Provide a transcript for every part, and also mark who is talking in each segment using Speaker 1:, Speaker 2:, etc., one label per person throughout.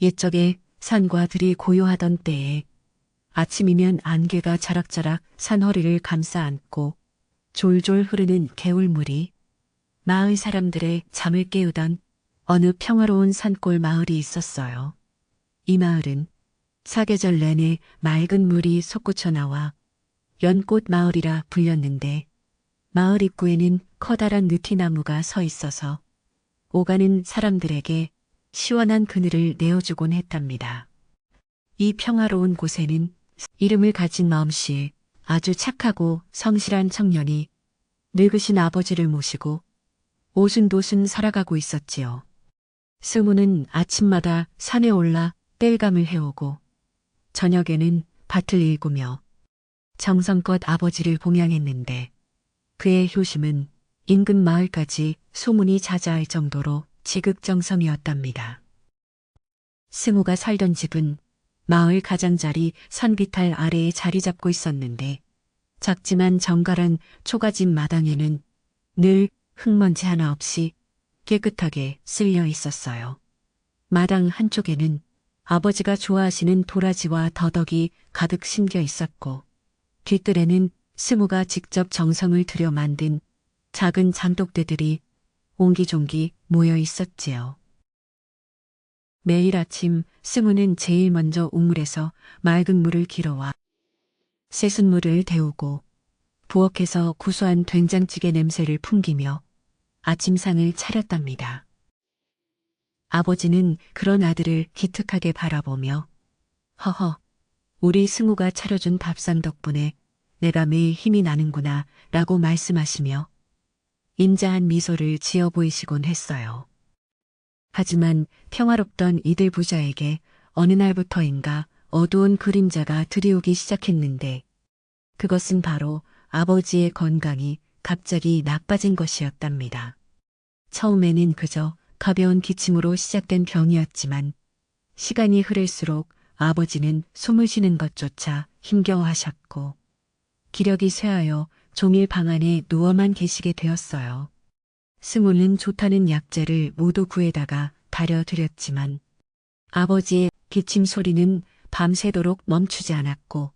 Speaker 1: 옛적에 산과 들이 고요하던 때에 아침이면 안개가 자락자락 산허리를 감싸 안고 졸졸 흐르는 개울물이 마을 사람들의 잠을 깨우던 어느 평화로운 산골 마을이 있었어요. 이 마을은 사계절 내내 맑은 물이 솟구쳐 나와 연꽃 마을이라 불렸는데 마을 입구에는 커다란 느티나무가 서 있어서 오가는 사람들에게 시원한 그늘을 내어주곤 했답니다. 이 평화로운 곳에는 이름을 가진 마음씨 아주 착하고 성실한 청년이 늙으신 아버지를 모시고 오순도순 살아가고 있었지요. 스무는 아침마다 산에 올라 땔감을 해오고 저녁에는 밭을 일구며 정성껏 아버지를 봉양했는데 그의 효심은 인근 마을까지 소문이 자자할 정도로 지극정성이었답니다. 스무가 살던 집은 마을 가장자리 산비탈 아래에 자리 잡고 있었는데 작지만 정갈한 초가집 마당에는 늘 흙먼지 하나 없이 깨끗하게 쓸려 있었어요. 마당 한쪽에는 아버지가 좋아하시는 도라지와 더덕이 가득 심겨 있었고 뒷뜰에는 스무가 직접 정성을 들여 만든 작은 장독대들이 옹기종기 모여 있었지요. 매일 아침 스무는 제일 먼저 우물에서 맑은 물을 길어와 새순물을 데우고 부엌에서 구수한 된장찌개 냄새를 풍기며 아침상을 차렸답니다. 아버지는 그런 아들을 기특하게 바라보며 허허, 우리 승우가 차려준 밥상 덕분에 내가 매일 힘이 나는구나 라고 말씀하시며 인자한 미소를 지어 보이시곤 했어요. 하지만 평화롭던 이들 부자에게 어느 날부터인가 어두운 그림자가 들이오기 시작했는데 그것은 바로 아버지의 건강이 갑자기 나빠진 것이었답니다. 처음에는 그저 가벼운 기침으로 시작된 병이었지만 시간이 흐를수록 아버지는 숨을 쉬는 것조차 힘겨워하셨고 기력이 쇠하여 종일 방 안에 누워만 계시게 되었어요. 승우는 좋다는 약재를 모두 구해다가 다려드렸지만 아버지의 기침 소리는 밤새도록 멈추지 않았고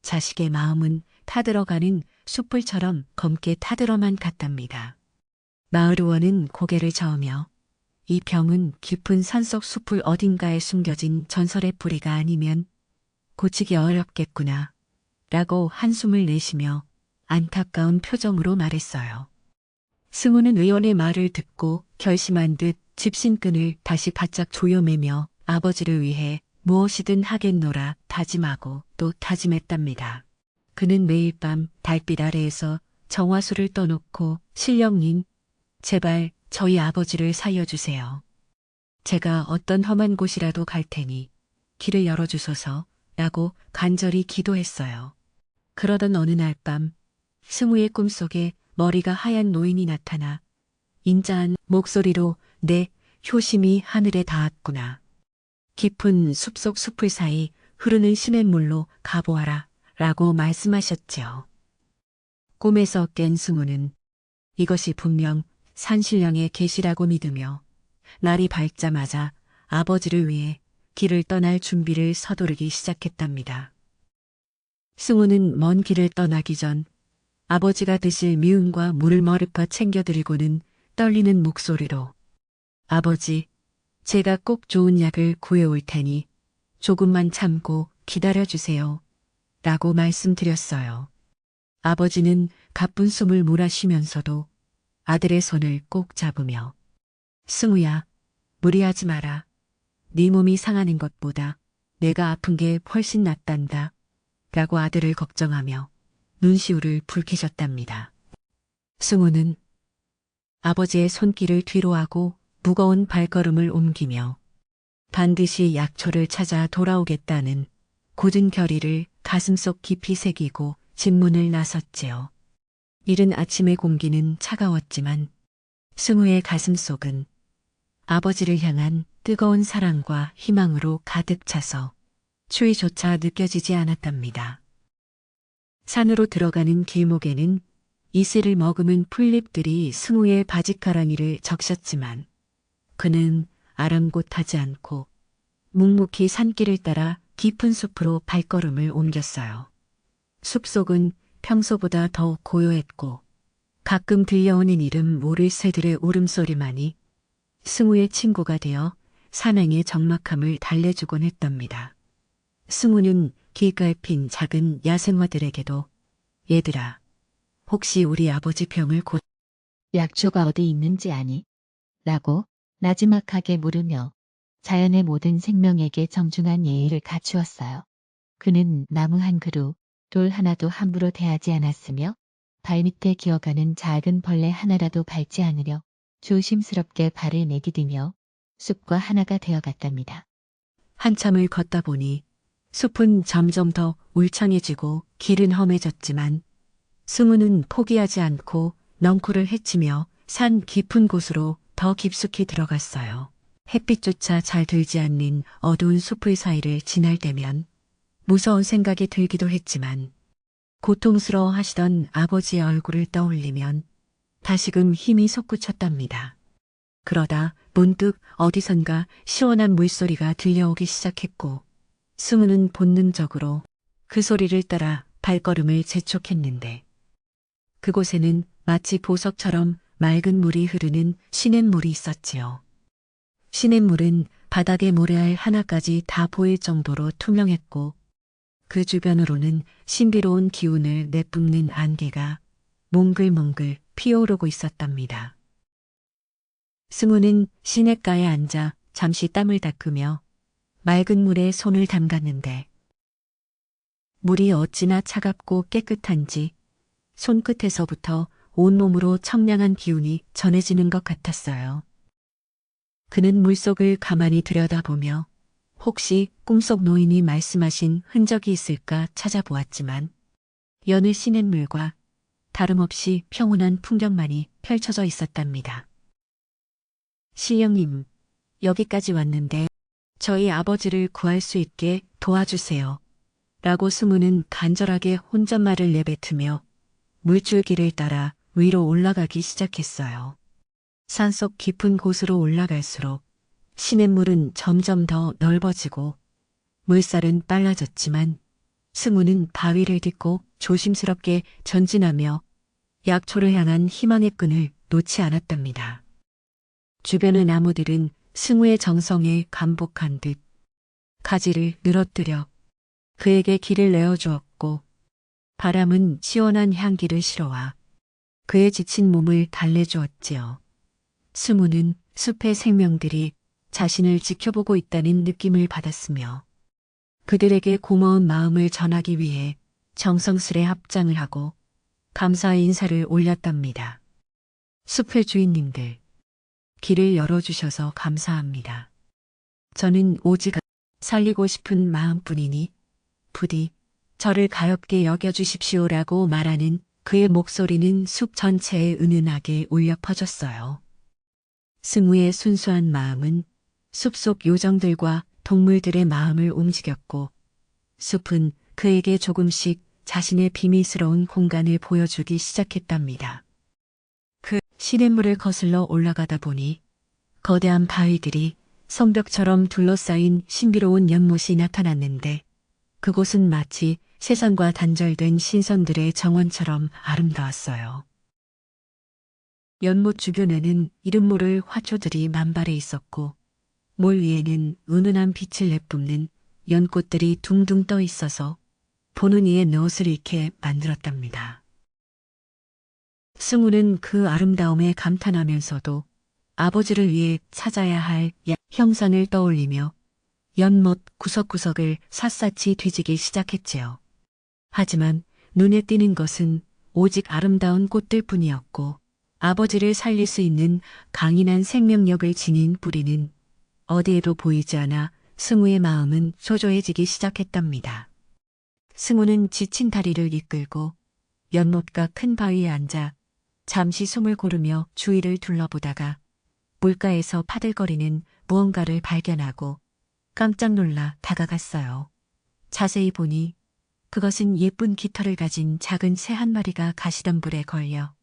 Speaker 1: 자식의 마음은 타들어가는 숯불처럼 검게 타들어만 갔답니다. 마을 의원은 고개를 저으며 이 병은 깊은 산속 숲을 어딘가에 숨겨진 전설의 뿌리가 아니면 고치기 어렵겠구나 라고 한숨을 내쉬며 안타까운 표정으로 말했어요. 승우는 의원의 말을 듣고 결심한 듯 집신끈을 다시 바짝 조여매며 아버지를 위해 무엇이든 하겠노라 다짐하고 또 다짐했답니다. 그는 매일 밤 달빛 아래에서 정화수를 떠놓고 신령님, 제발 저희 아버지를 살려주세요. 제가 어떤 험한 곳이라도 갈 테니 길을 열어주소서 라고 간절히 기도했어요. 그러던 어느 날 밤 승우의 꿈속에 머리가 하얀 노인이 나타나 인자한 목소리로 내 효심이 하늘에 닿았구나. 깊은 숲속 숲을 사이 흐르는 시냇물로 가보아라 라고 말씀하셨지요. 꿈에서 깬 승우는 이것이 분명 산신령의 계시라고 믿으며 날이 밝자마자 아버지를 위해 길을 떠날 준비를 서두르기 시작했답니다. 승우는 먼 길을 떠나기 전 아버지가 드실 미음과 물을 머리껏 챙겨드리고는 떨리는 목소리로 아버지, 제가 꼭 좋은 약을 구해올 테니 조금만 참고 기다려주세요 라고 말씀드렸어요. 아버지는 가쁜 숨을 몰아쉬면서도 아들의 손을 꼭 잡으며 승우야, 무리하지 마라. 네 몸이 상하는 것보다 내가 아픈 게 훨씬 낫단다 라고 아들을 걱정하며 눈시울을 붉히셨답니다. 승우는 아버지의 손길을 뒤로하고 무거운 발걸음을 옮기며 반드시 약초를 찾아 돌아오겠다는 굳은 결의를 가슴속 깊이 새기고 집문을 나섰지요. 이른 아침의 공기는 차가웠지만 승우의 가슴속은 아버지를 향한 뜨거운 사랑과 희망으로 가득 차서 추위조차 느껴지지 않았답니다. 산으로 들어가는 길목에는 이슬을 머금은 풀잎들이 승우의 바지가랑이를 적셨지만 그는 아랑곳하지 않고 묵묵히 산길을 따라 깊은 숲으로 발걸음을 옮겼어요. 숲속은 평소보다 더 고요했고 가끔 들려오는 이름 모를 새들의 울음소리만이 승우의 친구가 되어 산행의 적막함을 달래주곤 했답니다. 승우는 길가에 핀 작은 야생화들에게도 얘들아, 혹시 우리 아버지 병을 곧
Speaker 2: 약초가 어디 있는지 아니? 라고 나지막하게 물으며 자연의 모든 생명에게 정중한 예의를 갖추었어요. 그는 나무 한 그루, 돌 하나도 함부로 대하지 않았으며 발밑에 기어가는 작은 벌레 하나라도 밟지 않으려 조심스럽게 발을 내디디며 숲과 하나가 되어갔답니다.
Speaker 1: 한참을 걷다 보니 숲은 점점 더 울창해지고 길은 험해졌지만 승우는 포기하지 않고 넝쿨을 헤치며 산 깊은 곳으로 더 깊숙이 들어갔어요. 햇빛조차 잘 들지 않는 어두운 숲의 사이를 지날 때면 무서운 생각이 들기도 했지만 고통스러워 하시던 아버지의 얼굴을 떠올리면 다시금 힘이 솟구쳤답니다. 그러다 문득 어디선가 시원한 물소리가 들려오기 시작했고 승우는 본능적으로 그 소리를 따라 발걸음을 재촉했는데 그곳에는 마치 보석처럼 맑은 물이 흐르는 시냇물이 있었지요. 시냇물은 바닥의 모래알 하나까지 다 보일 정도로 투명했고 그 주변으로는 신비로운 기운을 내뿜는 안개가 몽글몽글 피어오르고 있었답니다. 승우는 시냇가에 앉아 잠시 땀을 닦으며 맑은 물에 손을 담갔는데 물이 어찌나 차갑고 깨끗한지 손끝에서부터 온몸으로 청량한 기운이 전해지는 것 같았어요. 그는 물속을 가만히 들여다보며 혹시 꿈속 노인이 말씀하신 흔적이 있을까 찾아보았지만 여느 시냇물과 다름없이 평온한 풍경만이 펼쳐져 있었답니다. 시령님, 여기까지 왔는데 저희 아버지를 구할 수 있게 도와주세요. 라고 승우는 간절하게 혼잣말을 내뱉으며 물줄기를 따라 위로 올라가기 시작했어요. 산속 깊은 곳으로 올라갈수록 시냇물은 점점 더 넓어지고 물살은 빨라졌지만 승우는 바위를 딛고 조심스럽게 전진하며 약초를 향한 희망의 끈을 놓지 않았답니다. 주변의 나무들은 승우의 정성에 감복한 듯 가지를 늘어뜨려 그에게 길을 내어주었고 바람은 시원한 향기를 실어와 그의 지친 몸을 달래주었지요. 승우는 숲의 생명들이 자신을 지켜보고 있다는 느낌을 받았으며 그들에게 고마운 마음을 전하기 위해 정성스레 합장을 하고 감사의 인사를 올렸답니다. 숲의 주인님들, 길을 열어주셔서 감사합니다. 저는 오직 살리고 싶은 마음뿐이니 부디 저를 가엾게 여겨주십시오라고 말하는 그의 목소리는 숲 전체에 은은하게 울려 퍼졌어요. 승우의 순수한 마음은 숲속 요정들과 동물들의 마음을 움직였고 숲은 그에게 조금씩 자신의 비밀스러운 공간을 보여주기 시작했답니다. 그 시냇물을 거슬러 올라가다 보니 거대한 바위들이 성벽처럼 둘러싸인 신비로운 연못이 나타났는데 그곳은 마치 세상과 단절된 신선들의 정원처럼 아름다웠어요. 연못 주변에는 이름 모를 화초들이 만발해 있었고 몰 위에는 은은한 빛을 내뿜는 연꽃들이 둥둥 떠 있어서 보는 이의 넋을 잃게 만들었답니다. 승우는 그 아름다움에 감탄하면서도 아버지를 위해 찾아야 할 형상을 떠올리며 연못 구석구석을 샅샅이 뒤지기 시작했지요. 하지만 눈에 띄는 것은 오직 아름다운 꽃들뿐이었고 아버지를 살릴 수 있는 강인한 생명력을 지닌 뿌리는 어디에도 보이지 않아 승우의 마음은 초조해지기 시작했답니다. 승우는 지친 다리를 이끌고 연못가 큰 바위에 앉아 잠시 숨을 고르며 주위를 둘러보다가 물가에서 파들거리는 무언가를 발견하고 깜짝 놀라 다가갔어요. 자세히 보니 그것은 예쁜 깃털을 가진 작은 새 한 마리가 가시덤불에 걸려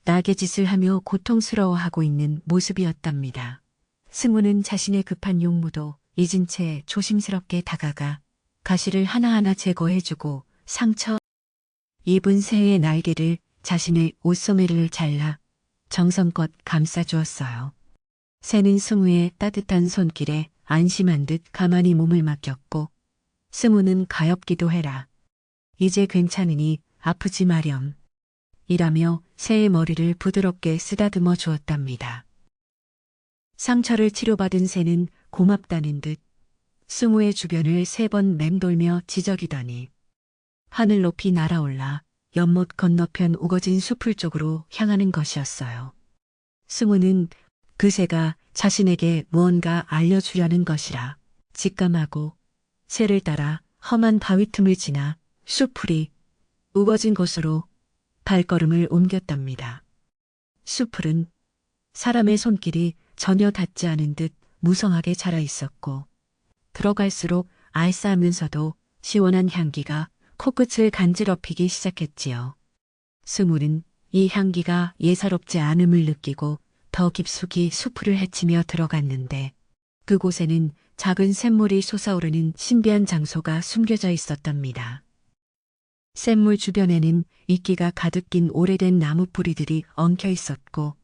Speaker 1: 날개짓을 하며 고통스러워하고 있는 모습이었답니다. 승우는 자신의 급한 용무도 잊은 채 조심스럽게 다가가 가시를 하나하나 제거해주고 상처 입은 새의 날개를 자신의 옷소매를 잘라 정성껏 감싸주었어요. 새는 승우의 따뜻한 손길에 안심한 듯 가만히 몸을 맡겼고, 승우는 가엾기도 해라. 이제 괜찮으니 아프지 마렴. 이라며 새의 머리를 부드럽게 쓰다듬어 주었답니다. 상처를 치료받은 새는 고맙다는 듯 승우의 주변을 3번 맴돌며 지저귀더니 하늘 높이 날아올라 연못 건너편 우거진 숲을 쪽으로 향하는 것이었어요. 승우는 그 새가 자신에게 무언가 알려주려는 것이라 직감하고 새를 따라 험한 바위 틈을 지나 숲풀이 우거진 곳으로 발걸음을 옮겼답니다. 숲풀은 사람의 손길이 전혀 닿지 않은 듯 무성하게 자라 있었고, 들어갈수록 알싸하면서도 시원한 향기가 코끝을 간지럽히기 시작했지요. 승우는 이 향기가 예사롭지 않음을 느끼고 더 깊숙이 숲을 헤치며 들어갔는데, 그곳에는 작은 샘물이 솟아오르는 신비한 장소가 숨겨져 있었답니다. 샘물 주변에는 이끼가 가득 낀 오래된 나무 뿌리들이 엉켜 있었고,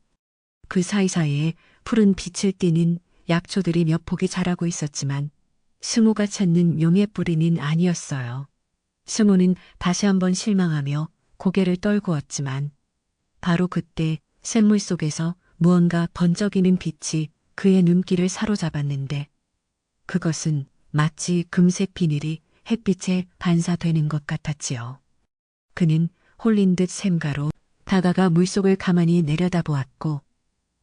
Speaker 1: 그 사이사이에 푸른 빛을 띠는 약초들이 몇 폭이 자라고 있었지만 승우가 찾는 용의 뿌리는 아니었어요. 승우는 다시 한번 실망하며 고개를 떨구었지만 바로 그때 샘물 속에서 무언가 번쩍이는 빛이 그의 눈길을 사로잡았는데, 그것은 마치 금색 비늘이 햇빛에 반사되는 것 같았지요. 그는 홀린 듯 샘가로 다가가 물속을 가만히 내려다보았고,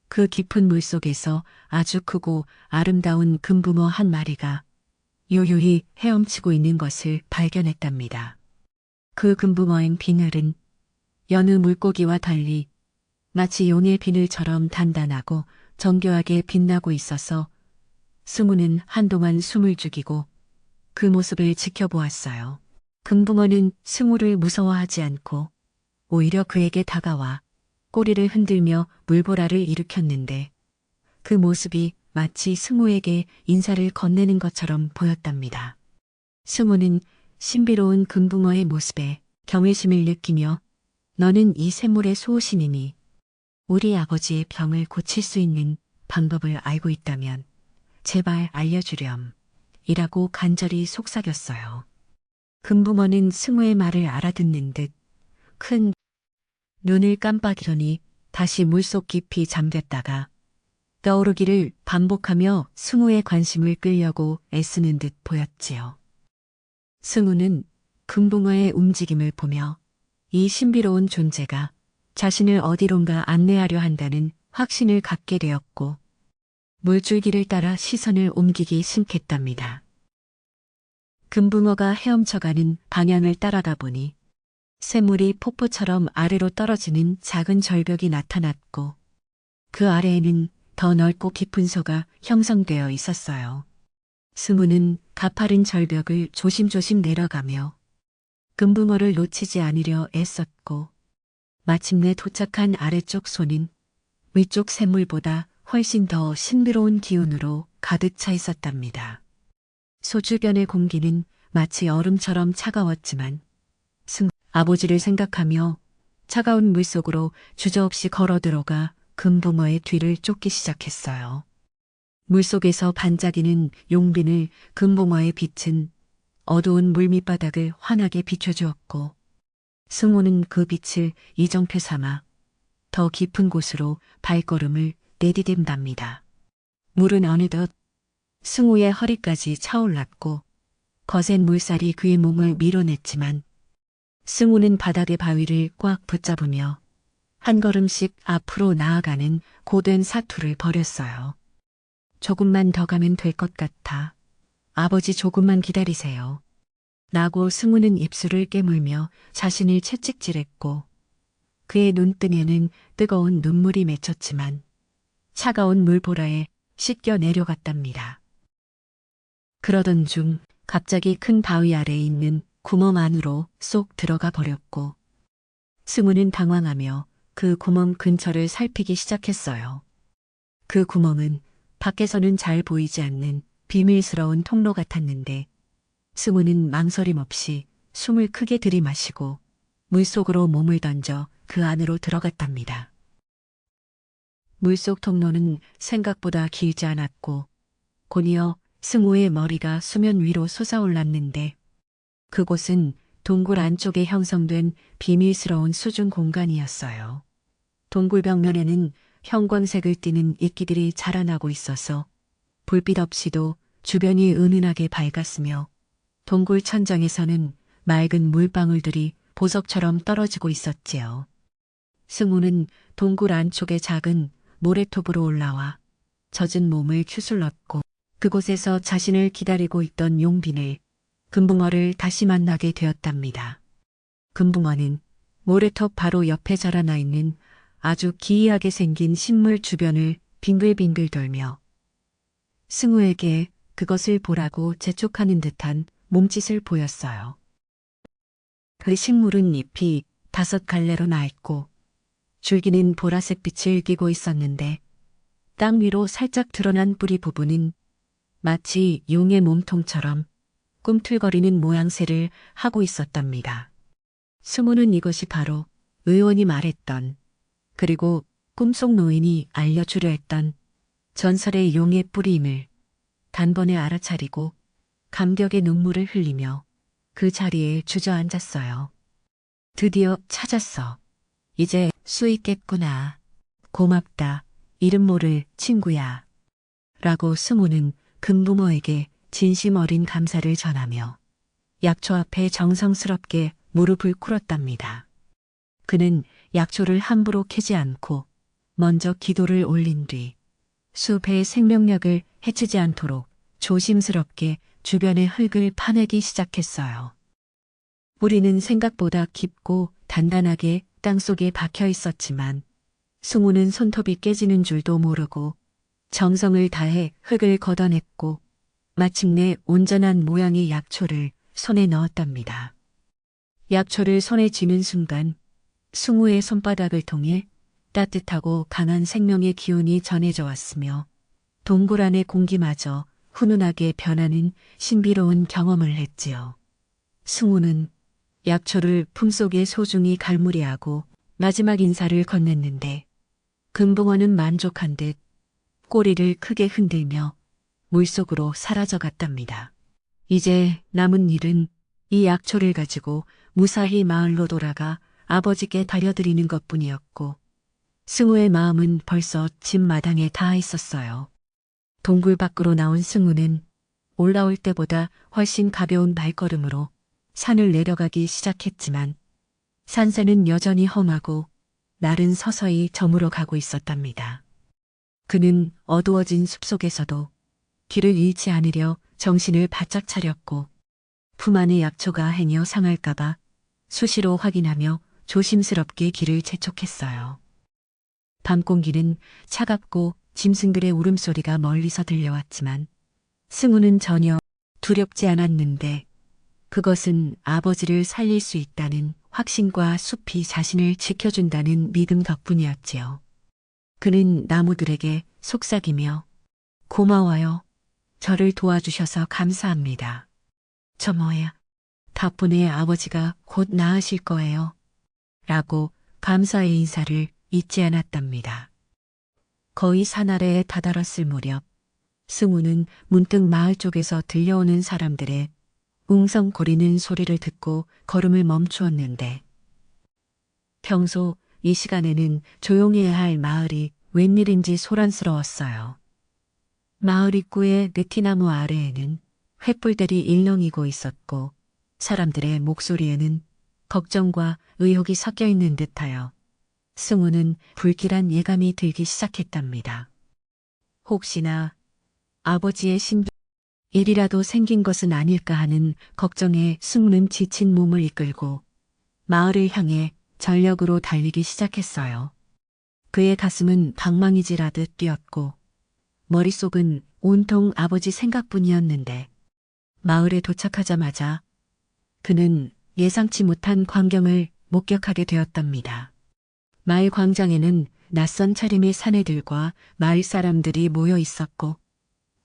Speaker 1: 그 깊은 물속에서 아주 크고 아름다운 금붕어 한 마리가 요요히 헤엄치고 있는 것을 발견했답니다. 그 금붕어의 비늘은 여느 물고기와 달리 마치 용의 비늘처럼 단단하고 정교하게 빛나고 있어서 승우는 한동안 숨을 죽이고 그 모습을 지켜보았어요. 금붕어는 승우를 무서워하지 않고 오히려 그에게 다가와 꼬리를 흔들며 물보라를 일으켰는데, 그 모습이 마치 승우에게 인사를 건네는 것처럼 보였답니다. 승우는 신비로운 금붕어의 모습에 경외심을 느끼며 너는 이 샘물의 수호신이니 우리 아버지의 병을 고칠 수 있는 방법을 알고 있다면 제발 알려주렴 이라고 간절히 속삭였어요. 금붕어는 승우의 말을 알아듣는 듯 큰 눈을 깜빡이더니 다시 물속 깊이 잠겼다가 떠오르기를 반복하며 승우의 관심을 끌려고 애쓰는 듯 보였지요. 승우는 금붕어의 움직임을 보며 이 신비로운 존재가 자신을 어디론가 안내하려 한다는 확신을 갖게 되었고, 물줄기를 따라 시선을 옮기기 시작했답니다. 금붕어가 헤엄쳐가는 방향을 따라가 보니 샘물이 폭포처럼 아래로 떨어지는 작은 절벽이 나타났고, 그 아래에는 더 넓고 깊은 소가 형성되어 있었어요. 승우는 가파른 절벽을 조심조심 내려가며 금붕어를 놓치지 않으려 애썼고, 마침내 도착한 아래쪽 소는 위쪽 샘물보다 훨씬 더 신비로운 기운으로 가득 차 있었답니다. 소 주변의 공기는 마치 얼음처럼 차가웠지만 아버지를 생각하며 차가운 물속으로 주저없이 걸어 들어가 금붕어의 뒤를 쫓기 시작했어요. 물속에서 반짝이는 용빈을 금붕어의 빛은 어두운 물 밑바닥을 환하게 비춰주었고, 승우는 그 빛을 이정표 삼아 더 깊은 곳으로 발걸음을 내디딘답니다. 물은 어느덧 승우의 허리까지 차올랐고 거센 물살이 그의 몸을 밀어냈지만 승우는 바닥의 바위를 꽉 붙잡으며 한 걸음씩 앞으로 나아가는 고된 사투를 벌였어요. 조금만 더 가면 될 것 같아. 아버지 조금만 기다리세요. 라고 승우는 입술을 깨물며 자신을 채찍질했고, 그의 눈등에는 뜨거운 눈물이 맺혔지만 차가운 물보라에 씻겨 내려갔답니다. 그러던 중 갑자기 큰 바위 아래에 있는 구멍 안으로 쏙 들어가 버렸고, 승우는 당황하며 그 구멍 근처를 살피기 시작했어요. 그 구멍은 밖에서는 잘 보이지 않는 비밀스러운 통로 같았는데 승우는 망설임 없이 숨을 크게 들이마시고 물속으로 몸을 던져 그 안으로 들어갔답니다. 물속 통로는 생각보다 길지 않았고 곧이어 승우의 머리가 수면 위로 솟아올랐는데 그곳은 동굴 안쪽에 형성된 비밀스러운 수중 공간이었어요. 동굴 벽면에는 형광색을 띠는 이끼들이 자라나고 있어서 불빛 없이도 주변이 은은하게 밝았으며 동굴 천장에서는 맑은 물방울들이 보석처럼 떨어지고 있었지요. 승우는 동굴 안쪽의 작은 모래톱으로 올라와 젖은 몸을 큐슬렀고 그곳에서 자신을 기다리고 있던 용빈을 금붕어를 다시 만나게 되었답니다. 금붕어는 모래톱 바로 옆에 자라나 있는 아주 기이하게 생긴 식물 주변을 빙글빙글 돌며 승우에게 그것을 보라고 재촉하는 듯한 몸짓을 보였어요. 그 식물은 잎이 5갈래로 나 있고 줄기는 보라색 빛을 띠고 있었는데 땅 위로 살짝 드러난 뿌리 부분은 마치 용의 몸통처럼 꿈틀거리는 모양새를 하고 있었답니다. 승우는 이것이 바로 의원이 말했던 그리고 꿈속 노인이 알려주려 했던 전설의 용의 뿌리임을 단번에 알아차리고 감격의 눈물을 흘리며 그 자리에 주저앉았어요. 드디어 찾았어. 이제 수 있겠구나. 고맙다. 이름 모를 친구야. 라고 승우는 금붕어에게 진심 어린 감사를 전하며 약초 앞에 정성스럽게 무릎을 꿇었답니다. 그는 약초를 함부로 캐지 않고 먼저 기도를 올린 뒤 숲의 생명력을 해치지 않도록 조심스럽게 주변의 흙을 파내기 시작했어요. 뿌리는 생각보다 깊고 단단하게 땅속에 박혀 있었지만 승우는 손톱이 깨지는 줄도 모르고 정성을 다해 흙을 걷어냈고 마침내 온전한 모양의 약초를 손에 넣었답니다. 약초를 손에 쥐는 순간 승우의 손바닥을 통해 따뜻하고 강한 생명의 기운이 전해져 왔으며 동굴 안의 공기마저 훈훈하게 변하는 신비로운 경험을 했지요. 승우는 약초를 품속에 소중히 갈무리하고 마지막 인사를 건넸는데 금붕어는 만족한 듯 꼬리를 크게 흔들며 물속으로 사라져 갔답니다. 이제 남은 일은 이 약초를 가지고 무사히 마을로 돌아가 아버지께 달려드리는 것뿐이었고 승우의 마음은 벌써 집 마당에 닿아 있었어요. 동굴 밖으로 나온 승우는 올라올 때보다 훨씬 가벼운 발걸음으로 산을 내려가기 시작했지만 산세는 여전히 험하고 날은 서서히 저물어 가고 있었답니다. 그는 어두워진 숲속에서도 길을 잃지 않으려 정신을 바짝 차렸고 품 안의 약초가 행여 상할까봐 수시로 확인하며 조심스럽게 길을 재촉했어요. 밤 공기는 차갑고 짐승들의 울음소리가 멀리서 들려왔지만 승우는 전혀 두렵지 않았는데 그것은 아버지를 살릴 수 있다는 확신과 숲이 자신을 지켜준다는 믿음 덕분이었지요. 그는 나무들에게 속삭이며 고마워요. 저를 도와주셔서 감사합니다. 저 뭐야. 덕분에 아버지가 곧 나으실 거예요. 라고 감사의 인사를 잊지 않았답니다. 거의 산 아래에 다다랐을 무렵 승우는 문득 마을 쪽에서 들려오는 사람들의 웅성거리는 소리를 듣고 걸음을 멈추었는데 평소 이 시간에는 조용해야 할 마을이 웬일인지 소란스러웠어요. 마을 입구의 느티나무 아래에는 횃불들이 일렁이고 있었고 사람들의 목소리에는 걱정과 의혹이 섞여 있는 듯하여 승우는 불길한 예감이 들기 시작했답니다. 혹시나 아버지의 신비 일이라도 생긴 것은 아닐까 하는 걱정에 승우는 지친 몸을 이끌고 마을을 향해 전력으로 달리기 시작했어요. 그의 가슴은 방망이질하듯 뛰었고 머릿속은 온통 아버지 생각뿐이었는데 마을에 도착하자마자 그는 예상치 못한 광경을 목격하게 되었답니다. 마을 광장에는 낯선 차림의 사내들과 마을 사람들이 모여 있었고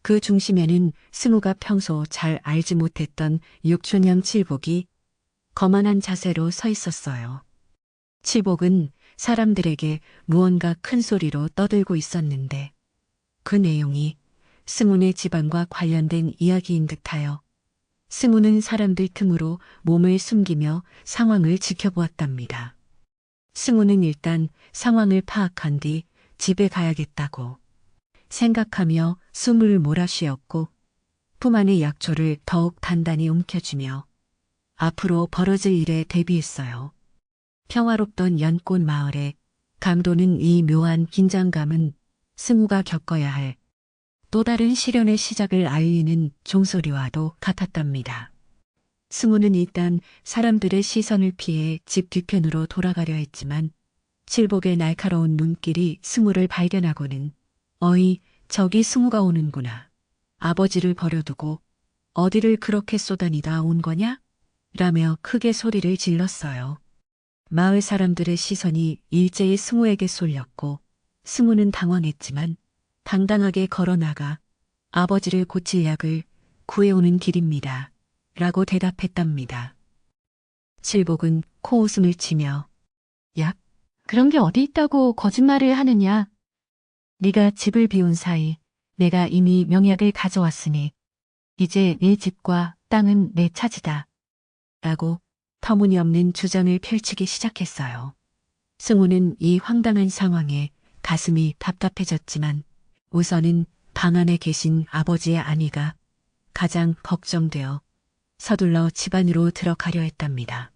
Speaker 1: 그 중심에는 승우가 평소 잘 알지 못했던 육촌형 칠복이 거만한 자세로 서 있었어요. 칠복은 사람들에게 무언가 큰 소리로 떠들고 있었는데 그 내용이 승훈의 집안과 관련된 이야기인 듯하여 승훈은 사람들 틈으로 몸을 숨기며 상황을 지켜보았답니다. 승훈은 일단 상황을 파악한 뒤 집에 가야겠다고 생각하며 숨을 몰아쉬었고 품 안의 약초를 더욱 단단히 움켜쥐며 앞으로 벌어질 일에 대비했어요. 평화롭던 연꽃 마을에 감도는 이 묘한 긴장감은 승우가 겪어야 할 또 다른 시련의 시작을 알리는 종소리와도 같았답니다. 승우는 일단 사람들의 시선을 피해 집 뒤편으로 돌아가려 했지만 칠복의 날카로운 눈길이 승우를 발견하고는 어이, 저기 승우가 오는구나. 아버지를 버려두고 어디를 그렇게 쏘다니다 온 거냐? 라며 크게 소리를 질렀어요. 마을 사람들의 시선이 일제히 승우에게 쏠렸고 승우는 당황했지만 당당하게 걸어나가 아버지를 고칠 약을 구해오는 길입니다. 라고 대답했답니다. 칠복은 코웃음을 치며 약? 그런 게 어디 있다고 거짓말을 하느냐? 네가 집을 비운 사이 내가 이미 명약을 가져왔으니 이제 내 집과 땅은 내 차지다. 라고 터무니없는 주장을 펼치기 시작했어요. 승우는 이 황당한 상황에 가슴이 답답해졌지만 우선은 방 안에 계신 아버지의 안위가 가장 걱정되어 서둘러 집 안으로 들어가려 했답니다.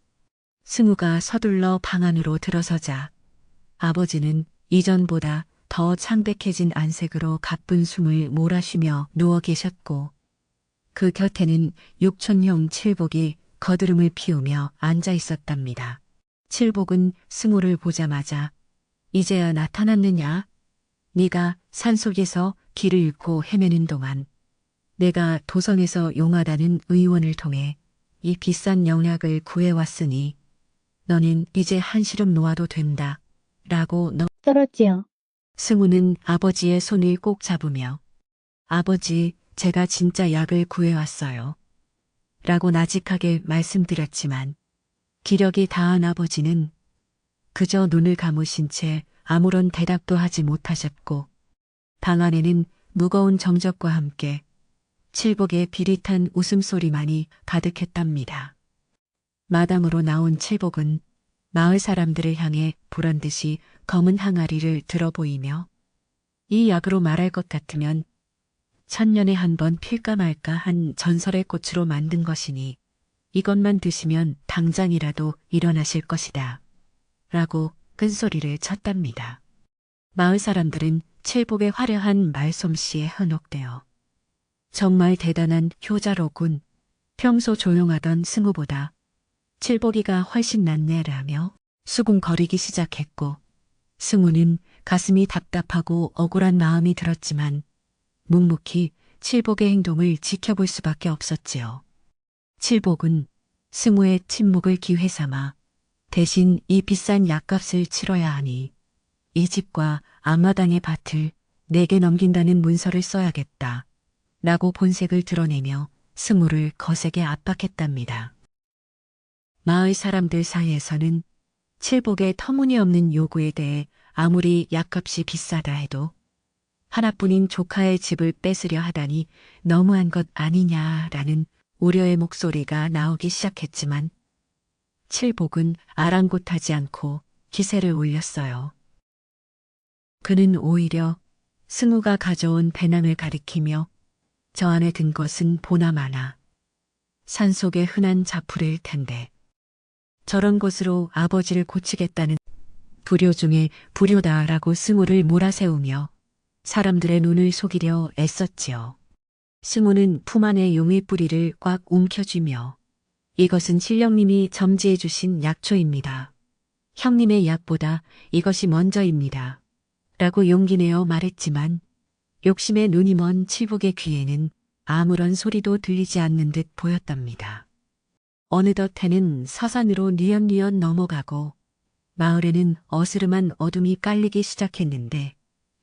Speaker 1: 승우가 서둘러 방 안으로 들어서자 아버지는 이전보다 더 창백해진 안색으로 가쁜 숨을 몰아쉬며 누워 계셨고 그 곁에는 육촌형 칠복이 거드름을 피우며 앉아 있었답니다. 칠복은 승우를 보자마자 이제야 나타났느냐? 네가 산속에서 길을 잃고 헤매는 동안 내가 도성에서 용하다는 의원을 통해 이 비싼 영약을 구해왔으니 너는 이제 한시름 놓아도 된다. 라고
Speaker 3: 떨었지요.
Speaker 1: 승우는 아버지의 손을 꼭 잡으며 아버지, 제가 진짜 약을 구해왔어요. 라고 나직하게 말씀드렸지만 기력이 다한 아버지는 그저 눈을 감으신 채 아무런 대답도 하지 못하셨고 방 안에는 무거운 정적과 함께 칠복의 비릿한 웃음소리만이 가득했답니다. 마당으로 나온 칠복은 마을 사람들을 향해 보란듯이 검은 항아리를 들어 보이며 이 약으로 말할 것 같으면 천년에 한 번 필까 말까 한 전설의 꽃으로 만든 것이니 이것만 드시면 당장이라도 일어나실 것이다. 라고 끈소리를 쳤답니다. 마을 사람들은 칠복의 화려한 말솜씨에 현혹되어 정말 대단한 효자로군. 평소 조용하던 승우보다 칠복이가 훨씬 낫네라며 수군거리기 시작했고 승우는 가슴이 답답하고 억울한 마음이 들었지만 묵묵히 칠복의 행동을 지켜볼 수밖에 없었지요. 칠복은 승우의 침묵을 기회 삼아 대신 이 비싼 약값을 치러야 하니 이 집과 앞마당의 밭을 내게 넘긴다는 문서를 써야겠다. 라고 본색을 드러내며 승우를 거세게 압박했답니다. 마을 사람들 사이에서는 칠복의 터무니없는 요구에 대해 아무리 약값이 비싸다 해도 하나뿐인 조카의 집을 뺏으려 하다니 너무한 것 아니냐라는 우려의 목소리가 나오기 시작했지만 칠복은 아랑곳하지 않고 기세를 올렸어요. 그는 오히려 승우가 가져온 배낭을 가리키며 저 안에 든 것은 보나마나 산속의 흔한 자풀일 텐데 저런 것으로 아버지를 고치겠다는 불효 중에 불효다라고 승우를 몰아세우며 사람들의 눈을 속이려 애썼지요. 승우는 품 안의 용의 뿌리를 꽉 움켜쥐며 이것은 신령님이 점지해 주신 약초입니다. 형님의 약보다 이것이 먼저입니다. 라고 용기내어 말했지만 욕심에 눈이 먼 칠복의 귀에는 아무런 소리도 들리지 않는 듯 보였답니다. 어느덧 해는 서산으로 뉘엿뉘엿 넘어가고 마을에는 어스름한 어둠이 깔리기 시작했는데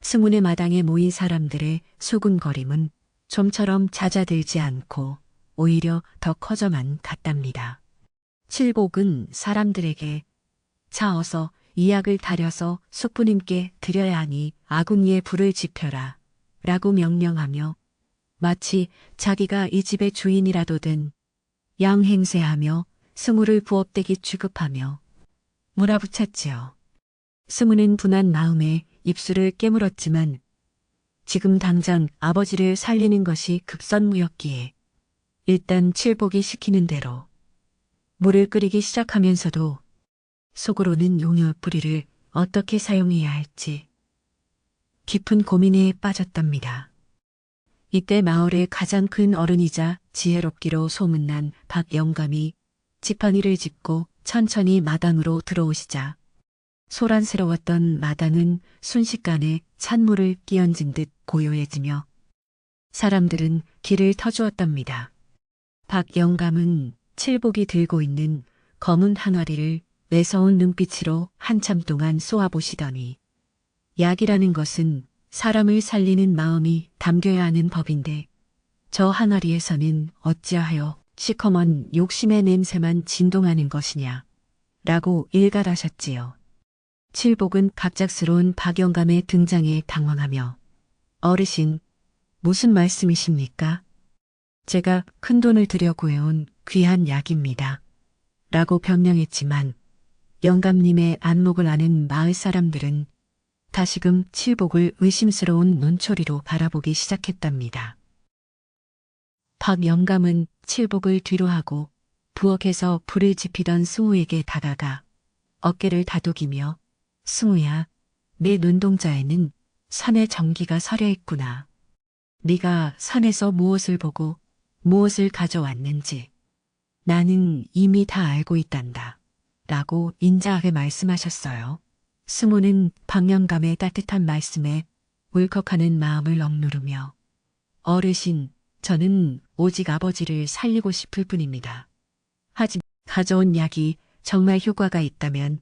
Speaker 1: 승훈의 마당에 모인 사람들의 수군거림은 좀처럼 잦아들지 않고 오히려 더 커져만 갔답니다. 칠복은 사람들에게 자 어서 이 약을 다려서 숙부님께 드려야 하니 아궁이에 불을 지펴라 라고 명령하며 마치 자기가 이 집의 주인이라도 된 양행세하며 승우를 부업되게 취급하며 몰아붙였지요. 승우는 분한 마음에 입술을 깨물었지만 지금 당장 아버지를 살리는 것이 급선무였기에 일단 칠복이 시키는 대로 물을 끓이기 시작하면서도 속으로는 용의 뿌리를 어떻게 사용해야 할지 깊은 고민에 빠졌답니다. 이때 마을의 가장 큰 어른이자 지혜롭기로 소문난 박영감이 지팡이를 짚고 천천히 마당으로 들어오시자 소란스러웠던 마당은 순식간에 찬물을 끼얹은 듯 고요해지며 사람들은 길을 터주었답니다. 박영감은 칠복이 들고 있는 검은 항아리를 매서운 눈빛으로 한참 동안 쏘아보시더니 약이라는 것은 사람을 살리는 마음이 담겨야 하는 법인데 저 항아리에서는 어찌하여 시커먼 욕심의 냄새만 진동하는 것이냐 라고 일갈하셨지요. 칠복은 갑작스러운 박영감의 등장에 당황하며 어르신 무슨 말씀이십니까? 제가 큰돈을 들여 구해온 귀한 약입니다. 라고 변명했지만 영감님의 안목을 아는 마을 사람들은 다시금 칠복을 의심스러운 눈초리로 바라보기 시작했답니다. 박영감은 칠복을 뒤로하고 부엌에서 불을 지피던 승우에게 다가가 어깨를 다독이며 승우야, 내 눈동자에는 산의 전기가 서려 있구나. 네가 산에서 무엇을 보고 무엇을 가져왔는지 나는 이미 다 알고 있단다. 라고 인자하게 말씀하셨어요. 승우는 박영감의 따뜻한 말씀에 울컥하는 마음을 억누르며 어르신, 저는 오직 아버지를 살리고 싶을 뿐입니다. 하지만 가져온 약이 정말 효과가 있다면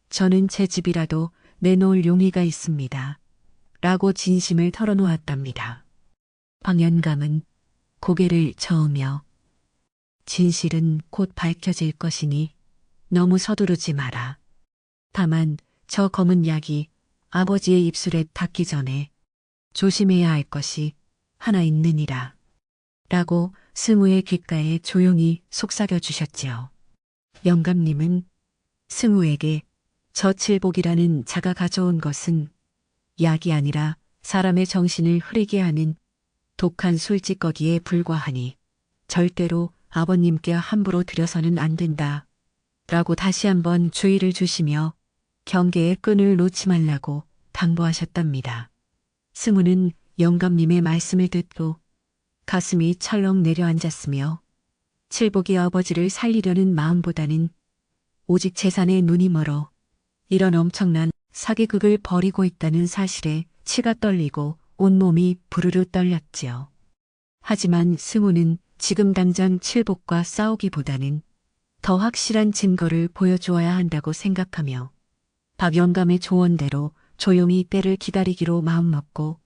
Speaker 1: 저는 제 집이라도 내놓을 용의가 있습니다. 라고 진심을 털어놓았답니다. 박영감은 고개를 저으며 진실은 곧 밝혀질 것이니 너무 서두르지 마라. 다만 저 검은 약이 아버지의 입술에 닿기 전에 조심해야 할 것이 하나 있느니라. 라고 승우의 귓가에 조용히 속삭여 주셨지요. 영감님은 승우에게 저 칠복이라는 자가 가져온 것은 약이 아니라 사람의 정신을 흐리게 하는 독한 술찌꺼기에 불과하니 절대로 아버님께 함부로 드려서는 안 된다. 라고 다시 한번 주의를 주시며 경계의 끈을 놓지 말라고 당부하셨답니다. 승우는 영감님의 말씀을 듣고 가슴이 철렁 내려앉았으며 칠복이 아버지를 살리려는 마음보다는 오직 재산에 눈이 멀어 이런 엄청난 사기극을 벌이고 있다는 사실에 치가 떨리고 온몸이 부르르 떨렸지요. 하지만 승우는 지금 당장 칠복과 싸우기보다는 더 확실한 증거를 보여주어야 한다고 생각하며 박영감의 조언대로 조용히 때를 기다리기로 마음먹고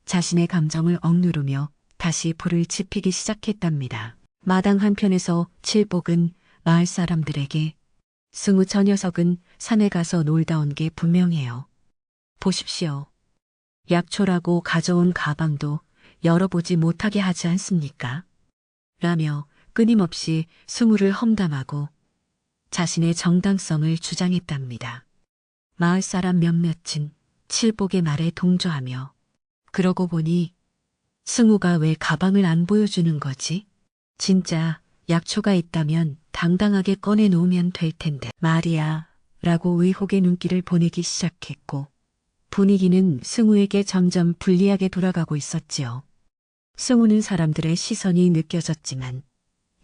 Speaker 1: 자신의 감정을 억누르며 다시 불을 지피기 시작했답니다. 마당 한편에서 칠복은 마을 사람들에게 승우 저 녀석은 산에 가서 놀다 온 게 분명해요. 보십시오. 약초라고 가져온 가방도 열어보지 못하게 하지 않습니까? 라며 끊임없이 승우를 험담하고 자신의 정당성을 주장했답니다. 마을 사람 몇몇은 칠복의 말에 동조하며 그러고 보니 승우가 왜 가방을 안 보여주는 거지? 진짜 약초가 있다면 당당하게 꺼내놓으면 될 텐데 말이야 라고 의혹의 눈길을 보내기 시작했고 분위기는 승우에게 점점 불리하게 돌아가고 있었지요. 승우는 사람들의 시선이 느껴졌지만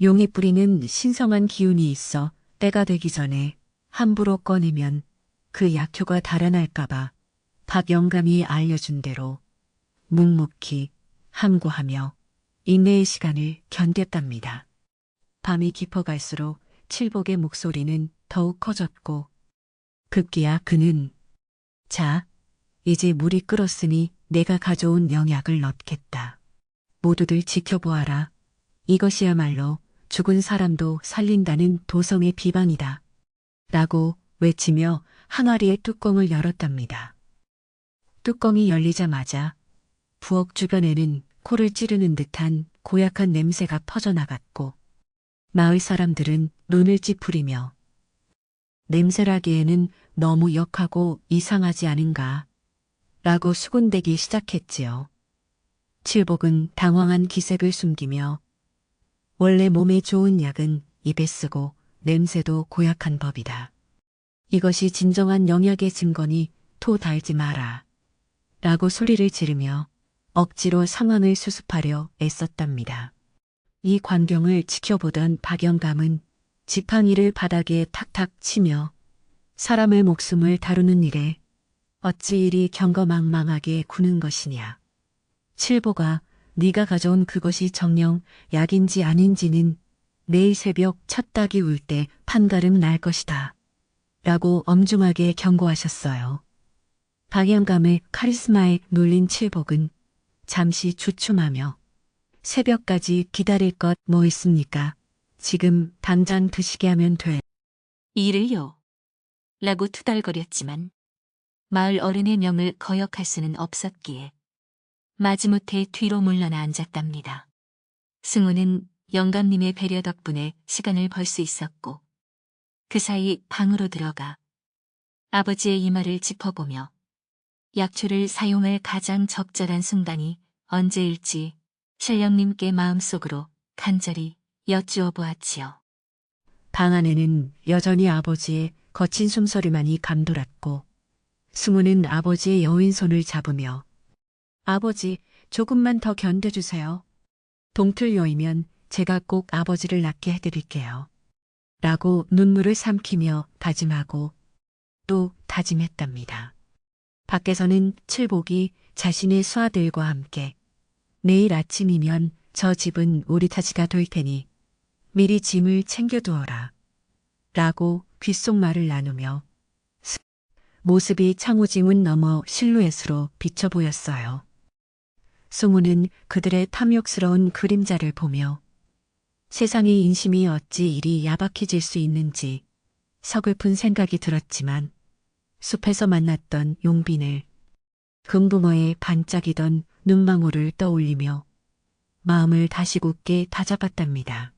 Speaker 1: 용이 뿌리는 신성한 기운이 있어 때가 되기 전에 함부로 꺼내면 그 약효가 달아날까봐 박영감이 알려준 대로 묵묵히 함구하며 인내의 시간을 견뎠답니다. 밤이 깊어갈수록 칠복의 목소리는 더욱 커졌고 급기야 그는 자, 이제 물이 끓었으니 내가 가져온 영약을 넣겠다. 모두들 지켜보아라. 이것이야말로 죽은 사람도 살린다는 도성의 비방이다. 라고 외치며 항아리의 뚜껑을 열었답니다. 뚜껑이 열리자마자 부엌 주변에는 코를 찌르는 듯한 고약한 냄새가 퍼져나갔고 마을 사람들은 눈을 찌푸리며 냄새라기에는 너무 역하고 이상하지 않은가 라고 수군대기 시작했지요. 칠복은 당황한 기색을 숨기며 원래 몸에 좋은 약은 입에 쓰고 냄새도 고약한 법이다. 이것이 진정한 영약의 증거니 토 달지 마라. 라고 소리를 지르며 억지로 상황을 수습하려 애썼답니다. 이 광경을 지켜보던 박영감은 지팡이를 바닥에 탁탁 치며 사람의 목숨을 다루는 일에 어찌 이리 경거망망하게 구는 것이냐. 칠보가 네가 가져온 그것이 정녕 약인지 아닌지는 내일 새벽 첫 닭이 울 때 판가름 날 것이다. 라고 엄중하게 경고하셨어요. 박영감의 카리스마에 눌린 칠복은 잠시 주춤하며 새벽까지 기다릴 것 뭐 있습니까? 지금 당장 드시게 하면 돼.
Speaker 2: 일을요? 라고 투덜거렸지만 마을 어른의 명을 거역할 수는 없었기에 마지못해 뒤로 물러나 앉았답니다. 승우는 영감님의 배려 덕분에 시간을 벌 수 있었고 그 사이 방으로 들어가 아버지의 이마를 짚어보며 약초를 사용할 가장 적절한 순간이 언제일지 신령님께 마음속으로 간절히 여쭈어 보았지요.
Speaker 1: 방 안에는 여전히 아버지의 거친 숨소리만이 감돌았고 승우는 아버지의 여윈 손을 잡으며 아버지 조금만 더 견뎌주세요. 동틀 여이면 제가 꼭 아버지를 낫게 해드릴게요. 라고 눈물을 삼키며 다짐하고 또 다짐했답니다. 밖에서는 칠복이 자신의 수하들과 함께 내일 아침이면 저 집은 우리 탓이가 될 테니 미리 짐을 챙겨두어라. 라고 귓속말을 나누며 모습이 창호지문 너머 실루엣으로 비쳐 보였어요. 승우는 그들의 탐욕스러운 그림자를 보며 세상의 인심이 어찌 이리 야박해질 수 있는지 서글픈 생각이 들었지만 숲에서 만났던 용빈을 금붕어에 반짝이던 눈망울을 떠올리며 마음을 다시 굳게 다잡았답니다.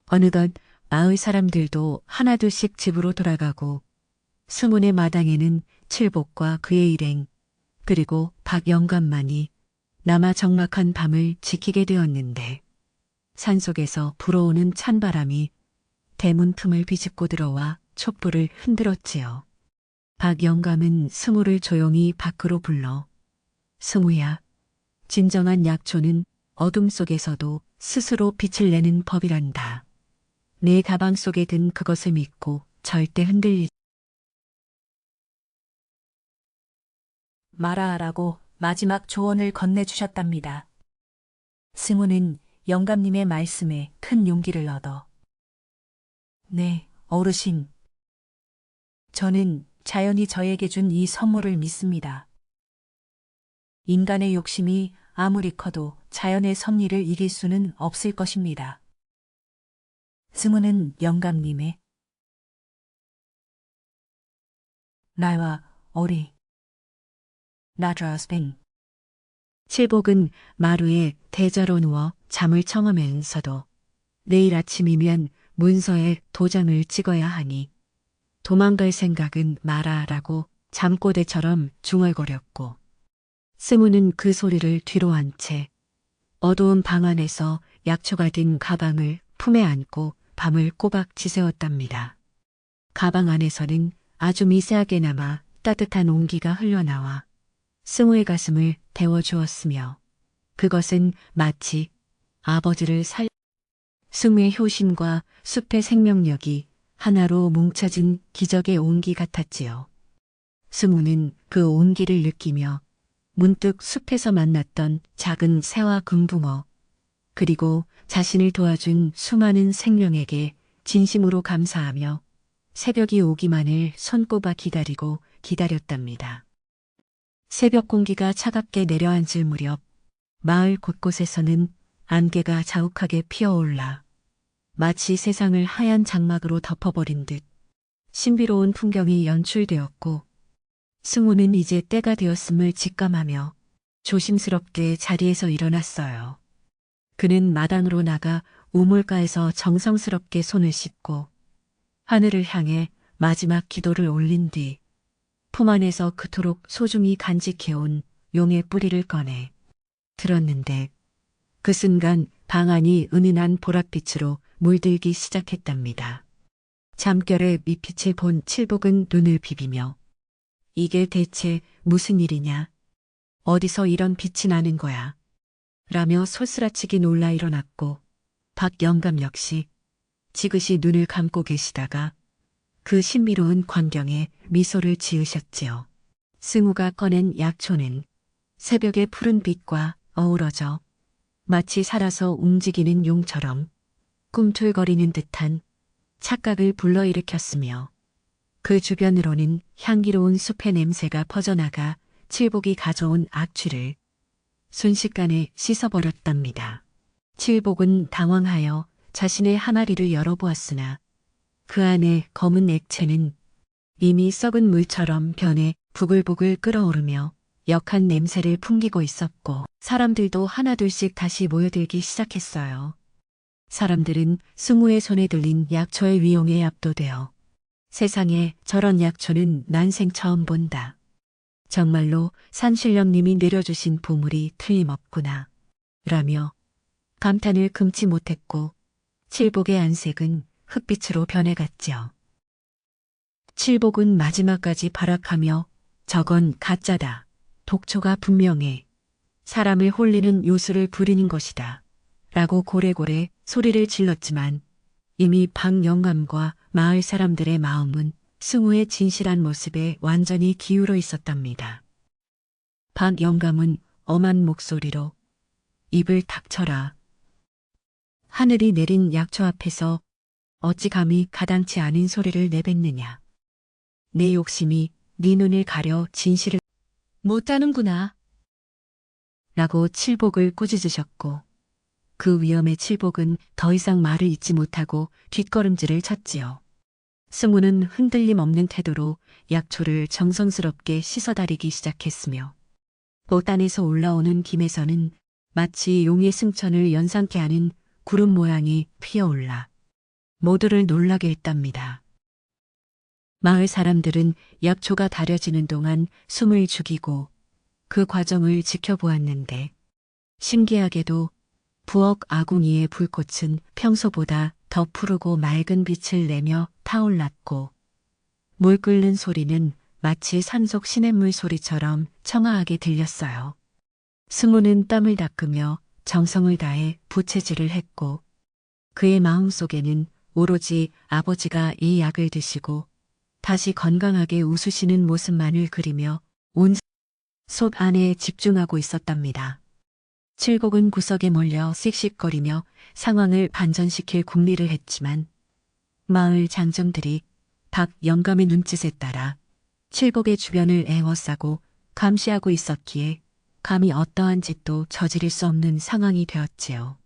Speaker 1: 어느덧 마을 사람들도 하나둘씩 집으로 돌아가고 수문의 마당에는 칠복과 그의 일행 그리고 박영감만이 남아 적막한 밤을 지키게 되었는데 산속에서 불어오는 찬바람이 대문 틈을 비집고 들어와 촛불을 흔들었지요. 박영감은 승우를 조용히 밖으로 불러 승우야, 진정한 약초는 어둠 속에서도 스스로 빛을 내는 법이란다. 내 가방 속에 든 그것을 믿고 절대 흔들리지 마라라고 마지막 조언을 건네주셨답니다. 승우는 영감님의 말씀에 큰 용기를 얻어 네, 어르신. 저는 자연이 저에게 준 이 선물을 믿습니다. 인간의 욕심이 아무리 커도 자연의 섭리를 이길 수는 없을 것입니다. 승우는 영감님의 나와 어리 나드라스뱅 칠복은 마루에 대자로 누워 잠을 청하면서도 내일 아침이면 문서에 도장을 찍어야 하니 도망갈 생각은 마라라고 잠꼬대처럼 중얼거렸고 승우는 그 소리를 뒤로 한 채 어두운 방 안에서 약초가 든 가방을 품에 안고 밤을 꼬박 지새웠답니다. 가방 안에서는 아주 미세하게나마 따뜻한 온기가 흘러나와 승우의 가슴을 데워주었으며 그것은 마치 아버지를 승우의 효심과 숲의 생명력이 하나로 뭉쳐진 기적의 온기 같았지요. 승우는 그 온기를 느끼며 문득 숲에서 만났던 작은 새와 금붕어 그리고 자신을 도와준 수많은 생명에게 진심으로 감사하며 새벽이 오기만을 손꼽아 기다렸답니다. 새벽 공기가 차갑게 내려앉을 무렵 마을 곳곳에서는 안개가 자욱하게 피어올라 마치 세상을 하얀 장막으로 덮어버린 듯 신비로운 풍경이 연출되었고 승우는 이제 때가 되었음을 직감하며 조심스럽게 자리에서 일어났어요. 그는 마당으로 나가 우물가에서 정성스럽게 손을 씻고 하늘을 향해 마지막 기도를 올린 뒤 품 안에서 그토록 소중히 간직해온 용의 뿌리를 꺼내 들었는데 그 순간 방 안이 은은한 보랏빛으로 물들기 시작했답니다. 잠결에 밑빛을 본 칠복은 눈을 비비며 이게 대체 무슨 일이냐? 어디서 이런 빛이 나는 거야? 라며 소스라치게 놀라 일어났고 박 영감 역시 지그시 눈을 감고 계시다가 그 신비로운 광경에 미소를 지으셨지요. 승우가 꺼낸 약초는 새벽의 푸른 빛과 어우러져 마치 살아서 움직이는 용처럼 꿈틀거리는 듯한 착각을 불러일으켰으며 그 주변으로는 향기로운 숲의 냄새가 퍼져나가 칠복이 가져온 악취를 순식간에 씻어버렸답니다. 칠복은 당황하여 자신의 항아리를 열어보았으나 그 안에 검은 액체는 이미 썩은 물처럼 변해 부글부글 끓어오르며 역한 냄새를 풍기고 있었고 사람들도 하나둘씩 다시 모여들기 시작했어요. 사람들은 승우의 손에 들린 약초의 위용에 압도되어 세상에 저런 약초는 난생 처음 본다. 정말로 산신령님이 내려주신 보물이 틀림없구나. 라며 감탄을 금치 못했고 칠복의 안색은 흑빛으로 변해갔지요. 칠복은 마지막까지 발악하며 저건 가짜다. 독초가 분명해. 사람을 홀리는 요술을 부리는 것이다. 라고 고래고래 소리를 질렀지만 이미 박 영감과 마을 사람들의 마음은 승우의 진실한 모습에 완전히 기울어 있었답니다. 박 영감은 엄한 목소리로 입을 닥쳐라. 하늘이 내린 약초 앞에서 어찌 감히 가당치 않은 소리를 내뱉느냐. 내 욕심이 네 눈을 가려 진실을 못하는구나. 라고 칠복을 꾸짖으셨고 그 위험에 칠복은 더 이상 말을 잇지 못하고 뒷걸음질을 쳤지요. 승우는 흔들림 없는 태도로 약초를 정성스럽게 씻어다리기 시작했으며 보단에서 올라오는 김에서는 마치 용의 승천을 연상케 하는 구름 모양이 피어올라 모두를 놀라게 했답니다. 마을 사람들은 약초가 다려지는 동안 숨을 죽이고 그 과정을 지켜보았는데 신기하게도 부엌 아궁이의 불꽃은 평소보다 더 푸르고 맑은 빛을 내며 타올랐고 물 끓는 소리는 마치 산속 시냇물 소리처럼 청아하게 들렸어요. 승우는 땀을 닦으며 정성을 다해 부채질을 했고 그의 마음속에는 오로지 아버지가 이 약을 드시고 다시 건강하게 웃으시는 모습만을 그리며 온 속 안에 집중하고 있었답니다. 칠복은 구석에 몰려 씩씩거리며 상황을 반전시킬 궁리를 했지만 마을 장정들이 박 영감의 눈짓에 따라 칠복의 주변을 에워싸고 감시하고 있었기에 감히 어떠한 짓도 저지를 수 없는 상황이 되었지요.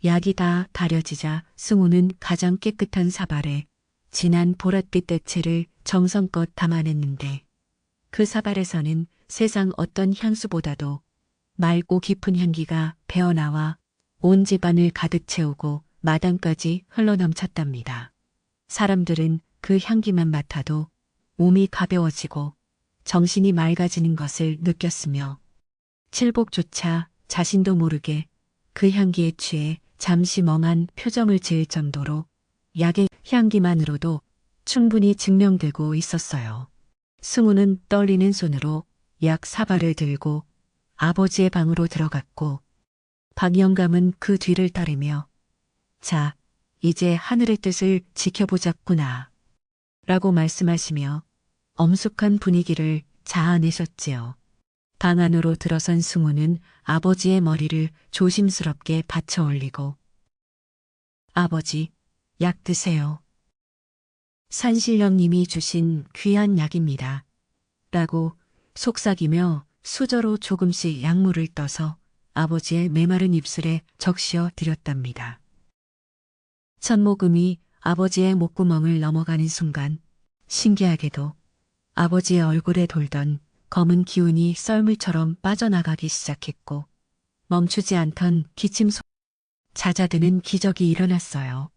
Speaker 1: 약이 다 다려지자 승우는 가장 깨끗한 사발에 진한 보랏빛 액체를 정성껏 담아냈는데 그 사발에서는 세상 어떤 향수보다도 맑고 깊은 향기가 배어나와 온 집안을 가득 채우고 마당까지 흘러넘쳤답니다. 사람들은 그 향기만 맡아도 몸이 가벼워지고 정신이 맑아지는 것을 느꼈으며 칠복조차 자신도 모르게 그 향기에 취해 잠시 멍한 표정을 지을 정도로 약의 향기만으로도 충분히 증명되고 있었어요. 승우는 떨리는 손으로 약 사발을 들고 아버지의 방으로 들어갔고 박 영감은 그 뒤를 따르며 자, 이제 하늘의 뜻을 지켜보자꾸나 라고 말씀하시며 엄숙한 분위기를 자아내셨지요. 방 안으로 들어선 승우는 아버지의 머리를 조심스럽게 받쳐 올리고 아버지, 약 드세요. 산신령님이 주신 귀한 약입니다. 라고 속삭이며 수저로 조금씩 약물을 떠서 아버지의 메마른 입술에 적시어 드렸답니다. 천모금이 아버지의 목구멍을 넘어가는 순간 신기하게도 아버지의 얼굴에 돌던 검은 기운이 썰물처럼 빠져나가기 시작했고 멈추지 않던 기침 소리가 잦아드는 기적이 일어났어요.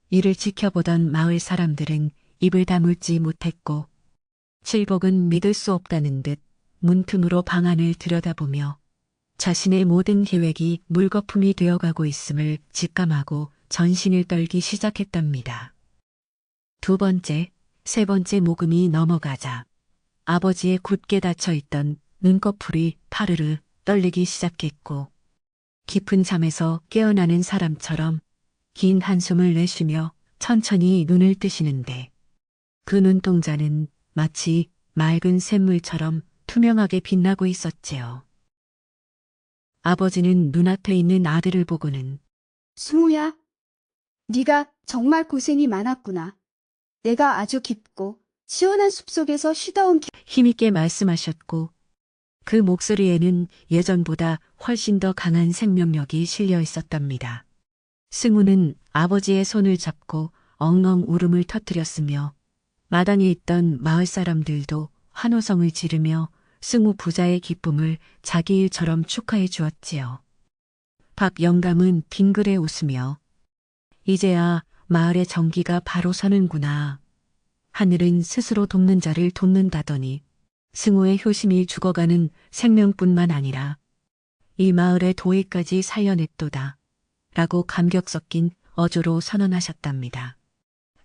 Speaker 1: 이를 지켜보던 마을 사람들은 입을 다물지 못했고 칠복은 믿을 수 없다는 듯 문틈으로 방 안을 들여다보며 자신의 모든 계획이 물거품이 되어가고 있음을 직감하고 전신을 떨기 시작했답니다. 두 번째, 세 번째 모금이 넘어가자 아버지의 굳게 닫혀있던 눈꺼풀이 파르르 떨리기 시작했고 깊은 잠에서 깨어나는 사람처럼 긴 한숨을 내쉬며 천천히 눈을 뜨시는데 그 눈동자는 마치 맑은 샘물처럼 투명하게 빛나고 있었지요. 아버지는 눈앞에 있는 아들을 보고는
Speaker 3: 승우야, 네가 정말 고생이 많았구나. 내가 아주 깊고 시원한 숲속에서 쉬다 온
Speaker 1: 힘있게 말씀하셨고 그 목소리에는 예전보다 훨씬 더 강한 생명력이 실려 있었답니다. 승우는 아버지의 손을 잡고 엉엉 울음을 터뜨렸으며 마당에 있던 마을 사람들도 환호성을 지르며 승우 부자의 기쁨을 자기 일처럼 축하해 주었지요. 박 영감은 빙그레 웃으며 이제야 마을의 정기가 바로 서는구나. 하늘은 스스로 돕는 자를 돕는다더니 승우의 효심이 죽어가는 생명뿐만 아니라 이 마을의 도의까지 살려냈도다. 라고 감격 섞인 어조로 선언하셨답니다.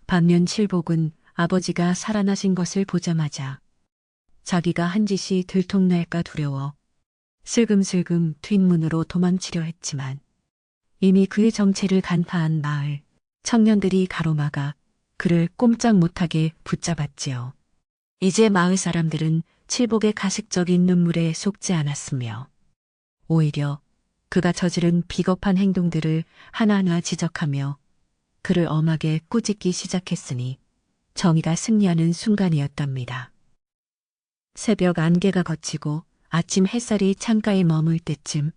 Speaker 1: 반면 칠복은 아버지가 살아나신 것을 보자마자 자기가 한 짓이 들통날까 두려워 슬금슬금 뒷문으로 도망치려 했지만 이미 그의 정체를 간파한 마을 청년들이 가로막아 그를 꼼짝 못하게 붙잡았지요. 이제 마을 사람들은 칠복의 가식적인 눈물에 속지 않았으며 오히려 그가 저지른 비겁한 행동들을 하나하나 지적하며 그를 엄하게 꾸짖기 시작했으니 정의가 승리하는 순간이었답니다. 새벽 안개가 걷히고 아침 햇살이 창가에 머물 때쯤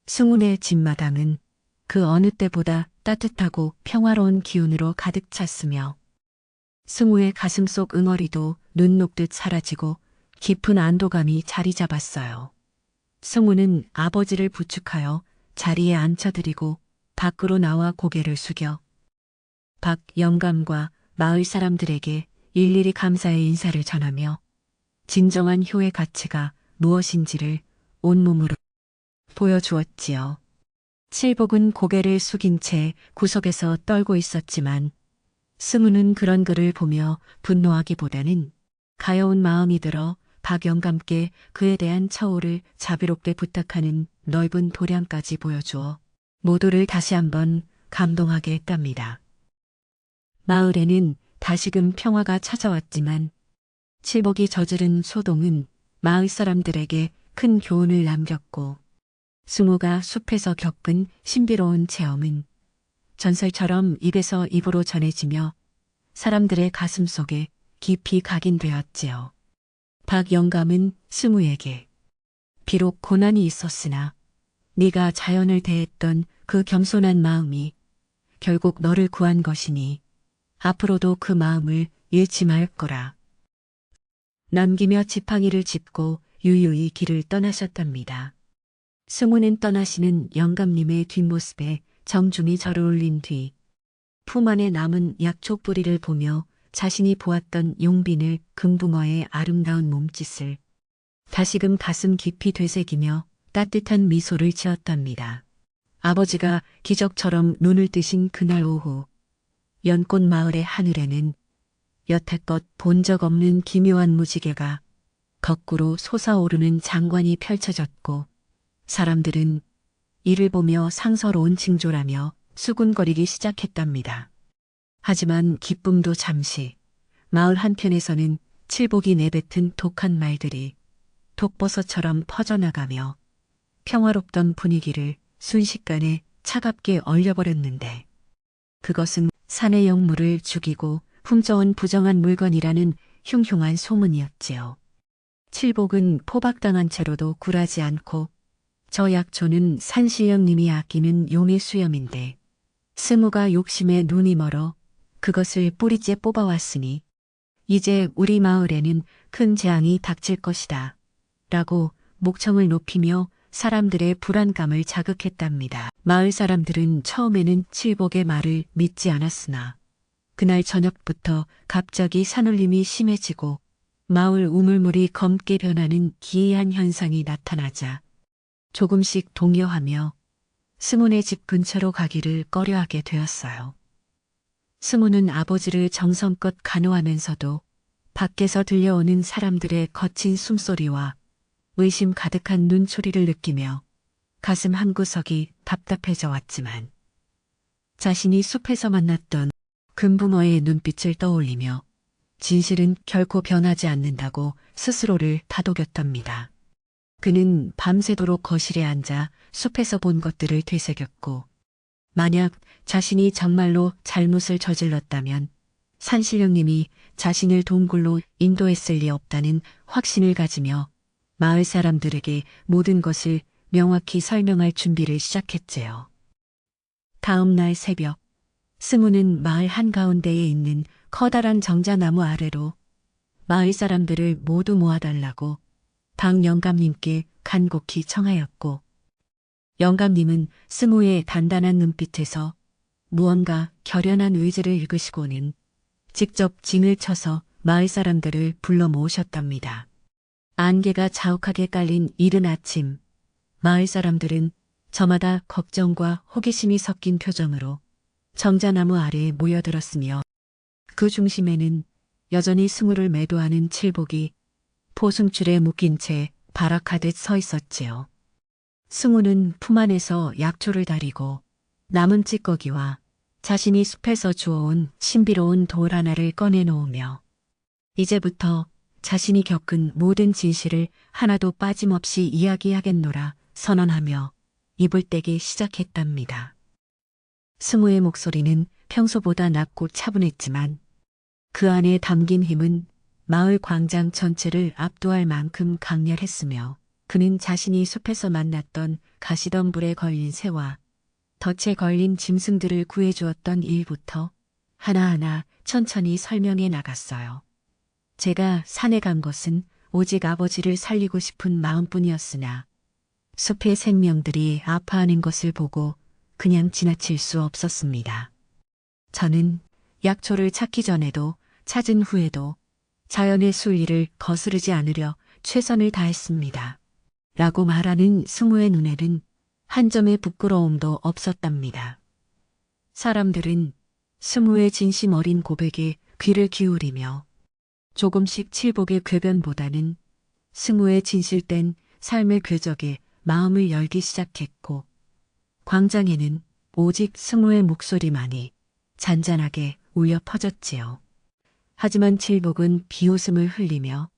Speaker 1: 승훈의 집마당은 그 어느 때보다 따뜻하고 평화로운 기운으로 가득 찼으며 승우의 가슴 속 응어리도 눈 녹듯 사라지고 깊은 안도감이 자리 잡았어요. 승우는 아버지를 부축하여 자리에 앉혀드리고 밖으로 나와 고개를 숙여 박 영감과 마을 사람들에게 일일이 감사의 인사를 전하며 진정한 효의 가치가 무엇인지를 온몸으로 보여주었지요. 칠복은 고개를 숙인 채 구석에서 떨고 있었지만 승우는 그런 그를 보며 분노하기보다는 가여운 마음이 들어 박 영감께 그에 대한 처우를 자비롭게 부탁하는 넓은 도량까지 보여주어 모두를 다시 한번 감동하게 했답니다. 마을에는 다시금 평화가 찾아왔지만 칠복이 저지른 소동은 마을 사람들에게 큰 교훈을 남겼고 승우가 숲에서 겪은 신비로운 체험은 전설처럼 입에서 입으로 전해지며 사람들의 가슴 속에 깊이 각인되었지요. 박 영감은 승우에게 비록 고난이 있었으나 네가 자연을 대했던 그 겸손한 마음이 결국 너를 구한 것이니 앞으로도 그 마음을 잃지 말 거라. 남기며 지팡이를 짚고 유유히 길을 떠나셨답니다. 승우는 떠나시는 영감님의 뒷모습에 정중히 절을 올린 뒤 품 안에 남은 약초 뿌리를 보며 자신이 보았던 용빈을 금붕어의 아름다운 몸짓을 다시금 가슴 깊이 되새기며 따뜻한 미소를 지었답니다. 아버지가 기적처럼 눈을 뜨신 그날 오후 연꽃 마을의 하늘에는 여태껏 본 적 없는 기묘한 무지개가 거꾸로 솟아오르는 장관이 펼쳐졌고 사람들은 이를 보며 상서로운 징조라며 수군거리기 시작했답니다. 하지만 기쁨도 잠시 마을 한편에서는 칠복이 내뱉은 독한 말들이 독버섯처럼 퍼져나가며 평화롭던 분위기를 순식간에 차갑게 얼려버렸는데 그것은 산의 영물을 죽이고 품져온 부정한 물건이라는 흉흉한 소문이었지요. 칠복은 포박당한 채로도 굴하지 않고 저 약초는 산신령님이 아끼는 용의 수염인데 스무가 욕심에 눈이 멀어 그것을 뿌리째 뽑아왔으니 이제 우리 마을에는 큰 재앙이 닥칠 것이다. 라고 목청을 높이며 사람들의 불안감을 자극했답니다. 마을 사람들은 처음에는 칠복의 말을 믿지 않았으나 그날 저녁부터 갑자기 산울림이 심해지고 마을 우물물이 검게 변하는 기이한 현상이 나타나자 조금씩 동요하며 스문의 집 근처로 가기를 꺼려하게 되었어요. 스문은 아버지를 정성껏 간호하면서도 밖에서 들려오는 사람들의 거친 숨소리와 의심 가득한 눈초리를 느끼며 가슴 한구석이 답답해져 왔지만 자신이 숲에서 만났던 금붕어의 눈빛을 떠올리며 진실은 결코 변하지 않는다고 스스로를 다독였답니다. 그는 밤새도록 거실에 앉아 숲에서 본 것들을 되새겼고 만약 자신이 정말로 잘못을 저질렀다면 산신령님이 자신을 동굴로 인도했을 리 없다는 확신을 가지며 마을 사람들에게 모든 것을 명확히 설명할 준비를 시작했지요. 다음 날 새벽, 스무는 마을 한가운데에 있는 커다란 정자나무 아래로 마을 사람들을 모두 모아달라고 박 영감님께 간곡히 청하였고 영감님은 스무의 단단한 눈빛에서 무언가 결연한 의지를 읽으시고는 직접 징을 쳐서 마을 사람들을 불러 모으셨답니다. 안개가 자욱하게 깔린 이른 아침, 마을 사람들은 저마다 걱정과 호기심이 섞인 표정으로 정자나무 아래에 모여들었으며 그 중심에는 여전히 스무를 매도하는 칠복이 포승줄에 묶인 채 발악하듯 서 있었지요. 승우는 품 안에서 약초를 다리고 남은 찌꺼기와 자신이 숲에서 주워온 신비로운 돌 하나를 꺼내놓으며 이제부터 자신이 겪은 모든 진실을 하나도 빠짐없이 이야기하겠노라 선언하며 입을 떼기 시작했답니다. 승우의 목소리는 평소보다 낮고 차분했지만 그 안에 담긴 힘은 마을 광장 전체를 압도할 만큼 강렬했으며 그는 자신이 숲에서 만났던 가시덤불에 걸린 새와 덫에 걸린 짐승들을 구해주었던 일부터 하나하나 천천히 설명해 나갔어요. 제가 산에 간 것은 오직 아버지를 살리고 싶은 마음뿐이었으나 숲의 생명들이 아파하는 것을 보고 그냥 지나칠 수 없었습니다. 저는 약초를 찾기 전에도 찾은 후에도 자연의 순리를 거스르지 않으려 최선을 다했습니다. 라고 말하는 승우의 눈에는 한 점의 부끄러움도 없었답니다. 사람들은 승우의 진심 어린 고백에 귀를 기울이며 조금씩 칠복의 궤변보다는 승우의 진실된 삶의 궤적에 마음을 열기 시작했고 광장에는 오직 승우의 목소리만이 잔잔하게 울려 퍼졌지요. 하지만 칠복은 비웃음을 흘리며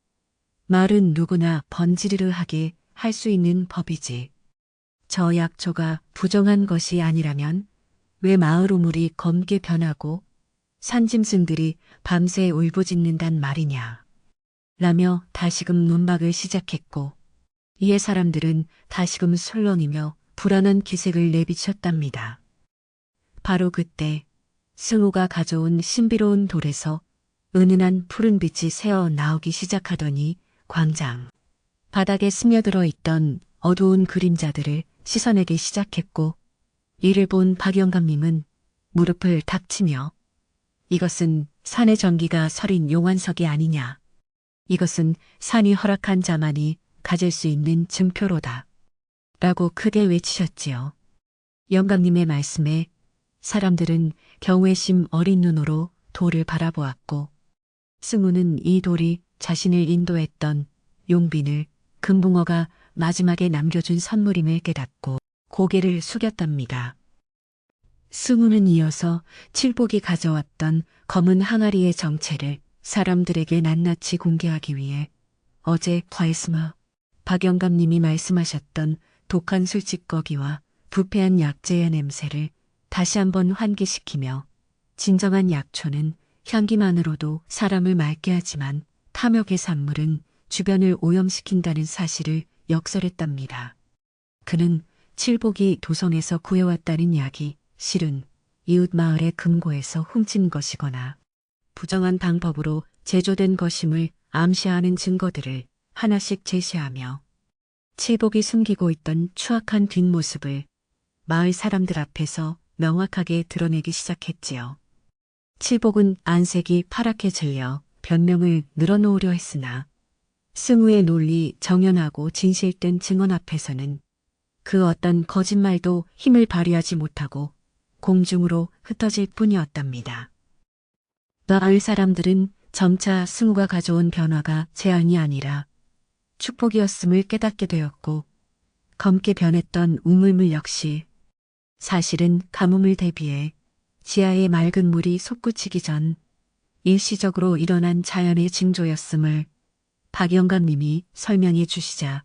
Speaker 1: 말은 누구나 번지르르하게 할 수 있는 법이지. 저 약초가 부정한 것이 아니라면 왜 마을 우물이 검게 변하고 산짐승들이 밤새 울부짖는단 말이냐. 라며 다시금 눈박을 시작했고 이에 사람들은 다시금 술렁이며 불안한 기색을 내비쳤답니다. 바로 그때 승우가 가져온 신비로운 돌에서 은은한 푸른 빛이 새어 나오기 시작하더니 광장 바닥에 스며들어 있던 어두운 그림자들을 씻어내기 시작했고 이를 본 박영감님은 무릎을 닥치며 이것은 산의 전기가 서린 용환석이 아니냐. 이것은 산이 허락한 자만이 가질 수 있는 증표로다. 라고 크게 외치셨지요. 영감님의 말씀에 사람들은 경외심 어린 눈으로 돌을 바라보았고 승우는 이 돌이 자신을 인도했던 용빈을 금붕어가 마지막에 남겨준 선물임을 깨닫고 고개를 숙였답니다. 승우는 이어서 칠복이 가져왔던 검은 항아리의 정체를 사람들에게 낱낱이 공개하기 위해 어제 과이스마 박영감님이 말씀하셨던 독한 술찌꺼기와 부패한 약재의 냄새를 다시 한번 환기시키며 진정한 약초는 향기만으로도 사람을 맑게 하지만 탐욕의 산물은 주변을 오염시킨다는 사실을 역설했답니다. 그는 칠복이 도성에서 구해왔다는 약이 실은 이웃 마을의 금고에서 훔친 것이거나 부정한 방법으로 제조된 것임을 암시하는 증거들을 하나씩 제시하며 칠복이 숨기고 있던 추악한 뒷모습을 마을 사람들 앞에서 명확하게 드러내기 시작했지요. 칠복은 안색이 파랗게 질려 변명을 늘어놓으려 했으나 승우의 논리 정연하고 진실된 증언 앞에서는 그 어떤 거짓말도 힘을 발휘하지 못하고 공중으로 흩어질 뿐이었답니다. 마을 사람들은 점차 승우가 가져온 변화가 제한이 아니라 축복이었음을 깨닫게 되었고 검게 변했던 우물물 역시 사실은 가뭄을 대비해 지하의 맑은 물이 솟구치기 전 일시적으로 일어난 자연의 징조였음을 박 영감님이 설명해 주시자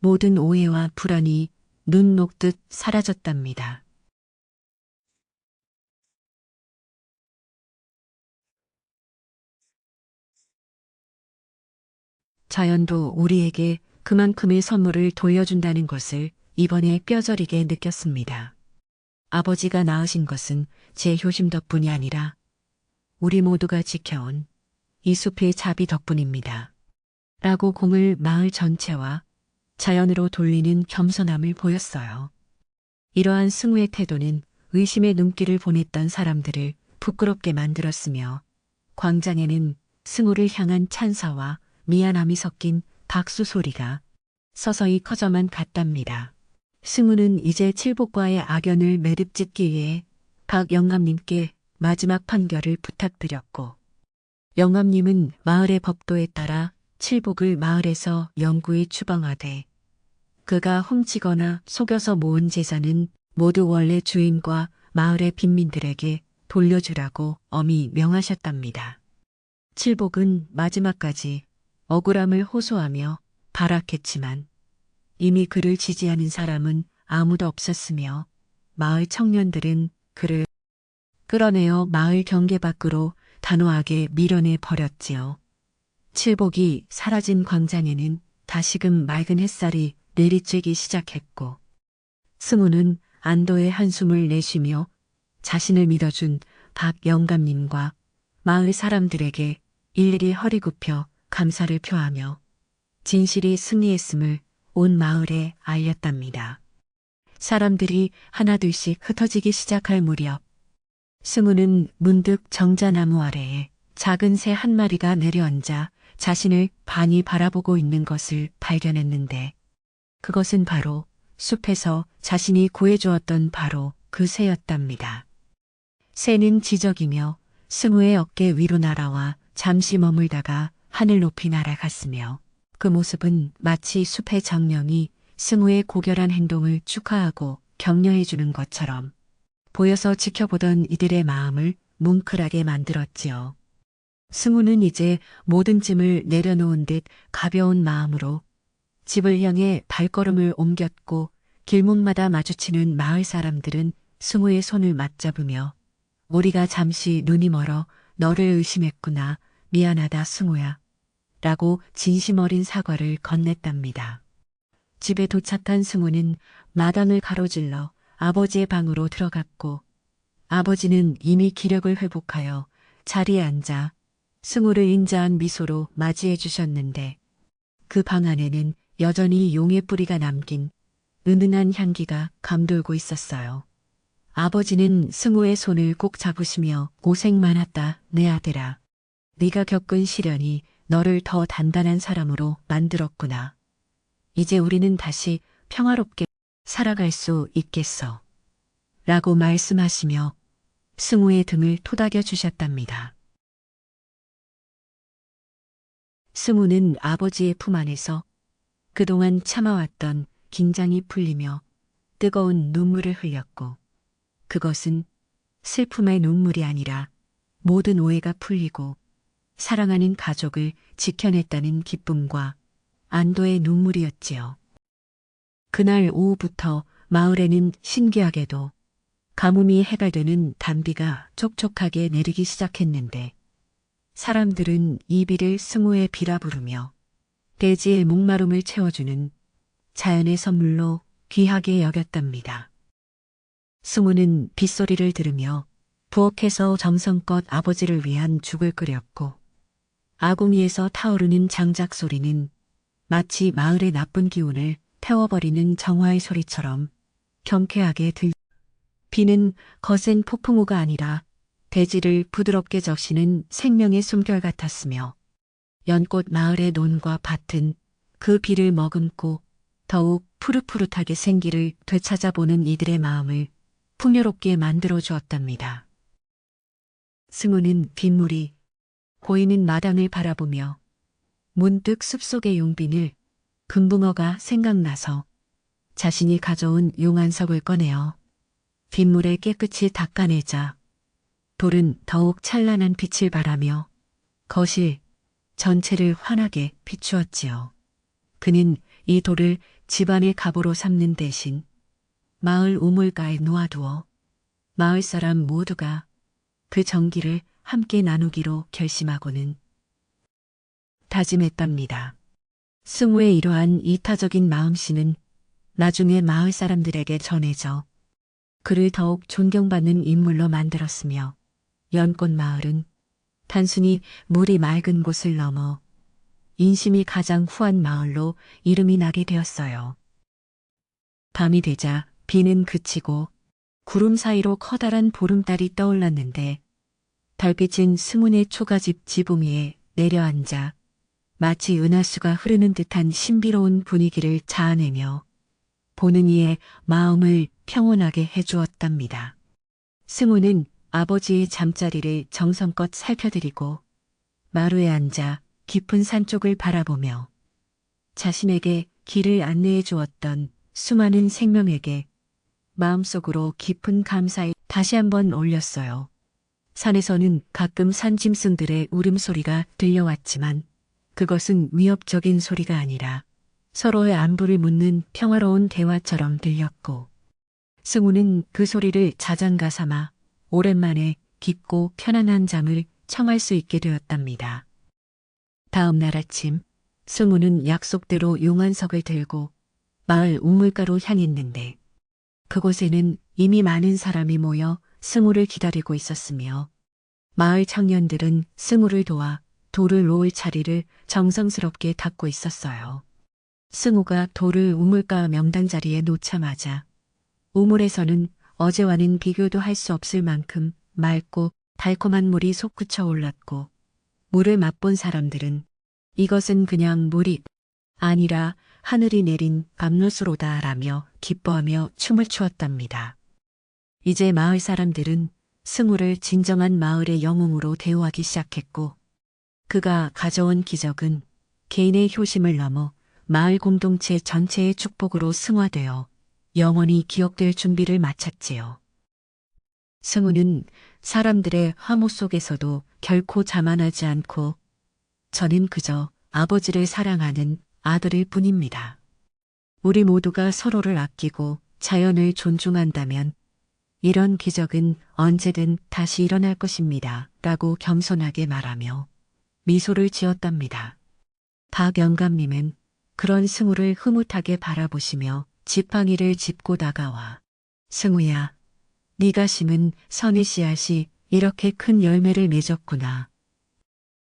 Speaker 1: 모든 오해와 불안이 눈 녹듯 사라졌답니다. 자연도 우리에게 그만큼의 선물을 돌려준다는 것을 이번에 뼈저리게 느꼈습니다. 아버지가 낳으신 것은 제 효심 덕분이 아니라 우리 모두가 지켜온 이 숲의 자비 덕분입니다. 라고 공을 마을 전체와 자연으로 돌리는 겸손함을 보였어요. 이러한 승우의 태도는 의심의 눈길을 보냈던 사람들을 부끄럽게 만들었으며 광장에는 승우를 향한 찬사와 미안함이 섞인 박수 소리가 서서히 커져만 갔답니다. 승우는 이제 칠복과의 악연을 매듭짓기 위해 박 영감님께 마지막 판결을 부탁드렸고 영감님은 마을의 법도에 따라 칠복을 마을에서 영구히 추방하되 그가 훔치거나 속여서 모은 재산은 모두 원래 주인과 마을의 빈민들에게 돌려주라고 엄히 명하셨답니다. 칠복은 마지막까지 억울함을 호소하며 발악했지만 이미 그를 지지하는 사람은 아무도 없었으며 마을 청년들은 그를 끌어내어 마을 경계 밖으로 단호하게 밀어내 버렸지요. 칠복이 사라진 광장에는 다시금 맑은 햇살이 내리쬐기 시작했고 승우는 안도의 한숨을 내쉬며 자신을 믿어준 박 영감님과 마을 사람들에게 일일이 허리 굽혀 감사를 표하며 진실이 승리했음을 온 마을에 알렸답니다. 사람들이 하나둘씩 흩어지기 시작할 무렵 승우는 문득 정자나무 아래에 작은 새 한 마리가 내려앉아 자신을 반이 바라보고 있는 것을 발견했는데 그것은 바로 숲에서 자신이 구해주었던 바로 그 새였답니다. 새는 지저귀며 승우의 어깨 위로 날아와 잠시 머물다가 하늘 높이 날아갔으며 그 모습은 마치 숲의 정령이 승우의 고결한 행동을 축하하고 격려해주는 것처럼 보여서 지켜보던 이들의 마음을 뭉클하게 만들었지요. 승우는 이제 모든 짐을 내려놓은 듯 가벼운 마음으로 집을 향해 발걸음을 옮겼고 길목마다 마주치는 마을 사람들은 승우의 손을 맞잡으며 우리가 잠시 눈이 멀어 너를 의심했구나. 미안하다 승우야. 라고 진심 어린 사과를 건넸답니다. 집에 도착한 승우는 마당을 가로질러 아버지의 방으로 들어갔고 아버지는 이미 기력을 회복하여 자리에 앉아 승우를 인자한 미소로 맞이해 주셨는데 그 방 안에는 여전히 용의 뿌리가 남긴 은은한 향기가 감돌고 있었어요. 아버지는 승우의 손을 꼭 잡으시며 고생 많았다 내 아들아. 네가 겪은 시련이 너를 더 단단한 사람으로 만들었구나. 이제 우리는 다시 평화롭게 살아갈 수 있겠어. 라고 말씀하시며 승우의 등을 토닥여 주셨답니다. 승우는 아버지의 품 안에서 그동안 참아왔던 긴장이 풀리며 뜨거운 눈물을 흘렸고 그것은 슬픔의 눈물이 아니라 모든 오해가 풀리고 사랑하는 가족을 지켜냈다는 기쁨과 안도의 눈물이었지요. 그날 오후부터 마을에는 신기하게도 가뭄이 해갈되는 단비가 촉촉하게 내리기 시작했는데 사람들은 이 비를 승우의 비라 부르며 대지의 목마름을 채워주는 자연의 선물로 귀하게 여겼답니다. 승우는 빗소리를 들으며 부엌에서 정성껏 아버지를 위한 죽을 끓였고 아궁이에서 타오르는 장작 소리는 마치 마을의 나쁜 기운을 태워버리는 정화의 소리처럼 경쾌하게 비는 거센 폭풍우가 아니라 대지를 부드럽게 적시는 생명의 숨결 같았으며 연꽃 마을의 논과 밭은 그 비를 머금고 더욱 푸릇푸릇하게 생기를 되찾아보는 이들의 마음을 풍요롭게 만들어 주었답니다. 승우는 빗물이 고이는 마당을 바라보며 문득 숲속의 용빈을 금붕어가 생각나서 자신이 가져온 용안석을 꺼내어 빗물에 깨끗이 닦아내자 돌은 더욱 찬란한 빛을 발하며 거실 전체를 환하게 비추었지요. 그는 이 돌을 집안의 갑으로 삼는 대신 마을 우물가에 놓아두어 마을 사람 모두가 그 정기를 함께 나누기로 결심하고는 다짐했답니다. 승우의 이러한 이타적인 마음씨는 나중에 마을 사람들에게 전해져 그를 더욱 존경받는 인물로 만들었으며 연꽃 마을은 단순히 물이 맑은 곳을 넘어 인심이 가장 후한 마을로 이름이 나게 되었어요. 밤이 되자 비는 그치고 구름 사이로 커다란 보름달이 떠올랐는데 달빛은 승훈의 초가집 지붕 위에 내려앉아 마치 은하수가 흐르는 듯한 신비로운 분위기를 자아내며 보는 이의 마음을 평온하게 해주었답니다. 승훈은 아버지의 잠자리를 정성껏 살펴드리고 마루에 앉아 깊은 산 쪽을 바라보며 자신에게 길을 안내해 주었던 수많은 생명에게 마음속으로 깊은 감사에 다시 한번 올렸어요. 산에서는 가끔 산짐승들의 울음소리가 들려왔지만 그것은 위협적인 소리가 아니라 서로의 안부를 묻는 평화로운 대화처럼 들렸고 승우는 그 소리를 자장가 삼아 오랜만에 깊고 편안한 잠을 청할 수 있게 되었답니다. 다음 날 아침 승우는 약속대로 용안석을 들고 마을 우물가로 향했는데 그곳에는 이미 많은 사람이 모여 승우를 기다리고 있었으며 마을 청년들은 승우를 도와 돌을 놓을 자리를 정성스럽게 닦고 있었어요. 승우가 돌을 우물가 명당 자리에 놓자마자 우물에서는 어제와는 비교도 할 수 없을 만큼 맑고 달콤한 물이 솟구쳐 올랐고 물을 맛본 사람들은 이것은 그냥 물이 아니라 하늘이 내린 밤노수로다라며 기뻐하며 춤을 추었답니다. 이제 마을 사람들은 승우를 진정한 마을의 영웅으로 대우하기 시작했고 그가 가져온 기적은 개인의 효심을 넘어 마을 공동체 전체의 축복으로 승화되어 영원히 기억될 준비를 마쳤지요. 승우는 사람들의 화목 속에서도 결코 자만하지 않고 저는 그저 아버지를 사랑하는 아들일 뿐입니다. 우리 모두가 서로를 아끼고 자연을 존중한다면 이런 기적은 언제든 다시 일어날 것입니다. 라고 겸손하게 말하며 미소를 지었답니다. 박 영감님은 그런 승우를 흐뭇하게 바라보시며 지팡이를 짚고 다가와 승우야, 네가 심은 선의 씨앗이 이렇게 큰 열매를 맺었구나.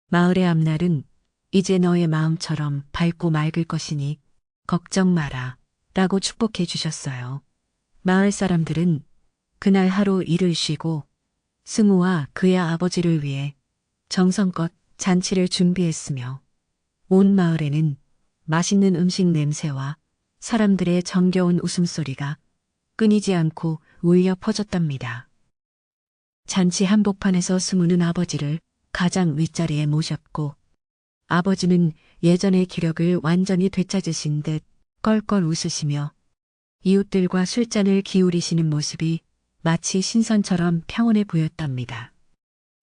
Speaker 1: 마을의 앞날은 이제 너의 마음처럼 밝고 맑을 것이니 걱정 마라 라고 축복해 주셨어요. 마을 사람들은 그날 하루 일을 쉬고 승우와 그의 아버지를 위해 정성껏 잔치를 준비했으며 온 마을에는 맛있는 음식 냄새와 사람들의 정겨운 웃음소리가 끊이지 않고 울려 퍼졌답니다. 잔치 한복판에서 승우는 아버지를 가장 윗자리에 모셨고 아버지는 예전의 기력을 완전히 되찾으신 듯 껄껄 웃으시며 이웃들과 술잔을 기울이시는 모습이 마치 신선처럼 평온해 보였답니다.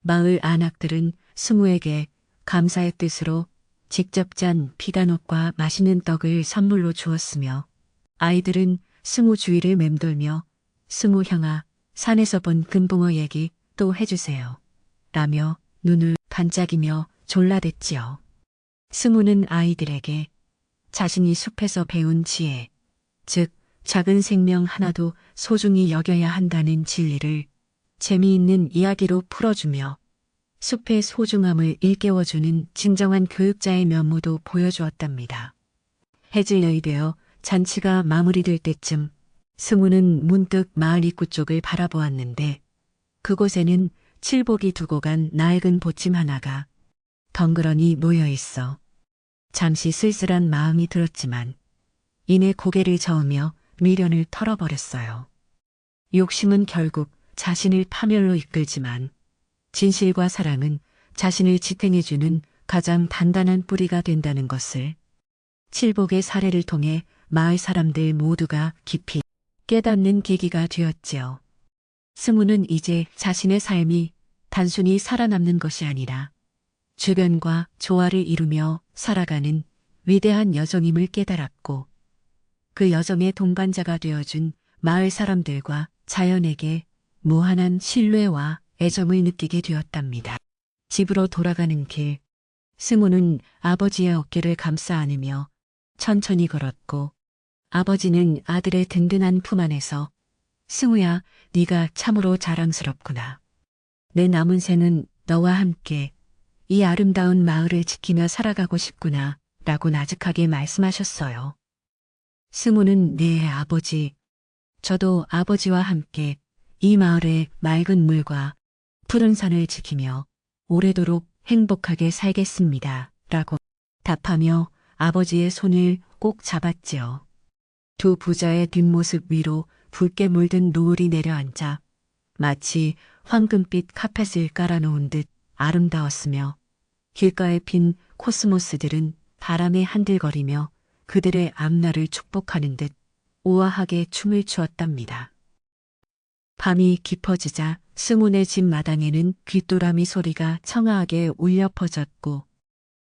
Speaker 1: 마을 안악들은 승우에게 감사의 뜻으로 직접 짠 피단옷과 맛있는 떡을 선물로 주었으며 아이들은 승우 주위를 맴돌며 승우 형아, 산에서 본 금붕어 얘기 또 해주세요. 라며 눈을 반짝이며 졸라댔지요. 승우는 아이들에게 자신이 숲에서 배운 지혜, 즉 작은 생명 하나도 소중히 여겨야 한다는 진리를 재미있는 이야기로 풀어주며 숲의 소중함을 일깨워주는 진정한 교육자의 면모도 보여주었답니다. 해질녘이 되어 잔치가 마무리될 때쯤 승우는 문득 마을 입구 쪽을 바라보았는데 그곳에는 칠복이 두고 간 낡은 보침 하나가 덩그러니 놓여 있어 잠시 쓸쓸한 마음이 들었지만 이내 고개를 저으며 미련을 털어버렸어요. 욕심은 결국 자신을 파멸로 이끌지만 진실과 사랑은 자신을 지탱해주는 가장 단단한 뿌리가 된다는 것을 칠복의 사례를 통해 마을 사람들 모두가 깊이 깨닫는 계기가 되었지요. 승우는 이제 자신의 삶이 단순히 살아남는 것이 아니라 주변과 조화를 이루며 살아가는 위대한 여정임을 깨달았고 그 여정의 동반자가 되어준 마을 사람들과 자연에게 무한한 신뢰와 애정을 느끼게 되었답니다. 집으로 돌아가는 길, 승우는 아버지의 어깨를 감싸 안으며 천천히 걸었고 아버지는 아들의 든든한 품 안에서 승우야, 네가 참으로 자랑스럽구나. 내 남은 생은 너와 함께 이 아름다운 마을을 지키며 살아가고 싶구나 라고 나직하게 말씀하셨어요. 승우는 네 아버지, 저도 아버지와 함께 이 마을의 맑은 물과 푸른 산을 지키며 오래도록 행복하게 살겠습니다. 라고 답하며 아버지의 손을 꼭 잡았지요. 두 부자의 뒷모습 위로 붉게 물든 노을이 내려앉아 마치 황금빛 카펫을 깔아놓은 듯 아름다웠으며 길가에 핀 코스모스들은 바람에 한들거리며 그들의 앞날을 축복하는 듯 우아하게 춤을 추었답니다. 밤이 깊어지자 승훈의 집 마당에는 귀뚜라미 소리가 청아하게 울려 퍼졌고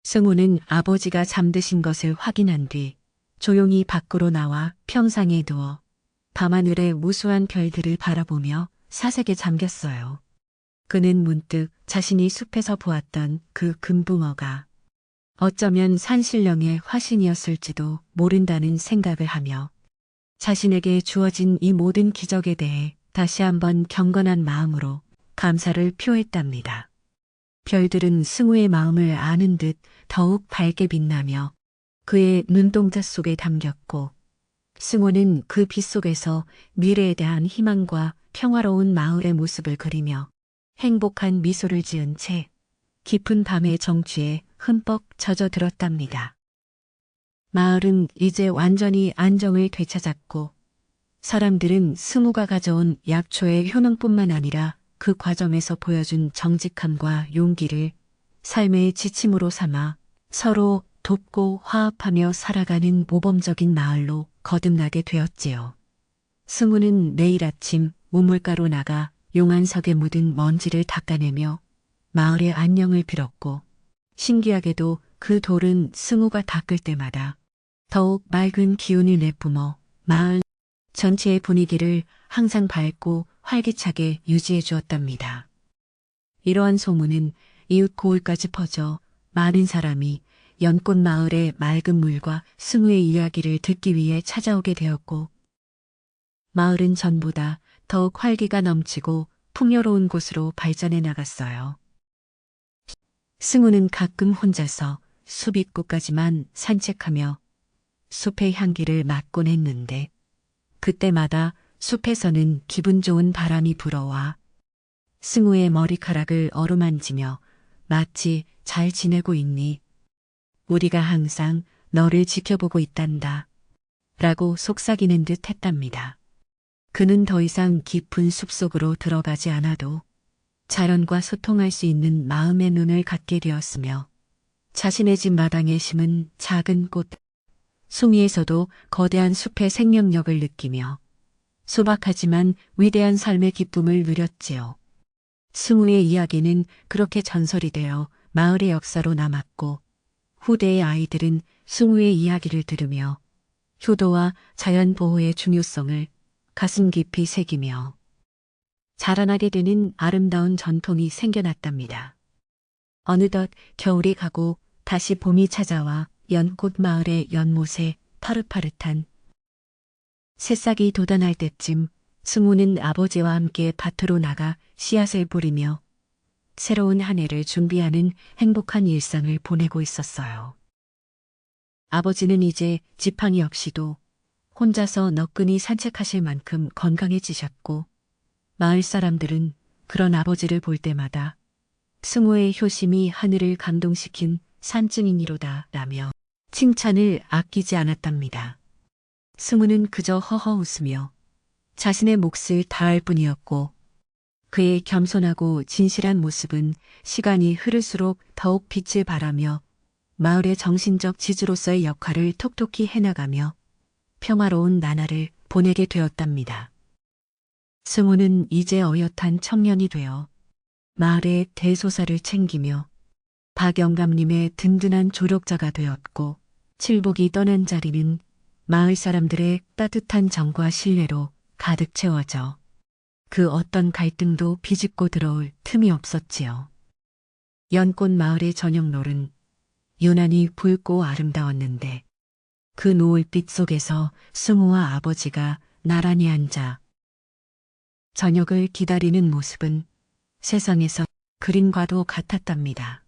Speaker 1: 승훈은 아버지가 잠드신 것을 확인한 뒤 조용히 밖으로 나와 평상에 누워 밤하늘의 무수한 별들을 바라보며 사색에 잠겼어요. 그는 문득 자신이 숲에서 보았던 그 금붕어가 어쩌면 산신령의 화신이었을지도 모른다는 생각을 하며 자신에게 주어진 이 모든 기적에 대해 다시 한번 경건한 마음으로 감사를 표했답니다. 별들은 승우의 마음을 아는 듯 더욱 밝게 빛나며 그의 눈동자 속에 담겼고 승우는 그 빛 속에서 미래에 대한 희망과 평화로운 마을의 모습을 그리며 행복한 미소를 지은 채 깊은 밤의 정취에 흠뻑 젖어들었답니다. 마을은 이제 완전히 안정을 되찾았고 사람들은 승우가 가져온 약초의 효능뿐만 아니라 그 과정에서 보여준 정직함과 용기를 삶의 지침으로 삼아 서로 돕고 화합하며 살아가는 모범적인 마을로 거듭나게 되었지요. 승우는 매일 아침 우물가로 나가 용안석에 묻은 먼지를 닦아내며 마을의 안녕을 빌었고 신기하게도 그 돌은 승우가 닦을 때마다 더욱 맑은 기운을 내뿜어 마을 전체의 분위기를 항상 밝고 활기차게 유지해 주었답니다. 이러한 소문은 이웃 고을까지 퍼져 많은 사람이 연꽃 마을의 맑은 물과 승우의 이야기를 듣기 위해 찾아오게 되었고 마을은 전보다 더욱 활기가 넘치고 풍요로운 곳으로 발전해 나갔어요. 승우는 가끔 혼자서 숲 입구까지만 산책하며 숲의 향기를 맡곤 했는데 그때마다 숲에서는 기분 좋은 바람이 불어와 승우의 머리카락을 어루만지며 마치 잘 지내고 있니? 우리가 항상 너를 지켜보고 있단다. 라고 속삭이는 듯 했답니다. 그는 더 이상 깊은 숲속으로 들어가지 않아도 자연과 소통할 수 있는 마음의 눈을 갖게 되었으며 자신의 집 마당에 심은 작은 꽃 숭이에서도 거대한 숲의 생명력을 느끼며 소박하지만 위대한 삶의 기쁨을 누렸지요. 승우의 이야기는 그렇게 전설이 되어 마을의 역사로 남았고 후대의 아이들은 승우의 이야기를 들으며 효도와 자연 보호의 중요성을 가슴 깊이 새기며 자라나게 되는 아름다운 전통이 생겨났답니다. 어느덧 겨울이 가고 다시 봄이 찾아와 연꽃 마을의 연못에 파릇파릇한 새싹이 돋아날 때쯤 승우는 아버지와 함께 밭으로 나가 씨앗을 뿌리며 새로운 한 해를 준비하는 행복한 일상을 보내고 있었어요. 아버지는 이제 지팡이 없이도 혼자서 너끈히 산책하실 만큼 건강해지셨고, 마을 사람들은 그런 아버지를 볼 때마다 승우의 효심이 하늘을 감동시킨 산증인이로다 라며 칭찬을 아끼지 않았답니다. 승우는 그저 허허 웃으며 자신의 몫을 다할 뿐이었고, 그의 겸손하고 진실한 모습은 시간이 흐를수록 더욱 빛을 발하며 마을의 정신적 지주로서의 역할을 톡톡히 해나가며 평화로운 나날을 보내게 되었답니다. 승우는 이제 어엿한 청년이 되어 마을의 대소사를 챙기며 박영감님의 든든한 조력자가 되었고, 칠복이 떠난 자리는 마을 사람들의 따뜻한 정과 신뢰로 가득 채워져 그 어떤 갈등도 비집고 들어올 틈이 없었지요. 연꽃 마을의 저녁놀은 유난히 붉고 아름다웠는데, 그 노을빛 속에서 승우와 아버지가 나란히 앉아 저녁을 기다리는 모습은 세상에서 그림과도 같았답니다.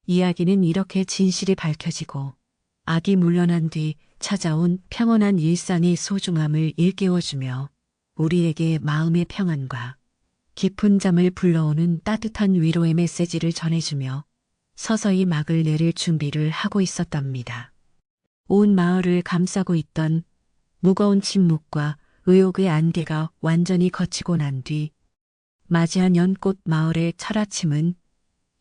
Speaker 1: 이야기는 이렇게 진실이 밝혀지고 악이 물러난 뒤 찾아온 평온한 일상의 소중함을 일깨워주며 우리에게 마음의 평안과 깊은 잠을 불러오는 따뜻한 위로의 메시지를 전해주며 서서히 막을 내릴 준비를 하고 있었답니다. 온 마을을 감싸고 있던 무거운 침묵과 의욕의 안개가 완전히 걷히고 난 뒤 맞이한 연꽃 마을의 첫 아침은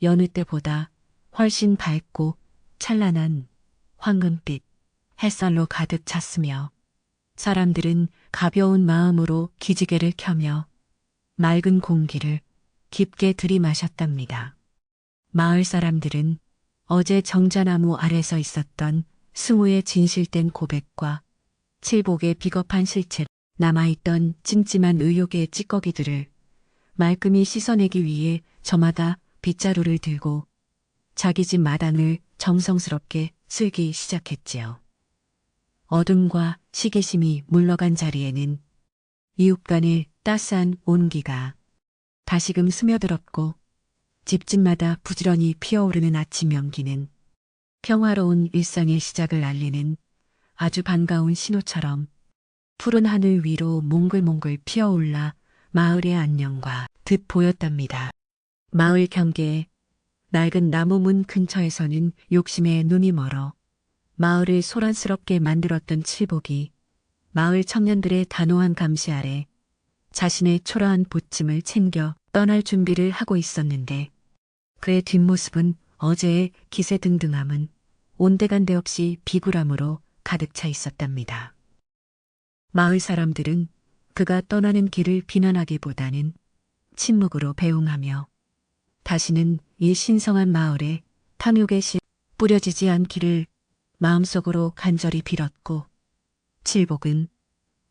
Speaker 1: 여느 때보다 훨씬 밝고 찬란한 황금빛 햇살로 가득 찼으며, 사람들은 가벼운 마음으로 기지개를 켜며 맑은 공기를 깊게 들이마셨답니다. 마을 사람들은 어제 정자나무 아래서 있었던 승우의 진실된 고백과 칠복의 비겁한 실체, 남아있던 찜찜한 의욕의 찌꺼기들을 말끔히 씻어내기 위해 저마다 빗자루를 들고 자기 집 마당을 정성스럽게 쓸기 시작했지요. 어둠과 시기심이 물러간 자리에는 이웃 간의 따스한 온기가 다시금 스며들었고, 집집마다 부지런히 피어오르는 아침 연기는 평화로운 일상의 시작을 알리는 아주 반가운 신호처럼 푸른 하늘 위로 몽글몽글 피어올라 마을의 안녕과 듯 보였답니다. 마을 경계에 낡은 나무문 근처에서는 욕심에 눈이 멀어 마을을 소란스럽게 만들었던 칠복이 마을 청년들의 단호한 감시 아래 자신의 초라한 보침을 챙겨 떠날 준비를 하고 있었는데, 그의 뒷모습은 어제의 기세등등함은 온데간데 없이 비굴함으로 가득 차 있었답니다. 마을 사람들은 그가 떠나는 길을 비난하기보다는 침묵으로 배웅하며 다시는 이 신성한 마을에 탐욕의 씨 뿌려지지 않기를 마음속으로 간절히 빌었고, 칠복은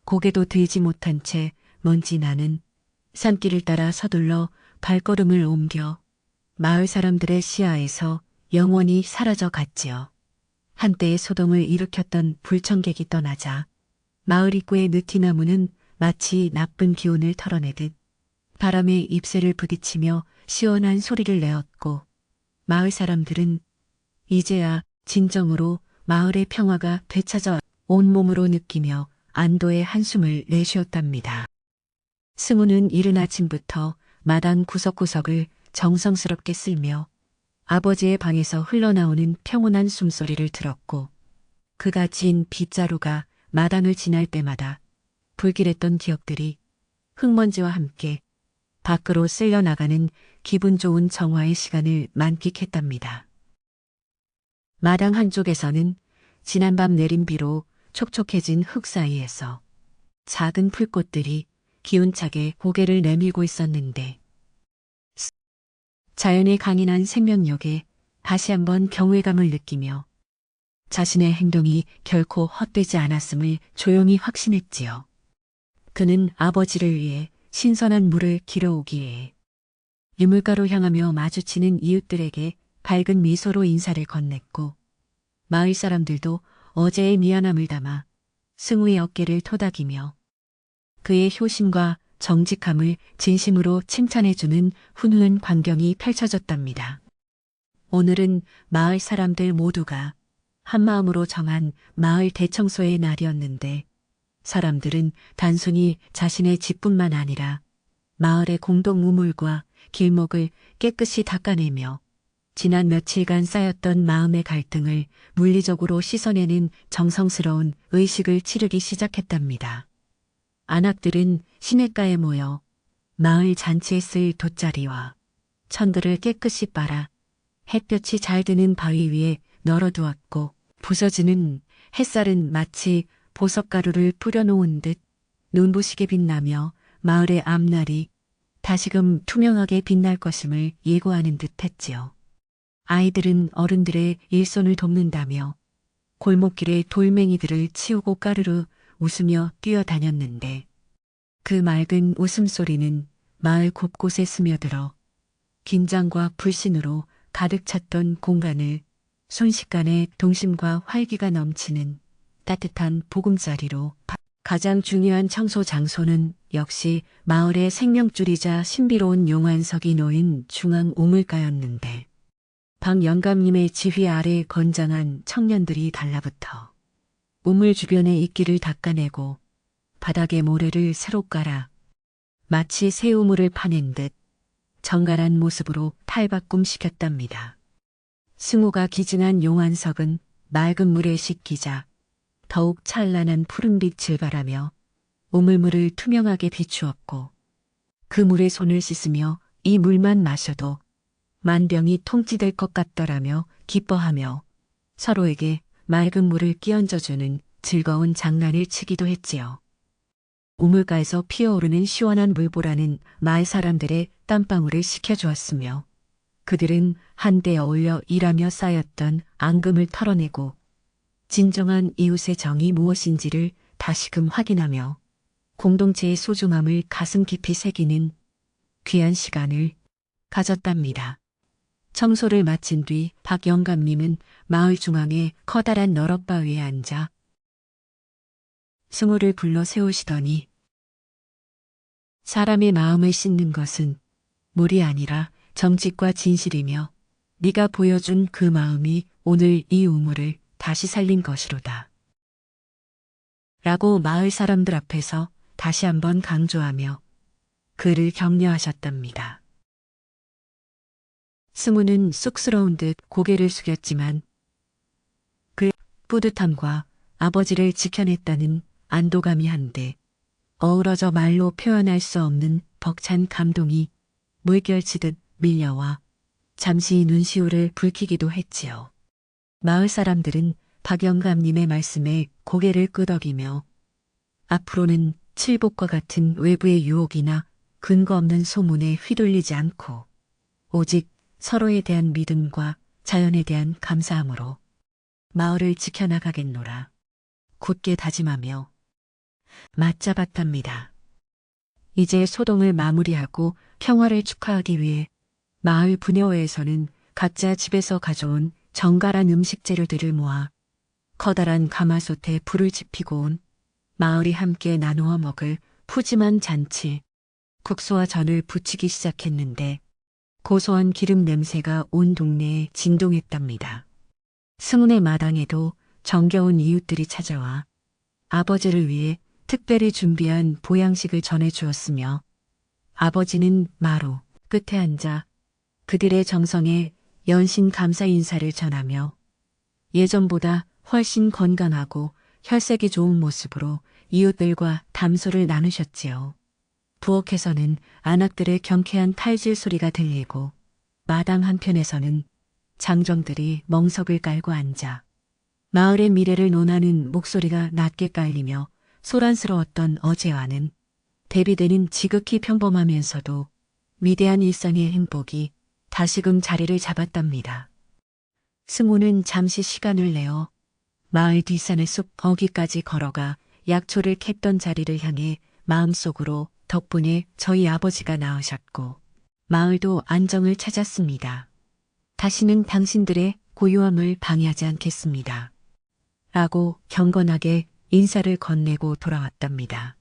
Speaker 1: 고개도 들지 못한 채 먼지 나는 산길을 따라 서둘러 발걸음을 옮겨 마을 사람들의 시야에서 영원히 사라져 갔지요. 한때의 소동을 일으켰던 불청객이 떠나자 마을 입구의 느티나무는 마치 나쁜 기운을 털어내듯 바람에 잎새를 부딪히며 시원한 소리를 내었고, 마을 사람들은 이제야 진정으로 마을의 평화가 되찾아 온몸으로 느끼며 안도의 한숨을 내쉬었답니다. 승우는 이른 아침부터 마당 구석구석을 정성스럽게 쓸며 아버지의 방에서 흘러나오는 평온한 숨소리를 들었고, 그가 지은 빗자루가 마당을 지날 때마다 불길했던 기억들이 흙먼지와 함께 밖으로 쓸려 나가는 기분 좋은 정화의 시간을 만끽했답니다. 마당 한쪽에서는 지난밤 내린 비로 촉촉해진 흙 사이에서 작은 풀꽃들이 기운차게 고개를 내밀고 있었는데, 자연의 강인한 생명력에 다시 한번 경외감을 느끼며 자신의 행동이 결코 헛되지 않았음을 조용히 확신했지요. 그는 아버지를 위해 신선한 물을 길어오기에 유물가로 향하며 마주치는 이웃들에게 밝은 미소로 인사를 건넸고, 마을 사람들도 어제의 미안함을 담아 승우의 어깨를 토닥이며 그의 효심과 정직함을 진심으로 칭찬해주는 훈훈한 광경이 펼쳐졌답니다. 오늘은 마을 사람들 모두가 한마음으로 정한 마을 대청소의 날이었는데 사람들은 단순히 자신의 집뿐만 아니라 마을의 공동 우물과 길목을 깨끗이 닦아내며 지난 며칠간 쌓였던 마음의 갈등을 물리적으로 씻어내는 정성스러운 의식을 치르기 시작했답니다. 안악들은 시냇가에 모여 마을 잔치에 쓸 돗자리와 천들을 깨끗이 빨아 햇볕이 잘 드는 바위 위에 널어두었고 부서지는 햇살은 마치 보석가루를 뿌려놓은 듯 눈부시게 빛나며 마을의 앞날이 다시금 투명하게 빛날 것임을 예고하는 듯 했지요. 아이들은 어른들의 일손을 돕는다며 골목길에 돌멩이들을 치우고 까르르 웃으며 뛰어다녔는데 그 맑은 웃음소리는 마을 곳곳에 스며들어 긴장과 불신으로 가득 찼던 공간을 순식간에 동심과 활기가 넘치는 따뜻한 보금자리로 가장 중요한 청소 장소는 역시 마을의 생명줄이자 신비로운 용환석이 놓인 중앙 우물가였는데 박 영감님의 지휘 아래 건장한 청년들이 달라붙어 우물 주변의 이끼를 닦아내고 바닥에 모래를 새로 깔아 마치 새 우물을 파낸 듯 정갈한 모습으로 탈바꿈시켰답니다. 승우가 기증한 용환석은 맑은 물에 씻기자 더욱 찬란한 푸른빛을 발하며 우물물을 투명하게 비추었고 그 물에 손을 씻으며 이 물만 마셔도 만병이 통치될 것 같더라며 기뻐하며 서로에게 맑은 물을 끼얹어주는 즐거운 장난을 치기도 했지요. 우물가에서 피어오르는 시원한 물보라는 마을 사람들의 땀방울을 식혀주었으며 그들은 한데 어울려 일하며 쌓였던 앙금을 털어내고 진정한 이웃의 정이 무엇인지를 다시금 확인하며 공동체의 소중함을 가슴 깊이 새기는 귀한 시간을 가졌답니다. 청소를 마친 뒤 박 영감님은 마을 중앙의 커다란 너럭바 위에 앉아 승우를 불러 세우시더니 사람의 마음을 씻는 것은 물이 아니라 정직과 진실이며 네가 보여준 그 마음이 오늘 이 우물을 다시 살린 것이로다. 라고 마을 사람들 앞에서 다시 한번 강조하며 그를 격려하셨답니다. 승우는 쑥스러운 듯 고개를 숙였지만 그의 뿌듯함과 아버지를 지켜냈다는 안도감이 한데 어우러져 말로 표현할 수 없는 벅찬 감동이 물결치듯 밀려와 잠시 눈시울을 붉히기도 했지요. 마을 사람들은 박 영감님의 말씀에 고개를 끄덕이며 앞으로는 칠복과 같은 외부의 유혹이나 근거 없는 소문에 휘둘리지 않고 오직 서로에 대한 믿음과 자연에 대한 감사함으로 마을을 지켜나가겠노라 굳게 다짐하며 맞잡았답니다. 이제 소동을 마무리하고 평화를 축하하기 위해 마을 부녀회에서는 각자 집에서 가져온 정갈한 음식 재료들을 모아 커다란 가마솥에 불을 지피고 온 마을이 함께 나누어 먹을 푸짐한 잔치, 국수와 전을 부치기 시작했는데 고소한 기름 냄새가 온 동네에 진동했답니다. 승훈의 마당에도 정겨운 이웃들이 찾아와 아버지를 위해 특별히 준비한 보양식을 전해주었으며 아버지는 마루 끝에 앉아 그들의 정성에 연신 감사 인사를 전하며 예전보다 훨씬 건강하고 혈색이 좋은 모습으로 이웃들과 담소를 나누셨지요. 부엌에서는 안악들의 경쾌한 탈질 소리가 들리고 마당 한편에서는 장정들이 멍석을 깔고 앉아 마을의 미래를 논하는 목소리가 낮게 깔리며 소란스러웠던 어제와는 대비되는 지극히 평범하면서도 위대한 일상의 행복이 다시금 자리를 잡았답니다. 승우는 잠시 시간을 내어 마을 뒷산의 숲 거기까지 걸어가 약초를 캤던 자리를 향해 마음속으로 덕분에 저희 아버지가 나으셨고 마을도 안정을 찾았습니다. 다시는 당신들의 고요함을 방해하지 않겠습니다. 라고 경건하게 인사를 건네고 돌아왔답니다.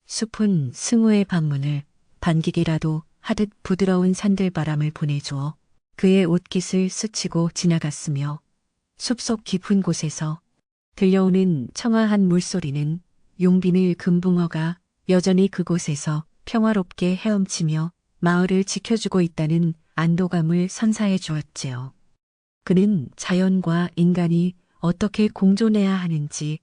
Speaker 1: 숲은 승우의 방문을 반기기라도 하듯 부드러운 산들바람을 보내주어 그의 옷깃을 스치고 지나갔으며 숲속 깊은 곳에서 들려오는 청아한 물소리는 용비늘 금붕어가 여전히 그곳에서 평화롭게 헤엄치며 마을을 지켜주고 있다는 안도감을 선사해 주었지요. 그는 자연과 인간이 어떻게 공존해야 하는지,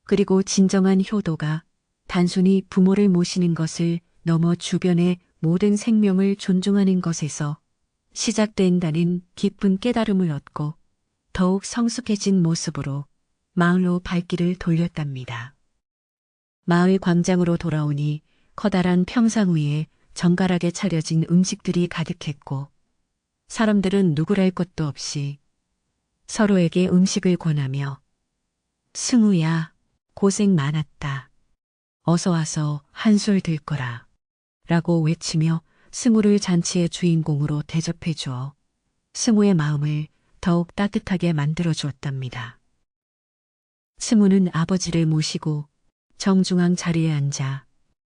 Speaker 1: 그리고 진정한 효도가 단순히 부모를 모시는 것을 넘어 주변의 모든 생명을 존중하는 것에서 시작된다는 깊은 깨달음을 얻고 더욱 성숙해진 모습으로 마을로 발길을 돌렸답니다. 마을 광장으로 돌아오니 커다란 평상 위에 정갈하게 차려진 음식들이 가득했고 사람들은 누구랄 것도 없이 서로에게 음식을 권하며 승우야, 고생 많았다. 어서 와서 한술 들 거라. 라고 외치며 승우를 잔치의 주인공으로 대접해 주어 승우의 마음을 더욱 따뜻하게 만들어 주었답니다. 승우는 아버지를 모시고 정중앙 자리에 앉아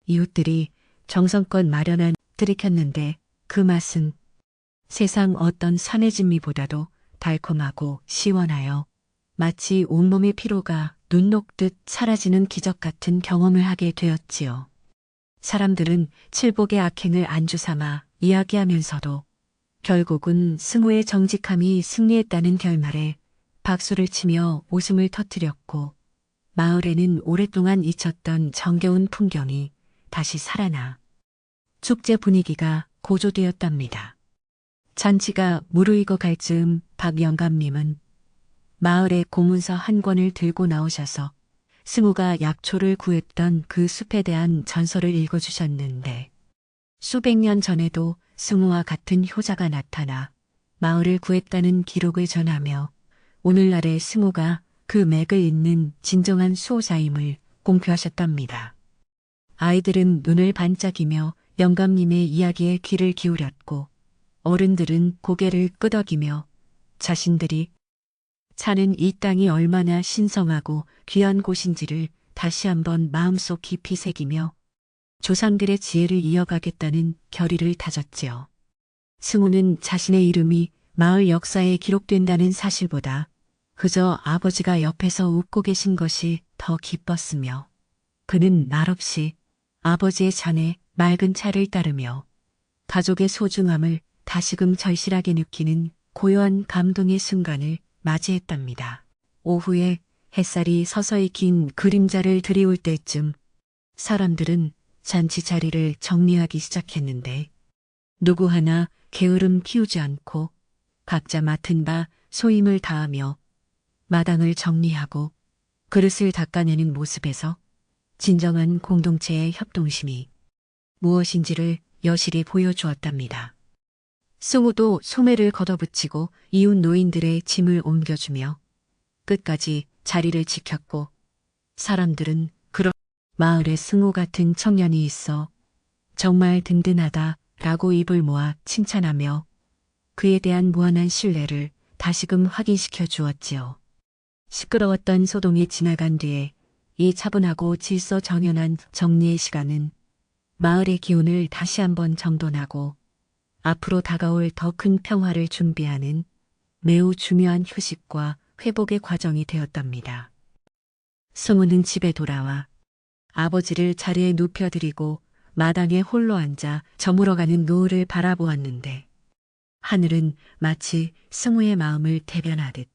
Speaker 1: 이웃들이 정성껏 마련한 들이켰는데 그 맛은 세상 어떤 산해진미보다도 달콤하고 시원하여 마치 온몸의 피로가 눈 녹듯 사라지는 기적 같은 경험을 하게 되었지요. 사람들은 칠복의 악행을 안주 삼아 이야기하면서도 결국은 승우의 정직함이 승리했다는 결말에 박수를 치며 웃음을 터뜨렸고 마을에는 오랫동안 잊혔던 정겨운 풍경이 다시 살아나 축제 분위기가 고조되었답니다. 잔치가 무르익어 갈 즈음 박 영감님은 마을의 고문서 한 권을 들고 나오셔서 승우가 약초를 구했던 그 숲에 대한 전설을 읽어주셨는데 수백 년 전에도 승우와 같은 효자가 나타나 마을을 구했다는 기록을 전하며 오늘날의 승우가 그 맥을 잇는 진정한 수호자임을 공표하셨답니다. 아이들은 눈을 반짝이며 영감님의 이야기에 귀를 기울였고 어른들은 고개를 끄덕이며 자신들이 사는 이 땅이 얼마나 신성하고 귀한 곳인지를 다시 한번 마음속 깊이 새기며 조상들의 지혜를 이어가겠다는 결의를 다졌지요. 승우는 자신의 이름이 마을 역사에 기록된다는 사실보다 그저 아버지가 옆에서 웃고 계신 것이 더 기뻤으며 그는 말없이 아버지의 잔에 맑은 차를 따르며 가족의 소중함을 다시금 절실하게 느끼는 고요한 감동의 순간을 맞이했답니다. 오후에 햇살이 서서히 긴 그림자를 드리울 때쯤 사람들은 잔치 자리를 정리하기 시작했는데 누구 하나 게으름 피우지 않고 각자 맡은 바 소임을 다하며 마당을 정리하고 그릇을 닦아내는 모습에서 진정한 공동체의 협동심이 무엇인지를 여실히 보여주었답니다. 승우도 소매를 걷어붙이고 이웃 노인들의 짐을 옮겨주며 끝까지 자리를 지켰고 사람들은 마을에 승우 같은 청년이 있어 정말 든든하다라고 입을 모아 칭찬하며 그에 대한 무한한 신뢰를 다시금 확인시켜 주었지요. 시끄러웠던 소동이 지나간 뒤에 이 차분하고 질서정연한 정리의 시간은 마을의 기운을 다시 한번 정돈하고 앞으로 다가올 더 큰 평화를 준비하는 매우 중요한 휴식과 회복의 과정이 되었답니다. 승우는 집에 돌아와 아버지를 자리에 눕혀드리고 마당에 홀로 앉아 저물어가는 노을을 바라보았는데 하늘은 마치 승우의 마음을 대변하듯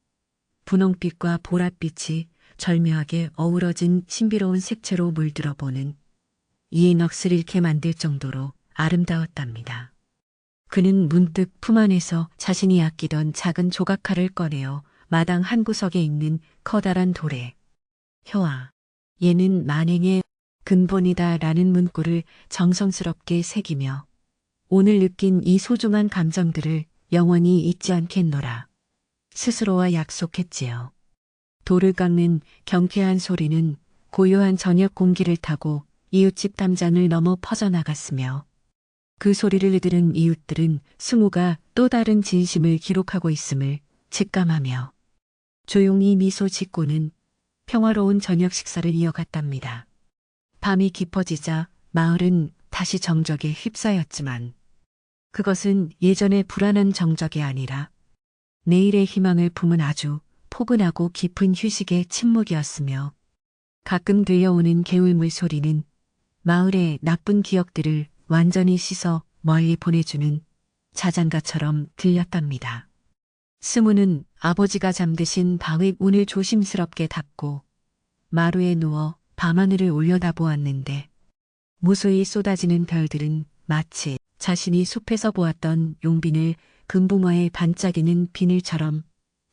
Speaker 1: 분홍빛과 보랏빛이 절묘하게 어우러진 신비로운 색채로 물들어 보는 이의 넋을 잃게 만들 정도로 아름다웠답니다. 그는 문득 품 안에서 자신이 아끼던 작은 조각칼을 꺼내어 마당 한 구석에 있는 커다란 돌에 효아, 얘는 만행의 근본이다라는 문구를 정성스럽게 새기며 오늘 느낀 이 소중한 감정들을 영원히 잊지 않겠노라. 스스로와 약속했지요. 돌을 깎는 경쾌한 소리는 고요한 저녁 공기를 타고 이웃집 담장을 넘어 퍼져나갔으며 그 소리를 들은 이웃들은 승우가 또 다른 진심을 기록하고 있음을 직감하며 조용히 미소 짓고는 평화로운 저녁 식사를 이어갔답니다. 밤이 깊어지자 마을은 다시 정적에 휩싸였지만 그것은 예전의 불안한 정적이 아니라 내일의 희망을 품은 아주 포근하고 깊은 휴식의 침묵이었으며 가끔 들려오는 개울물 소리는 마을의 나쁜 기억들을 완전히 씻어 멀리 보내주는 자장가처럼 들렸답니다. 스무는 아버지가 잠드신 방의 문을 조심스럽게 닫고 마루에 누워 밤하늘을 올려다보았는데 무수히 쏟아지는 별들은 마치 자신이 숲에서 보았던 용빈을 금붕어에 반짝이는 비늘처럼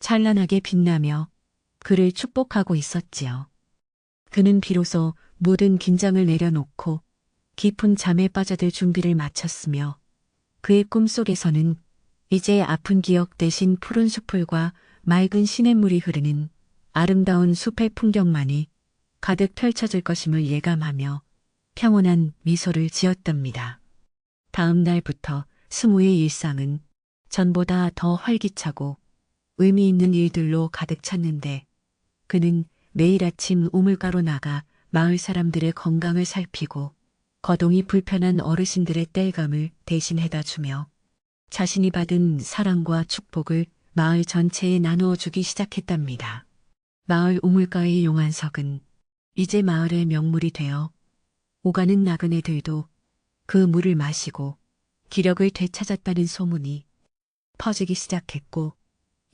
Speaker 1: 찬란하게 빛나며 그를 축복하고 있었지요. 그는 비로소 모든 긴장을 내려놓고 깊은 잠에 빠져들 준비를 마쳤으며 그의 꿈속에서는 이제 아픈 기억 대신 푸른 숲풀과 맑은 시냇물이 흐르는 아름다운 숲의 풍경만이 가득 펼쳐질 것임을 예감하며 평온한 미소를 지었답니다. 다음 날부터 스무의 일상은 전보다 더 활기차고 의미 있는 일들로 가득 찼는데 그는 매일 아침 우물가로 나가 마을 사람들의 건강을 살피고 거동이 불편한 어르신들의 땔감을 대신해다 주며 자신이 받은 사랑과 축복을 마을 전체에 나누어 주기 시작했답니다. 마을 우물가의 용안석은 이제 마을의 명물이 되어 오가는 나그네들도 그 물을 마시고 기력을 되찾았다는 소문이 퍼지기 시작했고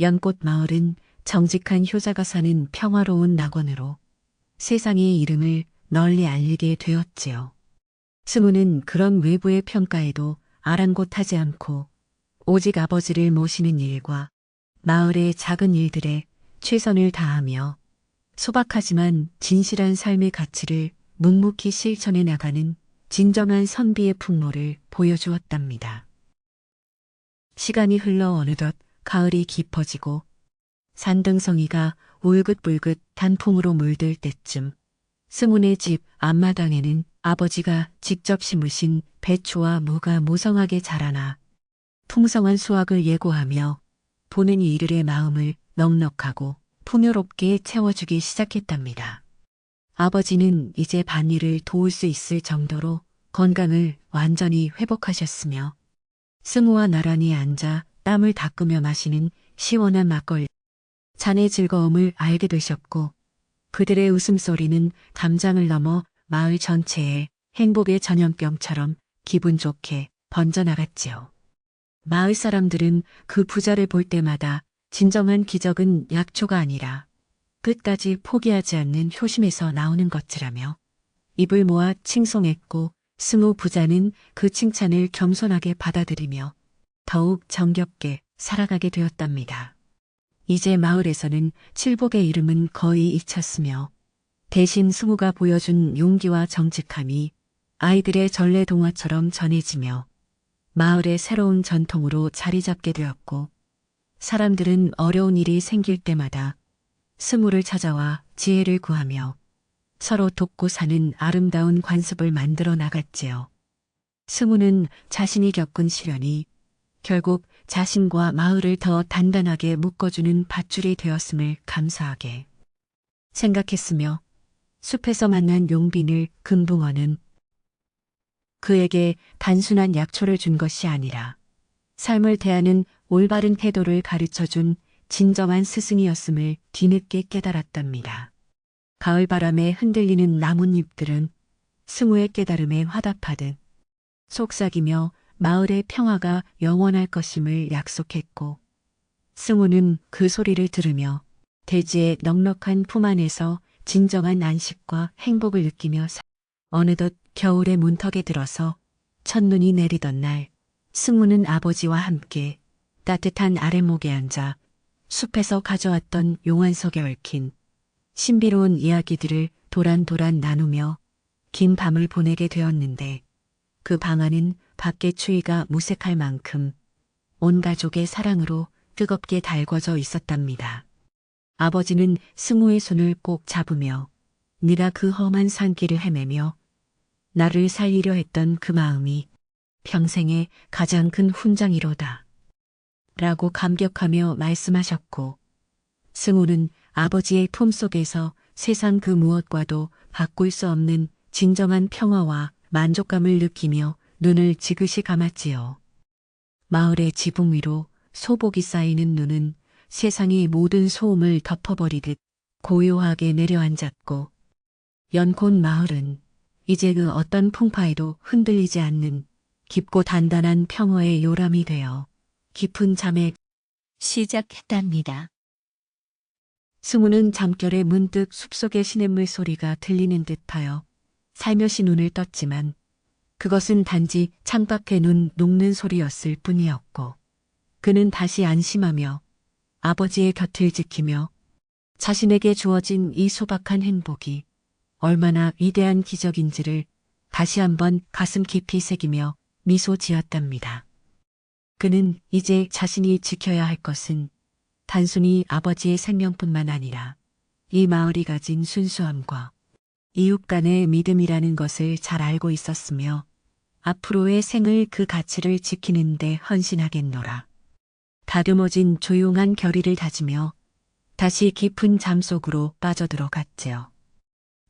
Speaker 1: 연꽃 마을은 정직한 효자가 사는 평화로운 낙원으로 세상의 이름을 널리 알리게 되었지요. 스무는 그런 외부의 평가에도 아랑곳하지 않고 오직 아버지를 모시는 일과 마을의 작은 일들에 최선을 다하며 소박하지만 진실한 삶의 가치를 묵묵히 실천해 나가는 진정한 선비의 풍모를 보여주었답니다. 시간이 흘러 어느덧 가을이 깊어지고 산등성이가 울긋불긋 단풍으로 물들 때쯤 스문의 집 앞마당에는 아버지가 직접 심으신 배추와 무가 무성하게 자라나 풍성한 수확을 예고하며 보는 이들의 마음을 넉넉하고 풍요롭게 채워주기 시작했답니다. 아버지는 이제 밭일을 도울 수 있을 정도로 건강을 완전히 회복하셨으며 스무와 나란히 앉아 땀을 닦으며 마시는 시원한 막걸리 잔의 즐거움을 알게 되셨고 그들의 웃음소리는 감장을 넘어 마을 전체에 행복의 전염병처럼 기분 좋게 번져나갔지요. 마을 사람들은 그 부자를 볼 때마다 진정한 기적은 약초가 아니라 끝까지 포기하지 않는 효심에서 나오는 것이라며 입을 모아 칭송했고 스무 부자는 그 칭찬을 겸손하게 받아들이며 더욱 정겹게 살아가게 되었답니다. 이제 마을에서는 칠복의 이름은 거의 잊혔으며 대신 스무가 보여준 용기와 정직함이 아이들의 전래동화처럼 전해지며 마을의 새로운 전통으로 자리 잡게 되었고 사람들은 어려운 일이 생길 때마다 스무를 찾아와 지혜를 구하며 서로 돕고 사는 아름다운 관습을 만들어 나갔지요. 스무는 자신이 겪은 시련이 결국 자신과 마을을 더 단단하게 묶어주는 밧줄이 되었음을 감사하게 생각했으며 숲에서 만난 용빈을 금붕어는 그에게 단순한 약초를 준 것이 아니라 삶을 대하는 올바른 태도를 가르쳐준 진정한 스승이었음을 뒤늦게 깨달았답니다. 가을바람에 흔들리는 나뭇잎들은 스무의 깨달음에 화답하듯 속삭이며 마을의 평화가 영원할 것임을 약속했고 스무는 그 소리를 들으며 대지의 넉넉한 품 안에서 진정한 안식과 행복을 느끼며 어느덧 겨울의 문턱에 들어서 첫눈이 내리던 날 스무는 아버지와 함께 따뜻한 아랫목에 앉아 숲에서 가져왔던 용안석에 얽힌 신비로운 이야기들을 도란도란 나누며 긴 밤을 보내게 되었는데 그 방 안은 밖의 추위가 무색할 만큼 온 가족의 사랑으로 뜨겁게 달궈져 있었답니다. 아버지는 스무의 손을 꼭 잡으며 네가 그 험한 산길을 헤매며 나를 살리려 했던 그 마음이 평생의 가장 큰 훈장이로다 라고 감격하며 말씀하셨고, 승우는 아버지의 품속에서 세상 그 무엇과도 바꿀 수 없는 진정한 평화와 만족감을 느끼며 눈을 지그시 감았지요. 마을의 지붕 위로 소복이 쌓이는 눈은 세상의 모든 소음을 덮어버리듯 고요하게 내려앉았고, 연꽃 마을은 이제 그 어떤 풍파에도 흔들리지 않는 깊고 단단한 평화의 요람이 되어 깊은 잠에
Speaker 2: 시작했답니다.
Speaker 1: 승우는 잠결에 문득 숲속의 시냇물 소리가 들리는 듯하여 살며시 눈을 떴지만 그것은 단지 창밖의 눈 녹는 소리였을 뿐이었고, 그는 다시 안심하며 아버지의 곁을 지키며 자신에게 주어진 이 소박한 행복이 얼마나 위대한 기적인지를 다시 한번 가슴 깊이 새기며 미소 지었답니다. 그는 이제 자신이 지켜야 할 것은 단순히 아버지의 생명뿐만 아니라 이 마을이 가진 순수함과 이웃 간의 믿음이라는 것을 잘 알고 있었으며 앞으로의 생을 그 가치를 지키는 데 헌신하겠노라. 다듬어진 조용한 결의를 다지며 다시 깊은 잠 속으로 빠져들어갔지요.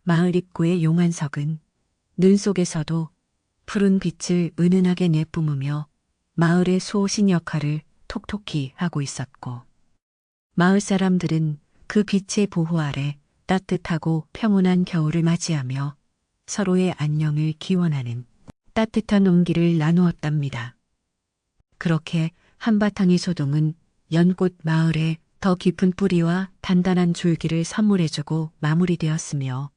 Speaker 1: 마을 입구의 용안석은 눈 속에서도 푸른 빛을 은은하게 내뿜으며 마을의 수호신 역할을 톡톡히 하고 있었고, 마을 사람들은 그 빛의 보호 아래 따뜻하고 평온한 겨울을 맞이하며 서로의 안녕을 기원하는 따뜻한 온기를 나누었답니다. 그렇게 한바탕의 소동은 연꽃 마을에 더 깊은 뿌리와 단단한 줄기를 선물해주고 마무리되었으며,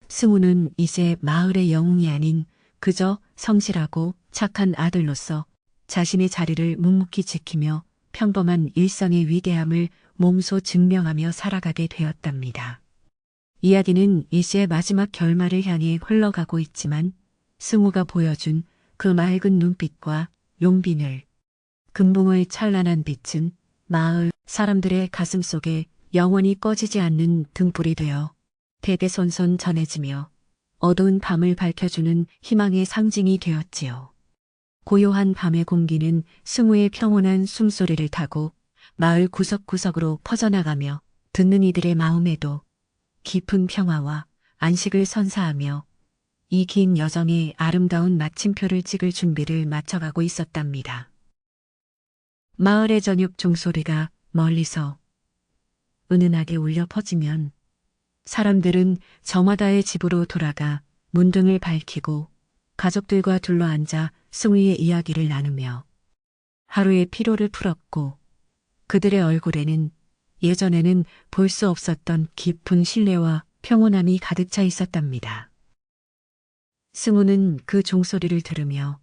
Speaker 1: 승우는 이제 마을의 영웅이 아닌 그저 성실하고 착한 아들로서 자신의 자리를 묵묵히 지키며 평범한 일상의 위대함을 몸소 증명하며 살아가게 되었답니다. 이야기는 이제 마지막 결말을 향해 흘러가고 있지만 승우가 보여준 그 맑은 눈빛과 용빈을, 금붕의 찬란한 빛은 마을 사람들의 가슴 속에 영원히 꺼지지 않는 등불이 되어 대대손손 전해지며 어두운 밤을 밝혀주는 희망의 상징이 되었지요. 고요한 밤의 공기는 승우의 평온한 숨소리를 타고 마을 구석구석으로 퍼져나가며 듣는 이들의 마음에도 깊은 평화와 안식을 선사하며 이 긴 여정의 아름다운 마침표를 찍을 준비를 마쳐가고 있었답니다. 마을의 저녁 종소리가 멀리서 은은하게 울려 퍼지면 사람들은 저마다의 집으로 돌아가 문등을 밝히고 가족들과 둘러앉아 승우의 이야기를 나누며 하루의 피로를 풀었고, 그들의 얼굴에는 예전에는 볼 수 없었던 깊은 신뢰와 평온함이 가득 차 있었답니다. 승우는 그 종소리를 들으며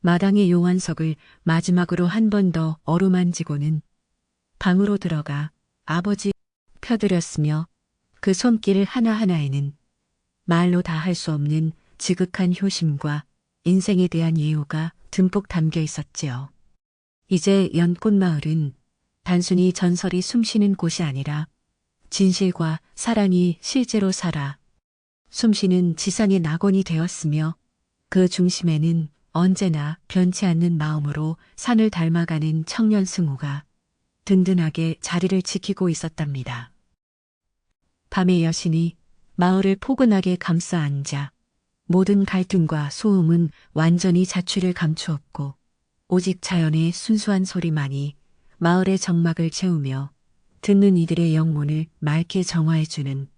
Speaker 1: 마당의 용안석을 마지막으로 한 번 더 어루만지고는 방으로 들어가 아버지 펴드렸으며 그 손길 하나하나에는 말로 다 할 수 없는 지극한 효심과 인생에 대한 예우가 듬뿍 담겨 있었지요. 이제 연꽃마을은 단순히 전설이 숨쉬는 곳이 아니라 진실과 사랑이 실제로 살아 숨쉬는 지상의 낙원이 되었으며, 그 중심에는 언제나 변치 않는 마음으로 산을 닮아가는 청년 승우가 든든하게 자리를 지키고 있었답니다. 밤의 여신이 마을을 포근하게 감싸 앉아 모든 갈등과 소음은 완전히 자취를 감추었고, 오직 자연의 순수한 소리만이 마을의 정막을 채우며 듣는 이들의 영혼을 맑게 정화해주는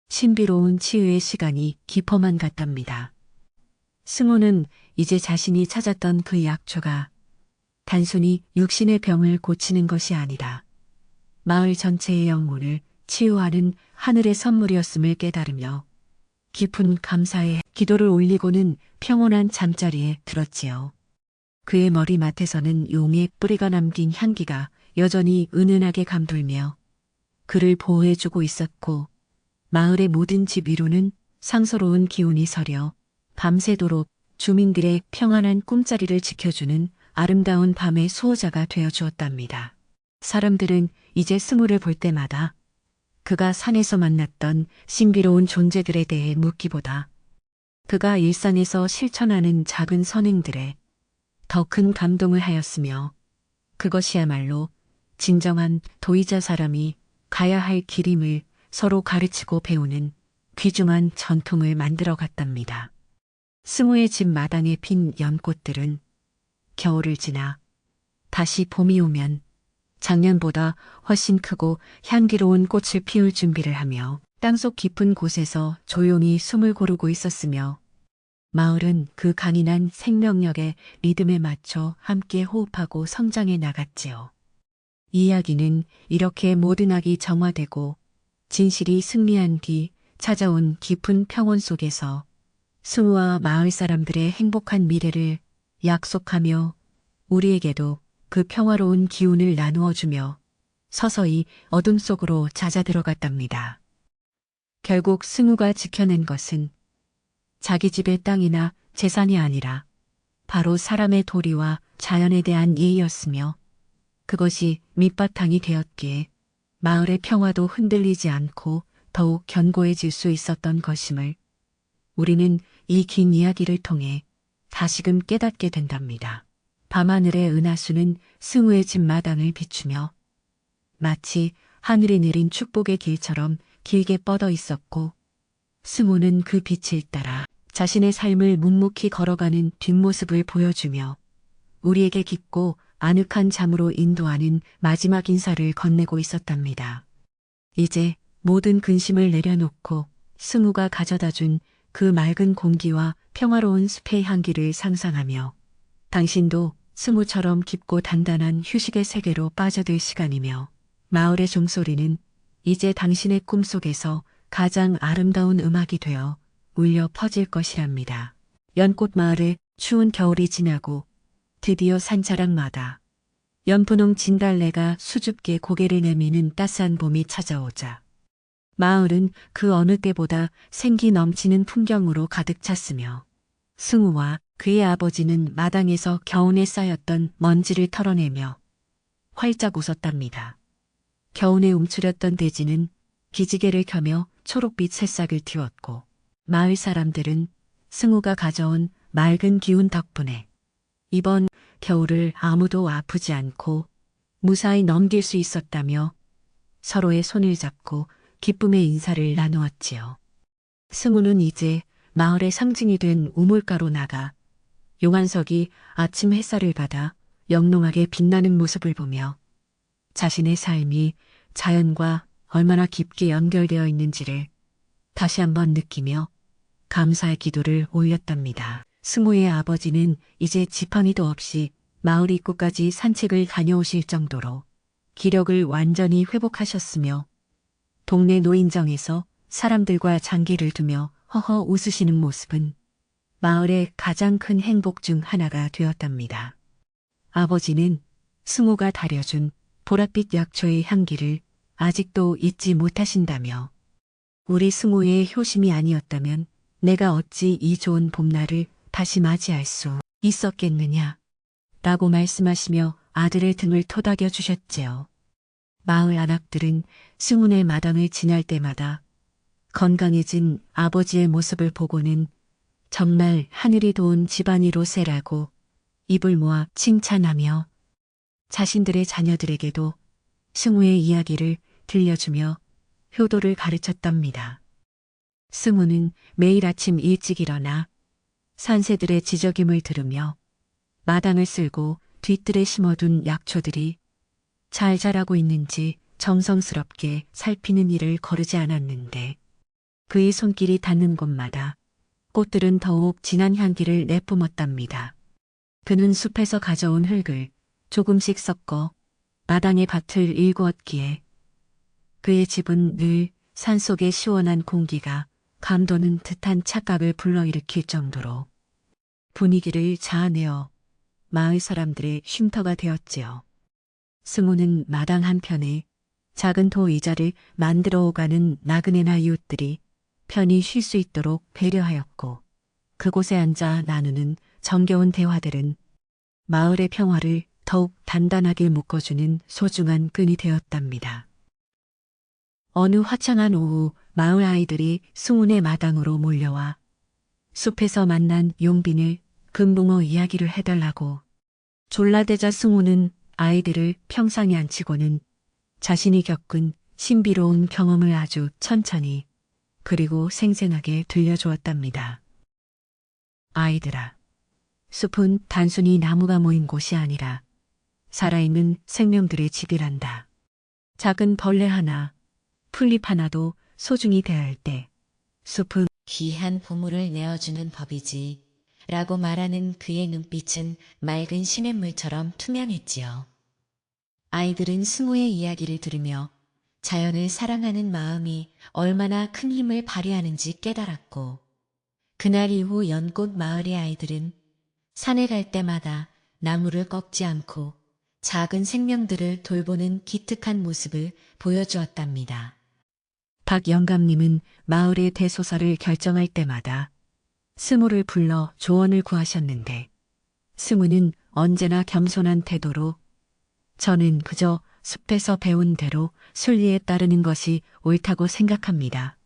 Speaker 1: 신비로운 치유의 시간이 깊어만 갔답니다. 승우는 이제 자신이 찾았던 그 약초가 단순히 육신의 병을 고치는 것이 아니라 마을 전체의 영혼을 치유하는 하늘의 선물이었음을 깨달으며 깊은 감사의 기도를 올리고는 평온한 잠자리에 들었지요. 그의 머리맡에서는 용의 뿌리가 남긴 향기가 여전히 은은하게 감돌며 그를 보호해주고 있었고, 마을의 모든 집 위로는 상서로운 기운이 서려 밤새도록 주민들의 평안한 꿈자리를 지켜주는 아름다운 밤의 수호자가 되어 주었답니다. 사람들은 이제 승우를 볼 때마다 그가 산에서 만났던 신비로운 존재들에 대해 묻기보다 그가 일상에서 실천하는 작은 선행들에 더 큰 감동을 하였으며, 그것이야말로 진정한 도의자 사람이 가야 할 길임을 서로 가르치고 배우는 귀중한 전통을 만들어 갔답니다. 승우의 집 마당에 핀 연꽃들은 겨울을 지나 다시 봄이 오면 작년보다 훨씬 크고 향기로운 꽃을 피울 준비를 하며 땅속 깊은 곳에서 조용히 숨을 고르고 있었으며 마을은 그 강인한 생명력의 리듬에 맞춰 함께 호흡하고 성장해 나갔지요. 이야기는 이렇게 모든 악이 정화되고 진실이 승리한 뒤 찾아온 깊은 평온 속에서 승우와 마을 사람들의 행복한 미래를 약속하며 우리에게도 그 평화로운 기운을 나누어 주며 서서히 어둠 속으로 잦아들어갔답니다. 결국 승우가 지켜낸 것은 자기 집의 땅이나 재산이 아니라 바로 사람의 도리와 자연에 대한 예의였으며 그것이 밑바탕이 되었기에 마을의 평화도 흔들리지 않고 더욱 견고해질 수 있었던 것임을 우리는 이 긴 이야기를 통해 다시금 깨닫게 된답니다. 밤하늘의 은하수는 승우의 집 마당을 비추며 마치 하늘에 내린 축복의 길처럼 길게 뻗어 있었고 승우는 그 빛을 따라 자신의 삶을 묵묵히 걸어가는 뒷모습을 보여주며 우리에게 깊고 아늑한 잠으로 인도하는 마지막 인사를 건네고 있었답니다. 이제 모든 근심을 내려놓고 승우가 가져다준 그 맑은 공기와 평화로운 숲의 향기를 상상하며 당신도 승우처럼 깊고 단단한 휴식의 세계로 빠져들 시간이며 마을의 종소리는 이제 당신의 꿈속에서 가장 아름다운 음악이 되어 울려 퍼질 것이랍니다. 연꽃 마을의 추운 겨울이 지나고 드디어 산자락마다 연분홍 진달래가 수줍게 고개를 내미는 따스한 봄이 찾아오자 마을은 그 어느 때보다 생기 넘치는 풍경으로 가득 찼으며 승우와 그의 아버지는 마당에서 겨우내 쌓였던 먼지를 털어내며 활짝 웃었답니다. 겨우내 움츠렸던 돼지는 기지개를 켜며 초록빛 새싹을 틔웠고 마을 사람들은 승우가 가져온 맑은 기운 덕분에 이번 겨울을 아무도 아프지 않고 무사히 넘길 수 있었다며 서로의 손을 잡고 기쁨의 인사를 나누었지요. 승우는 이제 마을의 상징이 된 우물가로 나가 용한석이 아침 햇살을 받아 영롱하게 빛나는 모습을 보며 자신의 삶이 자연과 얼마나 깊게 연결되어 있는지를 다시 한번 느끼며 감사의 기도를 올렸답니다. 승우의 아버지는 이제 지팡이도 없이 마을 입구까지 산책을 다녀오실 정도로 기력을 완전히 회복하셨으며 동네 노인정에서 사람들과 장기를 두며 허허 웃으시는 모습은 마을의 가장 큰 행복 중 하나가 되었답니다. 아버지는 승우가 다려준 보랏빛 약초의 향기를 아직도 잊지 못하신다며 우리 승우의 효심이 아니었다면 내가 어찌 이 좋은 봄날을 다시 맞이할 수 있었겠느냐 라고 말씀하시며 아들의 등을 토닥여 주셨지요. 마을 안악들은 승훈의 마당을 지날 때마다 건강해진 아버지의 모습을 보고는 정말 하늘이 도운 집안이로세라고 입을 모아 칭찬하며 자신들의 자녀들에게도 승우의 이야기를 들려주며 효도를 가르쳤답니다. 승우는 매일 아침 일찍 일어나 산새들의 지저귐을 들으며 마당을 쓸고 뒤뜰에 심어둔 약초들이 잘 자라고 있는지 정성스럽게 살피는 일을 거르지 않았는데 그의 손길이 닿는 곳마다 꽃들은 더욱 진한 향기를 내뿜었답니다. 그는 숲에서 가져온 흙을 조금씩 섞어 마당의 밭을 일구었기에 그의 집은 늘 산속의 시원한 공기가 감도는 듯한 착각을 불러일으킬 정도로 분위기를 자아내어 마을 사람들의 쉼터가 되었지요. 승우는 마당 한편에 작은 도 의자를 만들어 오가는 나그네나 이웃들이 편히 쉴 수 있도록 배려하였고 그곳에 앉아 나누는 정겨운 대화들은 마을의 평화를 더욱 단단하게 묶어주는 소중한 끈이 되었답니다. 어느 화창한 오후 마을 아이들이 승훈의 마당으로 몰려와 숲에서 만난 용빈을 금붕어 이야기를 해달라고 졸라대자 승훈은 아이들을 평상에 앉히고는 자신이 겪은 신비로운 경험을 아주 천천히 그리고 생생하게 들려주었답니다. 아이들아, 숲은 단순히 나무가 모인 곳이 아니라 살아있는 생명들의 집이란다. 작은 벌레 하나, 풀잎 하나도 소중히 대할 때 숲은
Speaker 4: 귀한 보물을 내어주는 법이지 라고 말하는 그의 눈빛은 맑은 시냇물처럼 투명했지요. 아이들은 승우의 이야기를 들으며 자연을 사랑하는 마음이 얼마나 큰 힘을 발휘하는지 깨달았고, 그날 이후 연꽃 마을의 아이들은 산에 갈 때마다 나무를 꺾지 않고 작은 생명들을 돌보는 기특한 모습을 보여주었답니다.
Speaker 1: 박 영감님은 마을의 대소사를 결정할 때마다 승우를 불러 조언을 구하셨는데 승우는 언제나 겸손한 태도로 저는 그저 숲에서 배운 대로 순리에 따르는 것이 옳다고 생각합니다.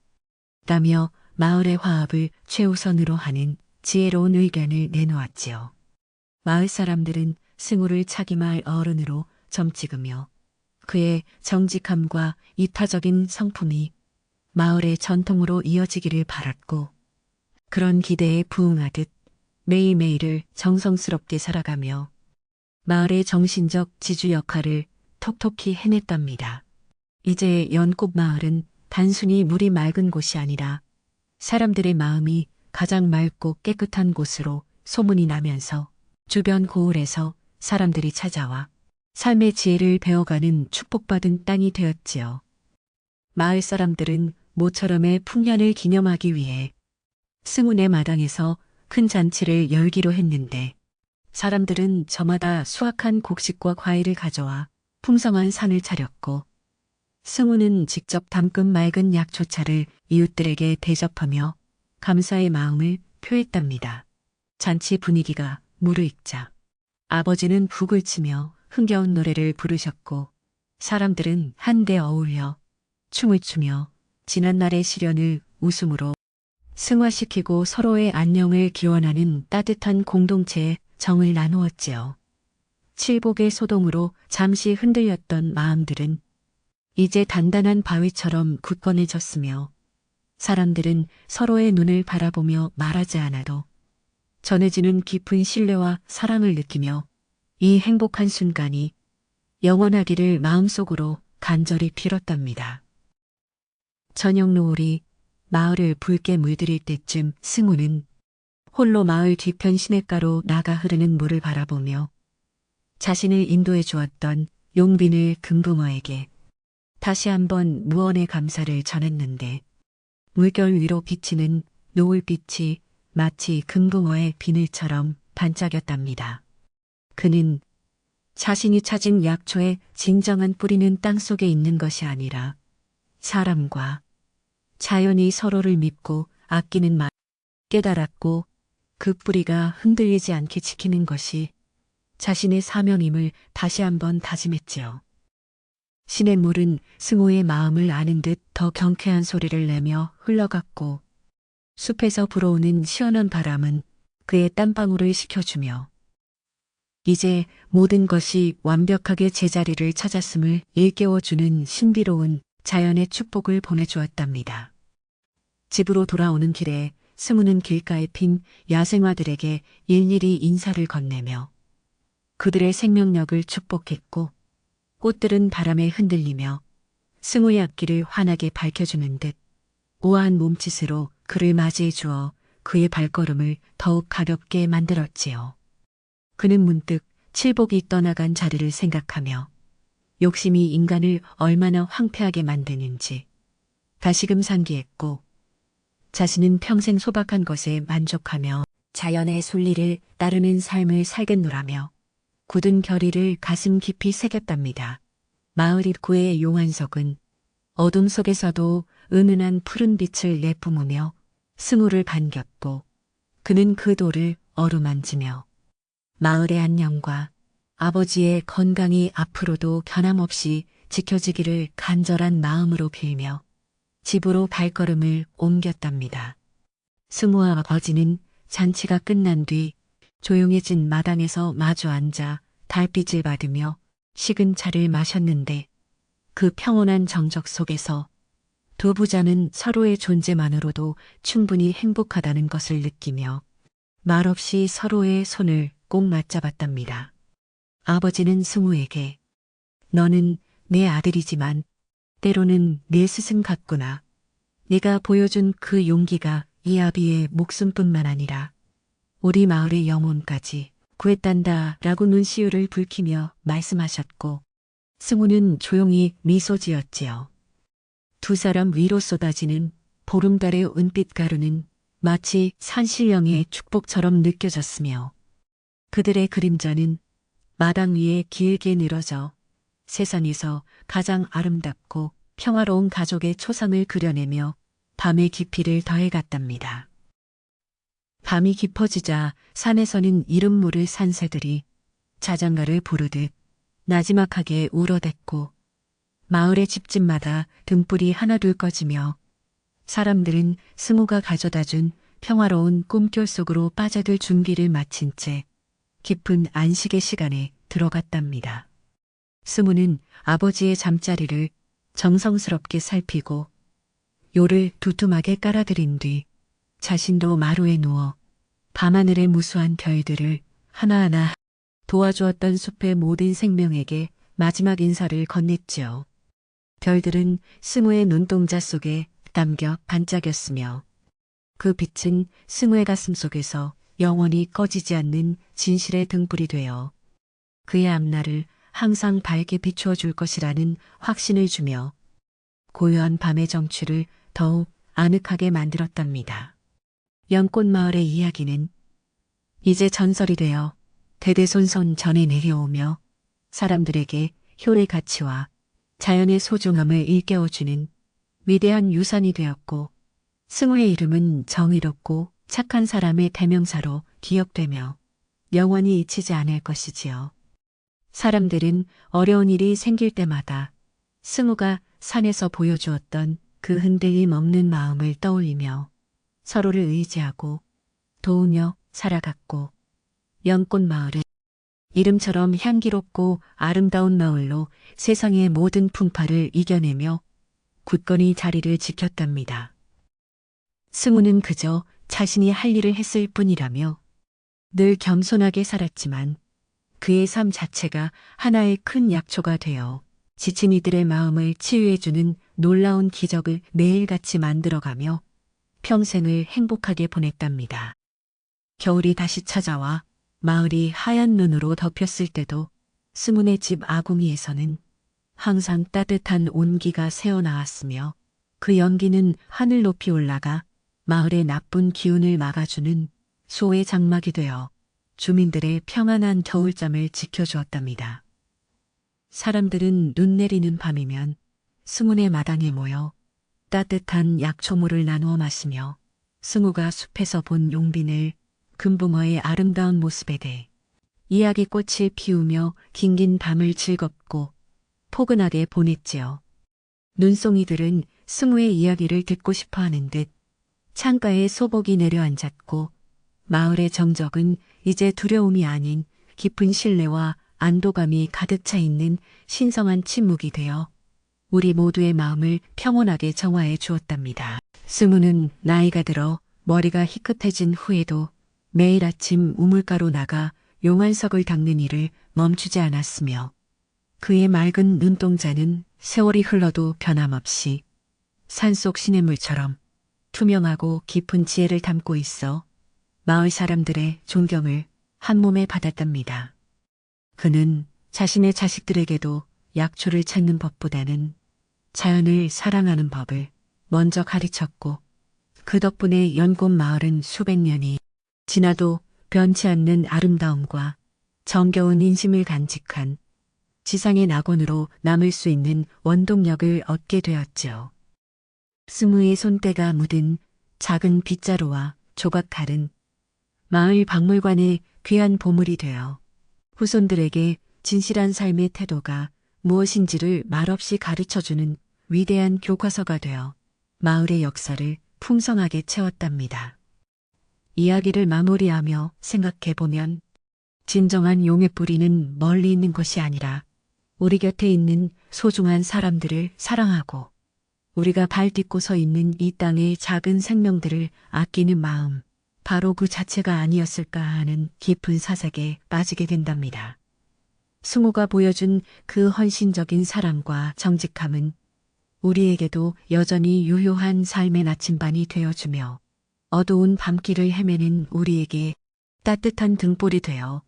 Speaker 1: 라며 마을의 화합을 최우선으로 하는 지혜로운 의견을 내놓았지요. 마을 사람들은 승우를 차기마을 어른으로 점찍으며 그의 정직함과 이타적인 성품이 마을의 전통으로 이어지기를 바랐고, 그런 기대에 부응하듯 매일매일을 정성스럽게 살아가며 마을의 정신적 지주 역할을 톡톡히 해냈답니다. 이제 연꽃 마을은 단순히 물이 맑은 곳이 아니라 사람들의 마음이 가장 맑고 깨끗한 곳으로 소문이 나면서 주변 고을에서 사람들이 찾아와 삶의 지혜를 배워가는 축복받은 땅이 되었지요. 마을 사람들은 모처럼의 풍년을 기념하기 위해 승훈의 마당에서 큰 잔치를 열기로 했는데 사람들은 저마다 수확한 곡식과 과일을 가져와 풍성한 상을 차렸고 승훈은 직접 담근 맑은 약초차를 이웃들에게 대접하며 감사의 마음을 표했답니다. 잔치 분위기가 무르익자 아버지는 북을 치며 흥겨운 노래를 부르셨고 사람들은 한데 어울려 춤을 추며 지난날의 시련을 웃음으로 승화시키고 서로의 안녕을 기원하는 따뜻한 공동체의 정을 나누었지요. 칠복의 소동으로 잠시 흔들렸던 마음들은 이제 단단한 바위처럼 굳건해졌으며 사람들은 서로의 눈을 바라보며 말하지 않아도 전해지는 깊은 신뢰와 사랑을 느끼며 이 행복한 순간이 영원하기를 마음속으로 간절히 빌었답니다. 저녁 노을이 마을을 붉게 물들일 때쯤 승우는 홀로 마을 뒤편 시냇가로 나가 흐르는 물을 바라보며 자신을 인도해 주었던 용빈을 금붕어에게 다시 한번 무언의 감사를 전했는데 물결 위로 비치는 노을빛이 마치 금붕어의 비늘처럼 반짝였답니다. 그는 자신이 찾은 약초의 진정한 뿌리는 땅속에 있는 것이 아니라 사람과 자연이 서로를 믿고 아끼는 맛 깨달았고 그 뿌리가 흔들리지 않게 지키는 것이 자신의 사명임을 다시 한번 다짐했지요. 시냇물은 승호의 마음을 아는 듯 더 경쾌한 소리를 내며 흘러갔고 숲에서 불어오는 시원한 바람은 그의 땀방울을 식혀주며 이제 모든 것이 완벽하게 제자리를 찾았음을 일깨워주는 신비로운 자연의 축복을 보내주었답니다. 집으로 돌아오는 길에 승우는 길가에 핀 야생화들에게 일일이 인사를 건네며 그들의 생명력을 축복했고 꽃들은 바람에 흔들리며 승우의 앞길을 환하게 밝혀주는 듯 우아한 몸짓으로 그를 맞이해 주어 그의 발걸음을 더욱 가볍게 만들었지요. 그는 문득 칠복이 떠나간 자리를 생각하며 욕심이 인간을 얼마나 황폐하게 만드는지 다시금 상기했고 자신은 평생 소박한 것에 만족하며 자연의 순리를 따르는 삶을 살겠노라며 굳은 결의를 가슴 깊이 새겼답니다. 마을 입구의 용안석은 어둠 속에서도 은은한 푸른 빛을 내뿜으며 승우를 반겼고 그는 그 돌을 어루만지며 마을의 안녕과 아버지의 건강이 앞으로도 변함없이 지켜지기를 간절한 마음으로 빌며 집으로 발걸음을 옮겼답니다. 승우와 아버지는 잔치가 끝난 뒤 조용해진 마당에서 마주 앉아 달빛을 받으며 식은 차를 마셨는데 그 평온한 정적 속에서 두 부자는 서로의 존재만으로도 충분히 행복하다는 것을 느끼며 말없이 서로의 손을 꼭 맞잡았답니다. 아버지는 승우에게 너는 내 아들이지만 때로는 내 스승 같구나. 네가 보여준 그 용기가 이 아비의 목숨뿐만 아니라 우리 마을의 영혼까지 구했단다 라고 눈시울을 붉히며 말씀하셨고 승우는 조용히 미소 지었지요. 두 사람 위로 쏟아지는 보름달의 은빛 가루는 마치 산신령의 축복처럼 느껴졌으며 그들의 그림자는 마당 위에 길게 늘어져 세상에서 가장 아름답고 평화로운 가족의 초상을 그려내며 밤의 깊이를 더해갔답니다. 밤이 깊어지자 산에서는 이름 모를 산새들이 자장가를 부르듯 나지막하게 울어댔고 마을의 집집마다 등불이 하나둘 꺼지며 사람들은 승우가 가져다준 평화로운 꿈결 속으로 빠져들 준비를 마친 채 깊은 안식의 시간에 들어갔답니다. 승우는 아버지의 잠자리를 정성스럽게 살피고 요를 두툼하게 깔아들인 뒤 자신도 마루에 누워 밤하늘의 무수한 별들을 하나하나 도와주었던 숲의 모든 생명에게 마지막 인사를 건넸지요. 별들은 승우의 눈동자 속에 담겨 반짝였으며 그 빛은 승우의 가슴 속에서 영원히 꺼지지 않는 진실의 등불이 되어 그의 앞날을 항상 밝게 비추어 줄 것이라는 확신을 주며 고요한 밤의 정취를 더욱 아늑하게 만들었답니다. 연꽃마을의 이야기는 이제 전설이 되어 대대손손 전해 내려오며 사람들에게 효의 가치와 자연의 소중함을 일깨워주는 위대한 유산이 되었고 승우의 이름은 정의롭고 착한 사람의 대명사로 기억되며 영원히 잊히지 않을 것이지요. 사람들은 어려운 일이 생길 때마다 승우가 산에서 보여주었던 그 흔들림 없는 마음을 떠올리며 서로를 의지하고 도우며 살아갔고 연꽃마을은 이름처럼 향기롭고 아름다운 마을로 세상의 모든 풍파를 이겨내며 굳건히 자리를 지켰답니다. 승우는 그저 자신이 할 일을 했을 뿐이라며 늘 겸손하게 살았지만 그의 삶 자체가 하나의 큰 약초가 되어 지친 이들의 마음을 치유해주는 놀라운 기적을 매일같이 만들어가며 평생을 행복하게 보냈답니다. 겨울이 다시 찾아와 마을이 하얀 눈으로 덮였을 때도 승우네 집 아궁이에서는 항상 따뜻한 온기가 새어나왔으며 그 연기는 하늘 높이 올라가 마을의 나쁜 기운을 막아주는 소의 장막이 되어 주민들의 평안한 겨울잠을 지켜주었답니다. 사람들은 눈 내리는 밤이면 승우네 마당에 모여 따뜻한 약초물을 나누어 마시며 승우가 숲에서 본 용빈을 금붕어의 아름다운 모습에 대해 이야기꽃을 피우며 긴긴 밤을 즐겁고 포근하게 보냈지요. 눈송이들은 승우의 이야기를 듣고 싶어하는 듯 창가에 소복이 내려앉았고 마을의 정적은 이제 두려움이 아닌 깊은 신뢰와 안도감이 가득 차 있는 신성한 침묵이 되어 우리 모두의 마음을 평온하게 정화해 주었답니다. 승우는 나이가 들어 머리가 희끗해진 후에도 매일 아침 우물가로 나가 용안석을 닦는 일을 멈추지 않았으며 그의 맑은 눈동자는 세월이 흘러도 변함없이 산속 시냇물처럼 투명하고 깊은 지혜를 담고 있어 마을 사람들의 존경을 한몸에 받았답니다. 그는 자신의 자식들에게도 약초를 찾는 법보다는 자연을 사랑하는 법을 먼저 가르쳤고 그 덕분에 연꽃 마을은 수백 년이 지나도 변치 않는 아름다움과 정겨운 인심을 간직한 지상의 낙원으로 남을 수 있는 원동력을 얻게 되었지요. 승우의 손때가 묻은 작은 빗자루와 조각칼은 마을 박물관의 귀한 보물이 되어 후손들에게 진실한 삶의 태도가 무엇인지를 말없이 가르쳐주는 위대한 교과서가 되어 마을의 역사를 풍성하게 채웠답니다. 이야기를 마무리하며 생각해보면 진정한 용의 뿌리는 멀리 있는 것이 아니라 우리 곁에 있는 소중한 사람들을 사랑하고 우리가 발 딛고 서 있는 이 땅의 작은 생명들을 아끼는 마음, 바로 그 자체가 아니었을까 하는 깊은 사색에 빠지게 된답니다. 승우가 보여준 그 헌신적인 사랑과 정직함은 우리에게도 여전히 유효한 삶의 나침반이 되어주며 어두운 밤길을 헤매는 우리에게 따뜻한 등불이 되어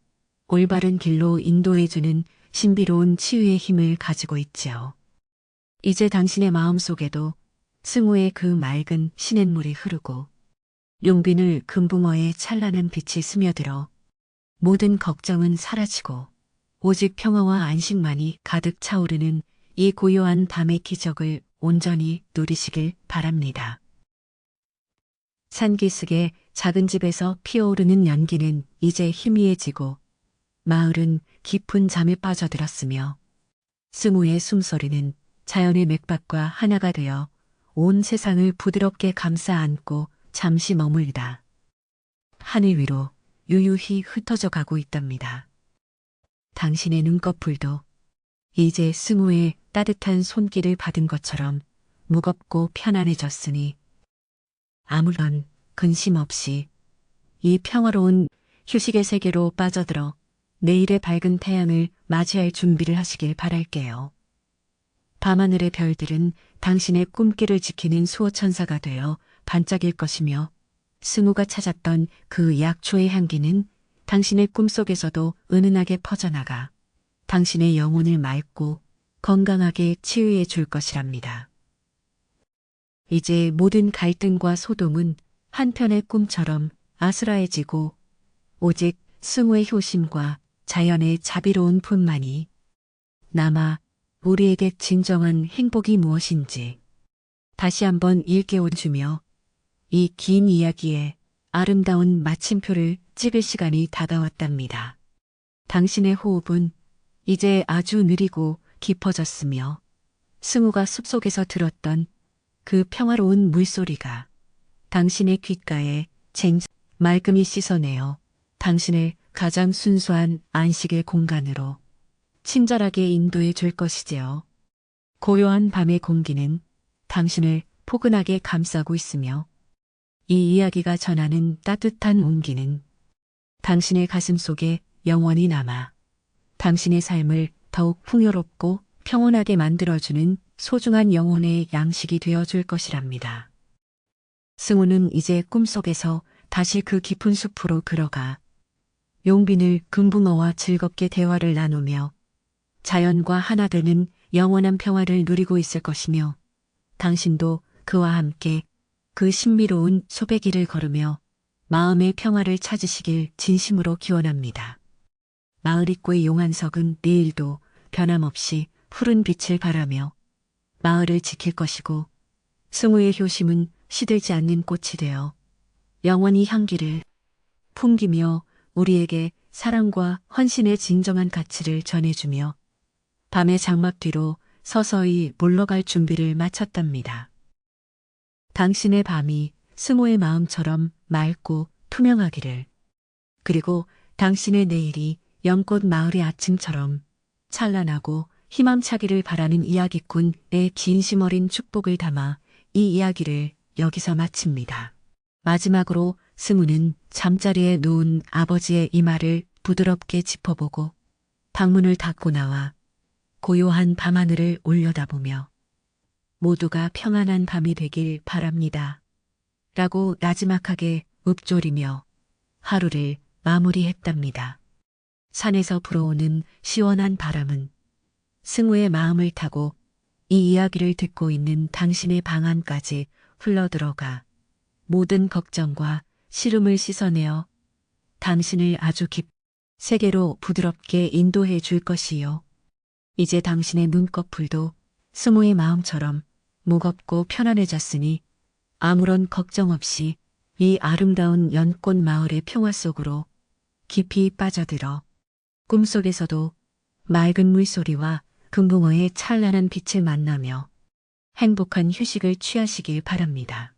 Speaker 1: 올바른 길로 인도해주는 신비로운 치유의 힘을 가지고 있지요. 이제 당신의 마음속에도 승우의 그 맑은 시냇물이 흐르고 용빈을 금붕어의 찬란한 빛이 스며들어 모든 걱정은 사라지고 오직 평화와 안식만이 가득 차오르는 이 고요한 밤의 기적을 온전히 누리시길 바랍니다. 산기슭의 작은 집에서 피어오르는 연기는 이제 희미해지고 마을은 깊은 잠에 빠져들었으며 승우의 숨소리는 자연의 맥박과 하나가 되어 온 세상을 부드럽게 감싸 안고 잠시 머물다 하늘 위로 유유히 흩어져 가고 있답니다. 당신의 눈꺼풀도 이제 승우의 따뜻한 손길을 받은 것처럼 무겁고 편안해졌으니 아무런 근심 없이 이 평화로운 휴식의 세계로 빠져들어 내일의 밝은 태양을 맞이할 준비를 하시길 바랄게요. 밤하늘의 별들은 당신의 꿈길을 지키는 수호천사가 되어 반짝일 것이며 승우가 찾았던 그 약초의 향기는 당신의 꿈속에서도 은은하게 퍼져나가 당신의 영혼을 맑고 건강하게 치유해 줄 것이랍니다. 이제 모든 갈등과 소동은 한편의 꿈처럼 아스라해지고 오직 승우의 효심과 자연의 자비로운 품만이 남아 우리에게 진정한 행복이 무엇인지 다시 한번 일깨워주며 이 긴 이야기에 아름다운 마침표를 찍을 시간이 다가왔답니다. 당신의 호흡은 이제 아주 느리고 깊어졌으며 승우가 숲속에서 들었던 그 평화로운 물소리가 당신의 귓가에 말끔히 씻어내어 당신을 가장 순수한 안식의 공간으로 친절하게 인도해 줄 것이지요. 고요한 밤의 공기는 당신을 포근하게 감싸고 있으며 이 이야기가 전하는 따뜻한 온기는 당신의 가슴 속에 영원히 남아 당신의 삶을 더욱 풍요롭고 평온하게 만들어주는 소중한 영혼의 양식이 되어줄 것이랍니다. 승우는 이제 꿈속에서 다시 그 깊은 숲으로 걸어가 용빈을 금붕어와 즐겁게 대화를 나누며 자연과 하나 되는 영원한 평화를 누리고 있을 것이며 당신도 그와 함께 그 신비로운 숲의 길을 걸으며 마음의 평화를 찾으시길 진심으로 기원합니다. 마을 입구의 용안석은 내일도 변함없이 푸른 빛을 발하며 마을을 지킬 것이고 승우의 효심은 시들지 않는 꽃이 되어 영원히 향기를 풍기며 우리에게 사랑과 헌신의 진정한 가치를 전해주며 밤의 장막 뒤로 서서히 물러갈 준비를 마쳤답니다. 당신의 밤이 승우의 마음처럼 맑고 투명하기를, 그리고 당신의 내일이 연꽃 마을의 아침처럼 찬란하고 희망차기를 바라는 이야기꾼의 진심 어린 축복을 담아 이 이야기를 여기서 마칩니다. 마지막으로 승우는 잠자리에 누운 아버지의 이마를 부드럽게 짚어보고 방문을 닫고 나와 고요한 밤하늘을 올려다보며 모두가 평안한 밤이 되길 바랍니다. 라고 나지막하게 읊조리며 하루를 마무리했답니다. 산에서 불어오는 시원한 바람은 승우의 마음을 타고 이 이야기를 듣고 있는 당신의 방 안까지 흘러들어가 모든 걱정과 시름을 씻어내어 당신을 아주 깊은 세계로 부드럽게 인도해 줄 것이요. 이제 당신의 눈꺼풀도 승우의 마음처럼 무겁고 편안해졌으니 아무런 걱정 없이 이 아름다운 연꽃 마을의 평화 속으로 깊이 빠져들어 꿈속에서도 맑은 물소리와 금붕어의 찬란한 빛을 만나며 행복한 휴식을 취하시길 바랍니다.